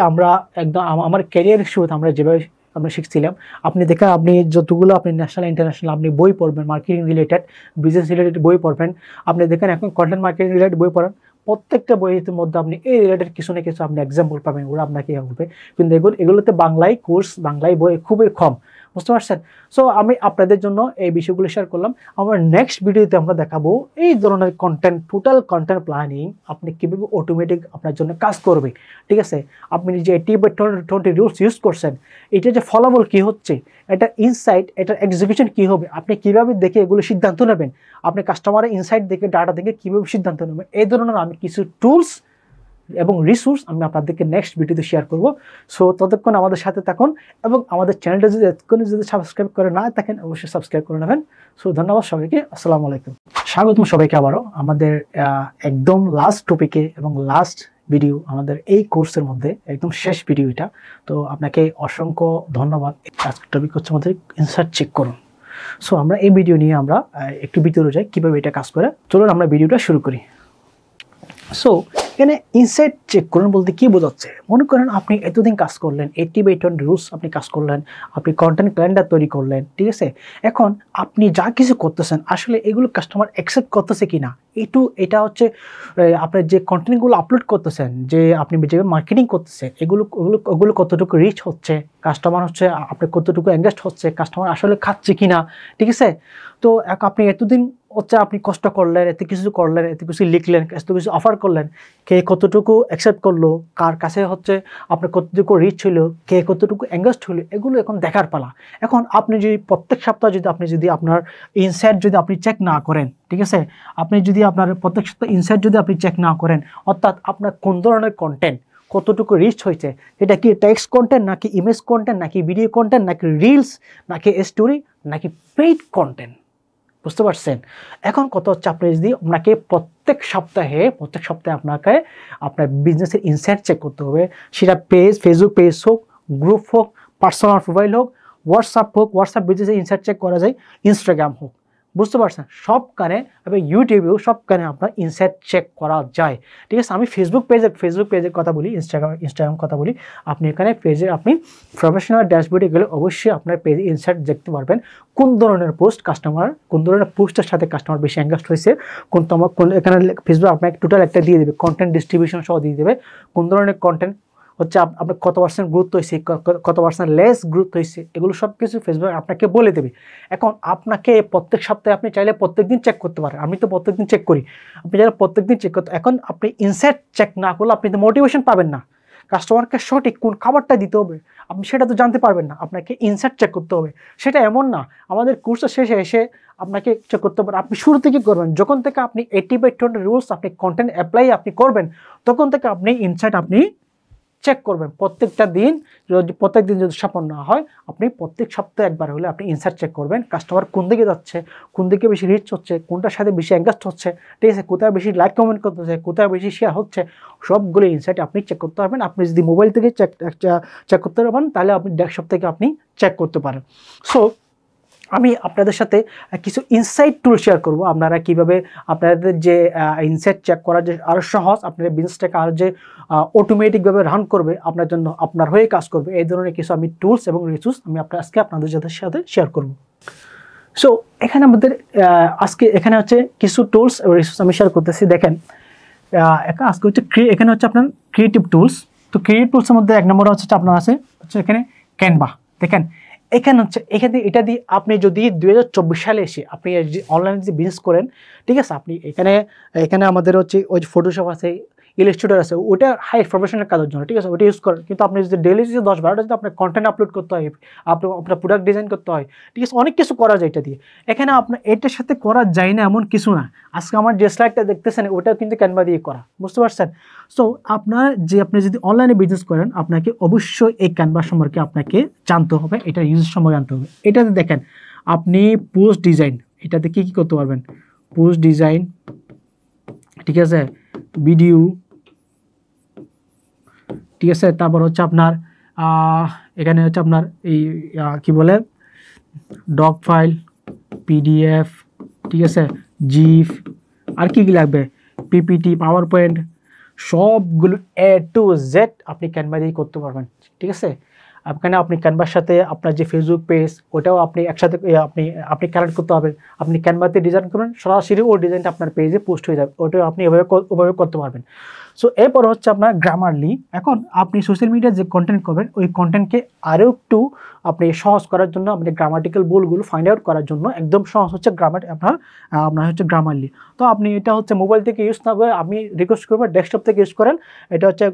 আমরা একদম আমার ক্যারিয়ারের শুরুতে আমরা যেভাবে আমরা শিখছিলাম, আপনি দেখেন আপনি যতগুলো আপনি ন্যাশনাল ইন্টারন্যাশনাল আপনি বই পড়বেন, মার্কেটিং রিলেটেড, বিজনেস রিলেটেড বই পড়বেন, আপনি দেখেন এখন কন্টেন্ট মার্কেটিং রিলেটেড বই পড়েন, প্রত্যেকটা বইয়ের মধ্যে আপনি এই রিলেটেড কিছু না কিছু আপনি এক্সাম্পল পাবেন, ওরা আপনাকে হবে। কিন্তু এগুলোতে বাংলায় বই খুবই কম, বুঝতে পারছেন? সো আমি আপনাদের জন্য এই বিষয়গুলো শেয়ার করলাম। আমার নেক্সট ভিডিওতে আমরা দেখাবো এই ধরনের কন্টেন্ট, টোটাল কন্টেন্ট প্ল্যানিং আপনি কীভাবে অটোমেটিক আপনার জন্য কাজ করবে, ঠিক আছে? আপনি যে 80/20 রুলস ইউজ করছেন, এটা যে ফলাফল কী হচ্ছে, এটার ইনসাইট, এটার এক্সিকিউশন কী হবে, আপনি কীভাবে দেখে এগুলো সিদ্ধান্ত নেবেন, আপনি কাস্টমারের ইনসাইট দেখে, ডাটা দেখে কীভাবে সিদ্ধান্ত নেবেন, এই ধরনের আমি কিছু টুলস এবং রিসোর্স আমি আপনাদেরকে নেক্সট ভিডিওতে শেয়ার করব। সো ততক্ষণ আমাদের সাথে থাকুন এবং আমাদের চ্যানেলটা যদি এতক্ষণ যদি সাবস্ক্রাইব করে না থাকেন অবশ্যই সাবস্ক্রাইব করে নেবেন। সো ধন্যবাদ সবাইকে, আসসালামু আলাইকুম। স্বাগতম সবাইকে আবারও আমাদের একদম লাস্ট টপিকে এবং লাস্ট ভিডিও, আমাদের এই কোর্সের মধ্যে একদম শেষ ভিডিও এটা। তো আপনাকে অসংখ্য ধন্যবাদ। আজকের টপিক হচ্ছে আমাদের ইনসার্ট চেক করুন। সো আমরা এই ভিডিও নিয়ে আমরা একটু ভিতরে যাই কীভাবে এটা কাজ করে। চলুন আমরা ভিডিওটা শুরু করি। সো এখানে ইনসাইট চেক করুন বলতে কী বোঝাচ্ছে? মনে করেন আপনি এতদিন কাজ করলেন, 80/20 রুলস আপনি কাজ করলেন, আপনি কন্টেন্ট ক্যালেন্ডার তৈরি করলেন, ঠিক আছে? এখন আপনি যা কিছু করতেছেন আসলে এগুলো কাস্টমার অ্যাকসেপ্ট করতেছে কি না, এটা হচ্ছে আপনার যে কন্টেন্টগুলো আপলোড করতেছেন, যে আপনি যে মার্কেটিং করতেছেন, ওগুলো কতটুকু রিচ হচ্ছে, কাস্টমার হচ্ছে আপনার কতটুকু এঙ্গেজড হচ্ছে, কাস্টমার আসলে খাচ্ছে কি না, ঠিক আছে? তো আপনি এতদিন হচ্ছে আপনি কষ্ট করলেন, এত কিছু করলেন, এত কিছু লিখলেন, এত কিছু অফার করলেন, কে কতটুকু অ্যাকসেপ্ট করলো, কার কাছে হচ্ছে আপনার কতটুকু রিচ হলো, কে কতটুকু এঙ্গেজড হলো, এগুলো এখন দেখার পালা। এখন আপনি যদি প্রত্যেক সপ্তাহে যদি আপনার ইনসাইট যদি আপনি চেক না করেন, ঠিক আছে, আপনি যদি আপনার প্রত্যেক সপ্তাহে ইনসাইট যদি আপনি চেক না করেন, অর্থাৎ আপনার কোন ধরনের কন্টেন্ট কতটুকু রিচ হয়েছে, এটা কি টেক্সট কন্টেন্ট নাকি ইমেজ কন্টেন্ট নাকি ভিডিও কন্টেন্ট নাকি রিলস নাকি স্টোরি নাকি পেইড কন্টেন্ট, বুঝতে পারছেন? এখন কত হচ্ছে আপনি যদি আপনাকে প্রত্যেক সপ্তাহে আপনাকে আপনার বিজনেসের ইনসাইট চেক করতে হবে। সেটা ফেসবুক পেজ হোক, গ্রুপ হোক, পার্সোনাল প্রোফাইল হোক, হোয়াটসঅ্যাপ বিজনেসের ইনসাইট চেক করা যায়, ইনস্টাগ্রাম হোক, বুঝতে পারছেন? সবখানে এবং ইউটিউবেও সবখানে আপনার ইনসাইট চেক করা যায়, ঠিক আছে? আমি ফেসবুক পেজের কথা বলি, ইনস্টাগ্রাম কথা বলি। আপনি এখানে আপনি প্রফেশনাল ড্যাশবোর্ডে গেলে অবশ্যই আপনার পেজে ইনসাইট দেখতে পারবেন, কোন ধরনের পোস্টের সাথে কাস্টমার বেশি এঙ্গেজড হয়েছে, এখানে ফেসবুক আপনাকে টোটাল একটা দিয়ে দেবে, কন্টেন্ট ডিস্ট্রিবিউশন সহ দিয়ে দেবে, কোন ধরনের কন্টেন্ট হচ্ছে আপনার কত পার্সেন্ট গুরুত্ব হয়েছে, কত পার্সেন্ট লেস গুরুত্ব হয়েছে, এগুলো সব কিছু ফেসবুক আপনাকে বলে দেবে। এখন আপনাকে প্রত্যেক সপ্তাহে আপনি চাইলে প্রত্যেকদিন চেক করতে পারেন, আমি তো প্রত্যেকদিন চেক করি, আপনি চাইলে প্রত্যেকদিন চেক করতে। এখন আপনি ইনসাইট চেক না করলে আপনি তো মোটিভেশন পাবেন না, কাস্টমারকে সঠিক কোন খাবারটা দিতে হবে আপনি সেটা তো জানতে পারবেন না, আপনাকে ইনসাইট চেক করতে হবে। সেটা এমন না আমাদের কোর্সের শেষে এসে আপনাকে চেক করতে পারেন, আপনি শুরু থেকে করবেন, যখন থেকে আপনি 80/20 রুলস আপনি কন্টেন্ট অ্যাপ্লাই আপনি করবেন, তখন থেকে আপনি ইনসাইট আপনি চেক করবেন প্রত্যেক দিন যদি সফল না হয়, আপনি প্রত্যেক সপ্তাহে একবার হলে আপনি ইনসাইট চেক করবেন, কাস্টমার কোন দিকে যাচ্ছে, কোন দিকে বেশি রিচ হচ্ছে, কোনটার সাথে বেশি এঙ্গেজড হচ্ছে, ঠিক আছে, কোথায় বেশি লাইক কমেন্ট করতেছে, কোথায় বেশি শেয়ার হচ্ছে, সবগুলো ইনসাইট আপনি চেক করতে পারবেন। আপনি যদি মোবাইল থেকে চেক করতে পারবেন, তাহলে আপনি ডেস্কটপ থেকে আপনি চেক করতে পারেন। সো আমি আপনাদের সাথে কিছু ইনসাইট টুল শেয়ার করব, আপনারা কীভাবে আপনাদের যে ইনসাইট চেক করার যে আরও সহজ, আপনাদের বিজনেসটাকে আরও যে অটোমেটিকভাবে রান করবে, আপনার জন্য আপনার হয়ে কাজ করবে, এই ধরনের কিছু আমি টুলস এবং রিসোর্স আমি আজকে আপনাদের সাথে শেয়ার করব। সো এখানে আমাদের এখানে হচ্ছে কিছু টুলস এবং রিসোর্স আমি শেয়ার করতেছি। দেখেন আজকে হচ্ছে এখানে হচ্ছে আপনার ক্রিয়েটিভ টুলস। তো ক্রিয়েটিভ টুলসের মধ্যে এক নম্বর হচ্ছে আপনার হচ্ছে এখানে ক্যানভা। দেখেন এখানে এটা দিয়ে আপনি যদি 2024 সালে এসে আপনি অনলাইনে যদি বিজনেস করেন, ঠিক আছে, আপনি এখানে আমাদের হচ্ছে ওই ফটোশপ আছে, ইলাস্ট্রেটর আছে, ওটা হাই প্রফেশনাল কাজের জন্য, ঠিক আছে, ওটা ইউজ করেন। কিন্তু আপনি যদি ডেইলি যদি 10-12টা যদি আপনার কন্টেন্ট আপলোড করতে হয়, আপনার প্রোডাক্ট ডিজাইন করতে হয়, ঠিক আছে, অনেক কিছু করা যায় এটা দিয়ে। এখানে আপনার এটার সাথে করা যায় না এমন কিছু না। আজকে আমার যে স্লাইডটা দেখতেছেন ওটাও কিন্তু ক্যানভা দিয়ে করা, বুঝতে পারছেন? সো আপনি যদি অনলাইনে বিজনেস করেন, আপনাকে অবশ্যই এই ক্যানভা সম্পর্কে আপনাকে জানতে হবে, এটা ইউজ সম্পর্কে জানতে হবে। এটাতে দেখেন আপনি পোস্ট ডিজাইন, এটাতে কী করতে পারবেন, পোস্ট ডিজাইন, ঠিক আছে, ভিডিও, ঠিক আছে, তারপর হচ্ছে আপনার এখানে হচ্ছে আপনার এই কি বলে ডক ফাইল, পিডিএফ, ঠিক আছে, জিফ, আর কি লাগবে, পিপিটি, পাওয়ার পয়েন্ট, সবগুলো A to Z আপনি ক্যানভা দিয়ে করতে পারবেন, ঠিক আছে। এখানে আপনি ক্যানভার সাথে আপনার যে ফেসবুক পেজ ওটাও আপনি একসাথে আপনি কানেক্ট করতে পারবেন। আপনি ক্যানভাতে ডিজাইন করবেন, সরাসরি ওই ডিজাইনটা আপনার পেজে পোস্ট হয়ে যাবে, ওটাও আপনি ওভাবে করতে পারবেন। সো এরপর হচ্ছে আপনার গ্রামারলি। এখন আপনি সোশ্যাল মিডিয়ায় যে কন্টেন্ট করবেন ওই কন্টেন্টকে আরও একটু আপনি সহজ করার জন্য, আপনি গ্রামাটিক্যাল ভুলগুলো ফাইন্ড আউট করার জন্য একদম সহজ হচ্ছে আপনার হচ্ছে গ্রামারলি। তো আপনি এটা হচ্ছে মোবাইল থেকে ইউজ না করে আমি রিকোয়েস্ট করবো ডেস্কটপ থেকে ইউজ করেন। এটা হচ্ছে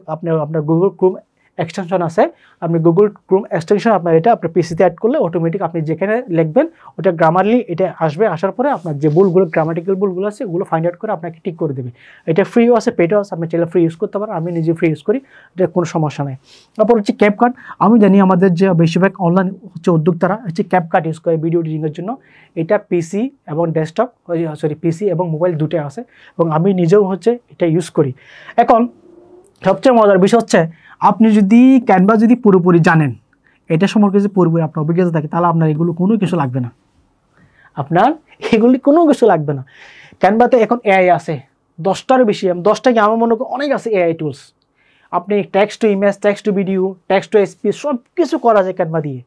আপনার গুগল ক্রোম এক্সটেনশন আছে, আপনি গুগল ক্রোম এক্সটেনশন আপনার এটা আপনার পিসিতে অ্যাড করলে অটোমেটিক আপনি যেখানে লিখবেন ওটা গ্রামারলি এটা আসবে, আসার পরে আপনার যে ভুলগুলো গ্রামাটিক্যাল ভুলগুলো আছে ওগুলো ফাইন্ড আউট করে আপনাকে ঠিক করে দেবে। এটা ফ্রিও আছে, পেডও আছে, আপনি চাইলে ফ্রি ইউজ করতে পারেন, আমি নিজে ফ্রি ইউজ করি, এটা কোনো সমস্যা নেই। তারপর হচ্ছে ক্যাপকাট। আমি জানি আমাদের যে বেশিরভাগ অনলাইন হচ্ছে উদ্যোক্তারা হচ্ছে ক্যাপকাট ইউজ করে ভিডিও এডিটিংয়ের জন্য। এটা পিসি এবং ডেস্কটপ পিসি এবং মোবাইল দুটোই আছে এবং আমি নিজেও হচ্ছে এটা ইউজ করি। এখন সবচেয়ে মজার বিষয় হচ্ছে আপনি যদি ক্যানভা যদি পুরোপুরি জানেন, এটা সম্পর্কে যদি পুরোপুরি আপনার অভিজ্ঞতা থাকে, তাহলে আপনার এগুলো কোনো কিছু লাগবে না, আপনার এগুলি কোনো কিছু লাগবে না। ক্যানভাতে এখন এআই আছে 10টারও বেশি, 10টা কি আমার মনে করি অনেক আছে এআই টুলস। আপনি text to image, text to video, text to speech সব কিছু করা যায় ক্যানভা দিয়ে।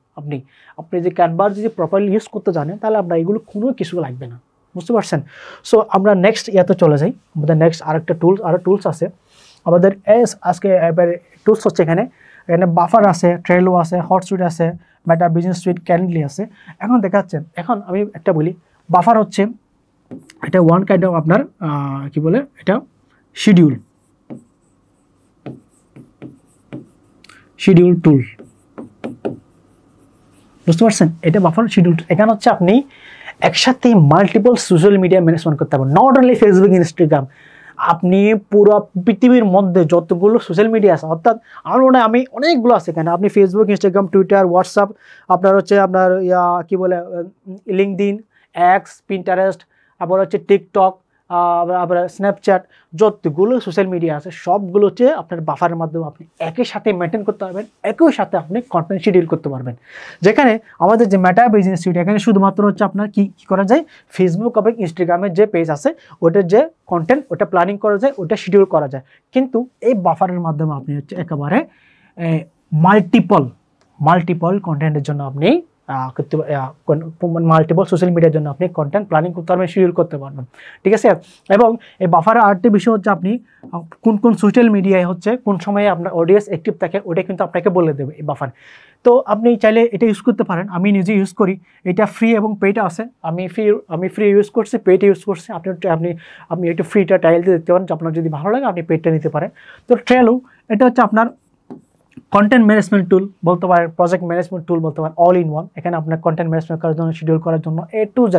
আপনি যে ক্যানভার যদি প্রপারলি ইউজ করতে জানেন তাহলে আপনার এগুলো কোনো কিছু লাগবে না, বুঝতে পারছেন? সো আমরা নেক্সট ইয়াতে চলে যাই। আমাদের নেক্সট আরেকটা টুলস আছে আমাদের। আজকে এবারে টুলস হচ্ছে এখানে বাফার আছে, ট্রেলো আছে, হটস্যুট আছে, মেটা বিজনেস সুইট, ক্যালেন্ডলি আছে। এখন দেখাচ্ছেন, এখন আমি একটা বলি, বাফার হচ্ছে এটা ওয়ান কাইন্ড অফ আপনার কি বলে এটা শিডিউল টুল, বুঝতে পারছেন? এটা বাফার শিডিউল। এখানে হচ্ছে আপনি একসাথে মাল্টিপল সোশ্যাল মিডিয়া ম্যানেজমেন্ট করতে পারবেন, নট অনলি ফেসবুক, ইনস্টাগ্রাম, আপনি পুরো পৃথিবীর মধ্যে যতগুলো সোশ্যাল মিডিয়া আছে, অর্থাৎ আমার মনে হয় আমি অনেকগুলো আছে এখানে, আপনি ফেসবুক, ইনস্টাগ্রাম, টুইটার, হোয়াটসঅ্যাপ, আপনার হচ্ছে আপনার কি বলে লিঙ্কডইন, এক্স, পিন্টারেস্ট, আবার হচ্ছে টিকটক, আবার স্ন্যাপচ্যাট, যতগুলো সোশ্যাল মিডিয়া আছে সবগুলো হচ্ছে আপনার বাফারের মাধ্যমে আপনি একই সাথে মেনটেন করতে পারবেন, একই সাথে আপনি কন্টেন্ট শিডিউল করতে পারবেন। যেখানে আমাদের যে মেটা বিজনেস সুইট, এখানে শুধুমাত্র হচ্ছে আপনার কি করা যায়, ফেসবুক এবং ইনস্টাগ্রামের যে পেজ আছে ওটার যে কন্টেন্ট ওটা প্ল্যানিং করা যায়, ওটা শিডিউল করা যায়। কিন্তু এই বাফারের মাধ্যমে আপনি হচ্ছে একেবারে মাল্টিপল কন্টেন্টের জন্য আপনি মাল্টিপল সোশ্যাল মিডিয়ার জন্য আপনি কন্টেন্ট প্ল্যানিং করতে পারবেন, শিডিউল করতে পারবেন, ঠিক আছে? এবং এই বাফারের আরেকটি বিষয় হচ্ছে আপনি কোন সোশ্যাল মিডিয়ায় হচ্ছে কোন সময়ে আপনার অডিয়েন্স অ্যাক্টিভ থাকে ওটা কিন্তু আপনাকে বলে দেবে এই বাফার। তো আপনি চাইলে এটা ইউজ করতে পারেন, আমি নিজে ইউজ করি, এটা ফ্রি এবং পেইড আছে। আমি ফ্রি ইউজ করছি, পেইড ইউজ করছি। আপনি একটু ফ্রিটা ট্রায়াল দিয়ে দিতে পারেন, আপনার যদি ভালো লাগে আপনি পেইডটা নিতে পারেন। তো ট্রেলো এটা হচ্ছে আপনার কন্টেন্ট ম্যানেজমেন্ট টুল বলতে পারেন, প্রজেক্ট ম্যানেজমেন্ট টুল বলতে পারেন, অল ইন ওয়ান। এখানে আপনার কন্টেন্ট ম্যানেজমেন্ট করার জন্য, শিডিউল করার জন্য A to Z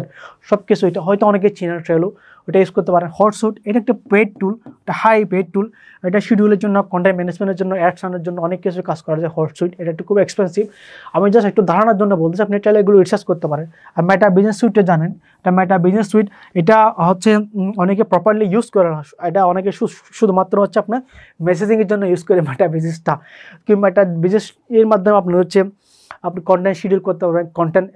সব কিছু, এটা হয়তো অনেকে চিনেন ট্রেলো, ওটা ইউজ করতে পারেন। হটস্যুট এটা একটা পেড টুল, এটা হাই পেড টুল, এটা শিডিউলের জন্য, কন্টেন্ট ম্যানেজমেন্টের জন্য, অ্যাডস আনার জন্য অনেক কিছু কাজ করা যায়। হটস্যুট এটা একটু খুব এক্সপেন্সিভ, আমি জাস্ট একটু ধারণার জন্য বলতেছি, আপনি চাইলে এগুলো রিসার্চ করতে পারেন। আর মেটা বিজনেস সুইটটা জানেন, এটা মেটা বিজনেস সুইট, এটা হচ্ছে অনেকে প্রপারলি ইউজ করে না, এটা অনেকে শুধুমাত্র হচ্ছে আপনার মেসেজিংয়ের জন্য ইউজ করে মেটা বিজনেসটা, কিংবা এটা বিজনেস এর মাধ্যমে আপনার হচ্ছে আপনি কন্টেন্ট শিডিউল করতে পারবেন, কন্টেন্ট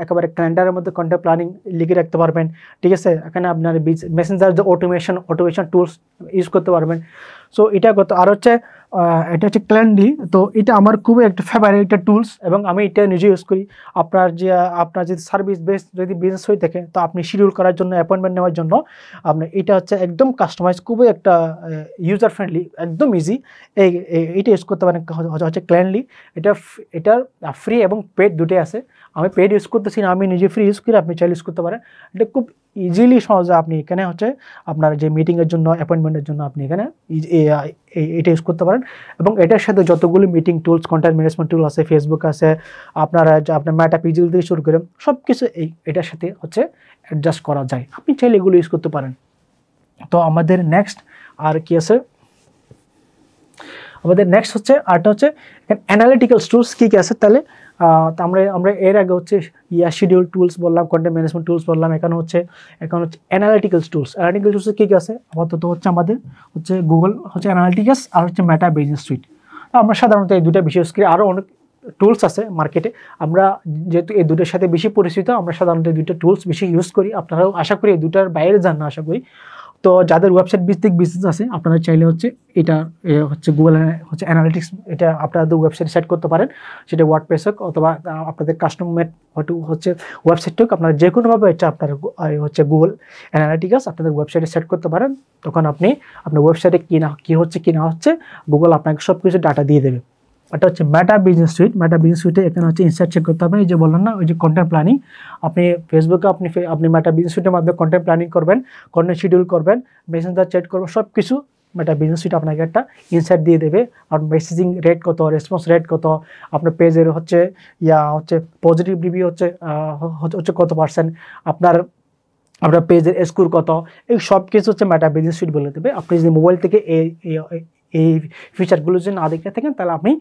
একেবারে ক্যালেন্ডারের মধ্যে কন্টেন্ট প্ল্যানিং লিখে রাখতে পারবেন, ঠিক আছে? এখানে আপনার মেসেঞ্জার যে অটোমেশন টুলস ইউজ করতে পারবেন। সো এটা আর হচ্ছে এটা হচ্ছে ক্যালেন্ডলি। তো এটা আমার খুবই একটা ফেভারিট একটা টুলস এবং আমি এটা নিজে ইউজ করি। আপনার যদি সার্ভিস বেস যদি বিজনেস হয়ে থাকে, তো আপনি শিডিউল করার জন্য, অ্যাপয়েন্টমেন্ট নেওয়ার জন্য আপনি এটা হচ্ছে একদম কাস্টমাইজ, খুবই একটা ইউজার ফ্রেন্ডলি, একদম ইজি। এইটা ইউজ করতে পারেন, হচ্ছে ক্যালেন্ডলি। এটার ফ্রি এবং পেড দুটোই আছে। আমি পেড ইউজ করতেছি না, আমি নিজে ফ্রি ইউজ করি, আপনি চাইলে ইউজ করতে পারেন। এটা খুব ইজিলি সহজে আপনি এখানে হচ্ছে আপনার যে মিটিংয়ের জন্য, অ্যাপয়েন্টমেন্টের জন্য আপনি এখানে এটা ইউজ করতে পারেন। এবং এটার সাথে যতগুলো মিটিং টুলস, কন্টেন্ট ম্যানেজমেন্ট টুল আছে, ফেসবুক আছে, আপনার মেটা পিজিল থেকে শুরু করে সব কিছু এটার সাথে হচ্ছে অ্যাডজাস্ট করা যায়, আপনি চাইলে এগুলো ইউজ করতে পারেন। তো আমাদের নেক্সট আর কি আছে, আমাদের নেক্সট হচ্ছে আরটা হচ্ছে অ্যানালিটিক্যাল টুলস কী কী আছে। তাহলে আমরা এর আগে হচ্ছে শিডিউল টুলস বললাম, কন্টেন্ট ম্যানেজমেন্ট টুলস বললাম, এখন হচ্ছে অ্যানালিটিক্যাল টুলস কী কী আছে আপাতত হচ্ছে আমাদের হচ্ছে গুগল হচ্ছে অ্যানালিটিক্যাস আর হচ্ছে মেটা বিজনেস সুইট। আমরা সাধারণত এই দুটো বেশি ইউজ করি, আরও অনেক টুলস আছে মার্কেটে, আমরা যেহেতু এই দুটোর সাথে বেশি পরিচিত, আমরা সাধারণত এই দুটো টুলস বেশি ইউজ করি। আপনারাও আশা করি এই দুটার বাইরে যান না, আশা করি। তো যাদের ওয়েবসাইট ভিত্তিক বিজনেস আছে আপনারা চাইলে হচ্ছে এটা হচ্ছে গুগল হচ্ছে অ্যানালিটিক্স, এটা আপনাদের ওয়েবসাইটে সেট করতে পারেন, সেটা ওয়ার্ডপ্রেস হোক অথবা আপনাদের কাস্টম মেড হচ্ছে ওয়েবসাইট হোক, আপনারা যে কোনোভাবে এটা আপনার হচ্ছে গুগল অ্যানালিটিক্স আপনাদের ওয়েবসাইটে সেট করতে পারেন। তখন আপনি আপনার ওয়েবসাইটে কী হচ্ছে গুগল আপনাকে সব কিছু ডাটা দিয়ে দেবে। এটা হচ্ছে Meta business suite. Meta business সুইটে এখানে হচ্ছে ইনসার্ট চেক করতে হবে, এই যে বললাম না ওই যে কন্টেন্ট প্ল্যানিং, আপনি ফেসবুকে আপনি মেটা বিজনেস সুইটের মাধ্যমে কন্টেন্ট প্ল্যানিং করবেন, কন্টেন্ট শিডিউল করবেন, মেসেঞ্জার চ্যাট করবেন, সব কিছু মেটা বিজনেস সুইট আপনাকে একটা ইনসার্ট দিয়ে দেবে। আর মেসেজিং রেট কত, রেসপন্স রেট কত, আপনার পেজের হচ্ছে পজিটিভ রিভিউ হচ্ছে কত পার্সেন্ট, আপনার পেজের স্কোর কত, এই সব কিছু হচ্ছে মেটা বিজনেস সুইট বলে দেবে। আপনি যদি মোবাইল থেকে এই ফিচারগুলো যদি না দেখে থাকেন তাহলে আপনি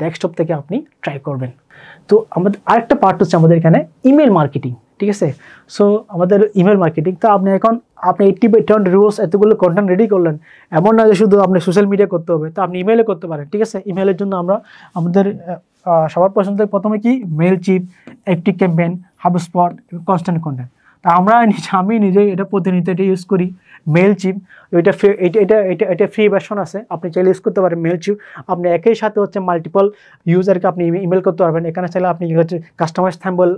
ডেস্কটপ থেকে আপনি ট্রাই করবেন। তো আমাদের আরেকটা পার্ট হচ্ছে আমাদের এখানে ইমেল মার্কেটিং, ঠিক আছে। সো আমাদের ইমেল মার্কেটিং, তো আপনি 80/20 রুলস এতগুলো কন্টেন্ট রেডি করলেন, এমন না যে শুধু আপনি সোশ্যাল মিডিয়া করতে হবে, তো আপনি ইমেলে করতে পারেন, ঠিক আছে। ইমেলের জন্য আমাদের সবার পছন্দের প্রথমে কি মেইলচিপ, অ্যাক্টিভ ক্যাম্পেইন, হাবস্পট এবং কনস্ট্যান্ট কন্টেন্ট। তা আমি নিজেই এটা প্রতিনিয়ত এটা ইউজ করি। মেইলচিপ এটা ফ্রি ভার্সন আছে, আপনি চাইলে ইউজ করতে পারেন মেইলচিপ। আপনি একই সাথে হচ্ছে মাল্টিপল ইউজারকে আপনি ইমেল করতে পারবেন, এখানে চাইলে আপনি হচ্ছে কাস্টমাইজ থ্যাম্বল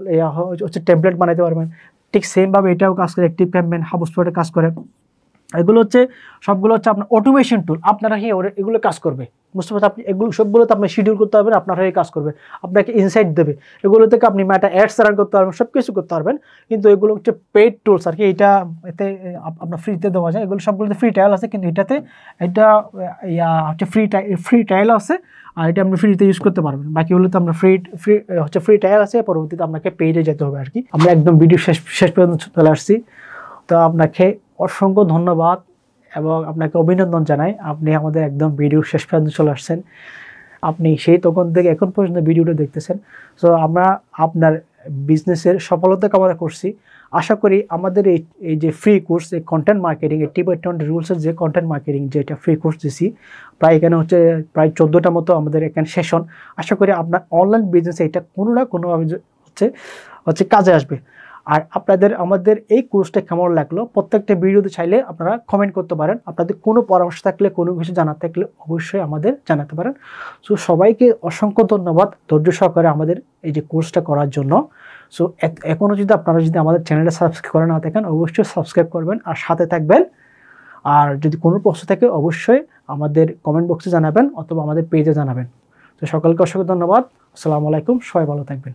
হচ্ছে টেমপ্লেট বানাতে পারবেন। ঠিক সেমভাবে এটাও কাজ করে, অ্যাক্টিভ ক্যাম্পেইন, হাবস্পটে কাজ করে। এগুলো হচ্ছে সবগুলো হচ্ছে আপনার অটোমেশন টুল, আপনারা এগুলো কাজ করবে, বুঝতে পারছেন। আপনি এগুলো সবগুলোতে আপনি শিডিউল করতে পারবেন, আপনার হয়ে কাজ করবে, আপনাকে ইনসাইট দেবে। এগুলো থেকে আপনি মেটা অ্যাডস রান করতে পারবেন, সব কিছু করতে পারবেন। কিন্তু এগুলো হচ্ছে পেইড টুলস আর কি, এতে আপনার ফ্রিতে দেওয়া যায়। এগুলো সবগুলোতে ফ্রি ট্রায়াল আছে, কিন্তু এটা হচ্ছে ফ্রি ট্রায়াল আছে, আর এটা আপনি ফ্রিতে ইউজ করতে পারবেন। বাকিগুলোতে আমরা ফ্রি ট্রায়াল আছে, পরবর্তীতে আপনাকে পেইডে যেতে হবে আর কি। আমরা একদম ভিডিও শেষ পর্যন্ত চলে আসছি। তো আপনাকে অসংখ্য ধন্যবাদ এবং আপনাকে অভিনন্দন জানাই, আপনি আমাদের একদম ভিডিও শেষ পর্যন্ত চলে আসছেন। আপনি সেই তখন থেকে এখন পর্যন্ত ভিডিওটা দেখতেছেন। সো আমরা আপনার বিজনেসের সফলতা কামনা করছি। আশা করি আমাদের এই যে ফ্রি কোর্স, এই কন্টেন্ট মার্কেটিং, 80/20 রুলসের যে কন্টেন্ট মার্কেটিং যেটা ফ্রি কোর্স দিছি, এখানে হচ্ছে প্রায় 14টা মতো আমাদের এখানে সেশন। আশা করি আপনার অনলাইন বিজনেসে এটা কোনো না কোনোভাবে হচ্ছে কাজে আসবে। আর আমাদের এই কোর্সটা কেমন লাগলো প্রত্যেকটা ভিডিওতে চাইলে আপনারা কমেন্ট করতে পারেন। আপনাদের কোনো পরামর্শ থাকলে, কোনো কিছু জানার থাকলে অবশ্যই আমাদের জানাতে পারেন। সো সবাইকে অসংখ্য ধন্যবাদ ধৈর্য সহকারে আমাদের এই যে কোর্সটা করার জন্য। সো এখনও আপনারা যদি আমাদের চ্যানেলটা সাবস্ক্রাইব করে না থাকেন অবশ্যই সাবস্ক্রাইব করবেন আর সাথে থাকবেন। আর যদি কোনো প্রশ্ন থাকে অবশ্যই আমাদের কমেন্ট বক্সে জানাবেন অথবা আমাদের পেজে জানাবেন। তো সকলকে অসংখ্য ধন্যবাদ। আসসালামু আলাইকুম, সবাই ভালো থাকবেন।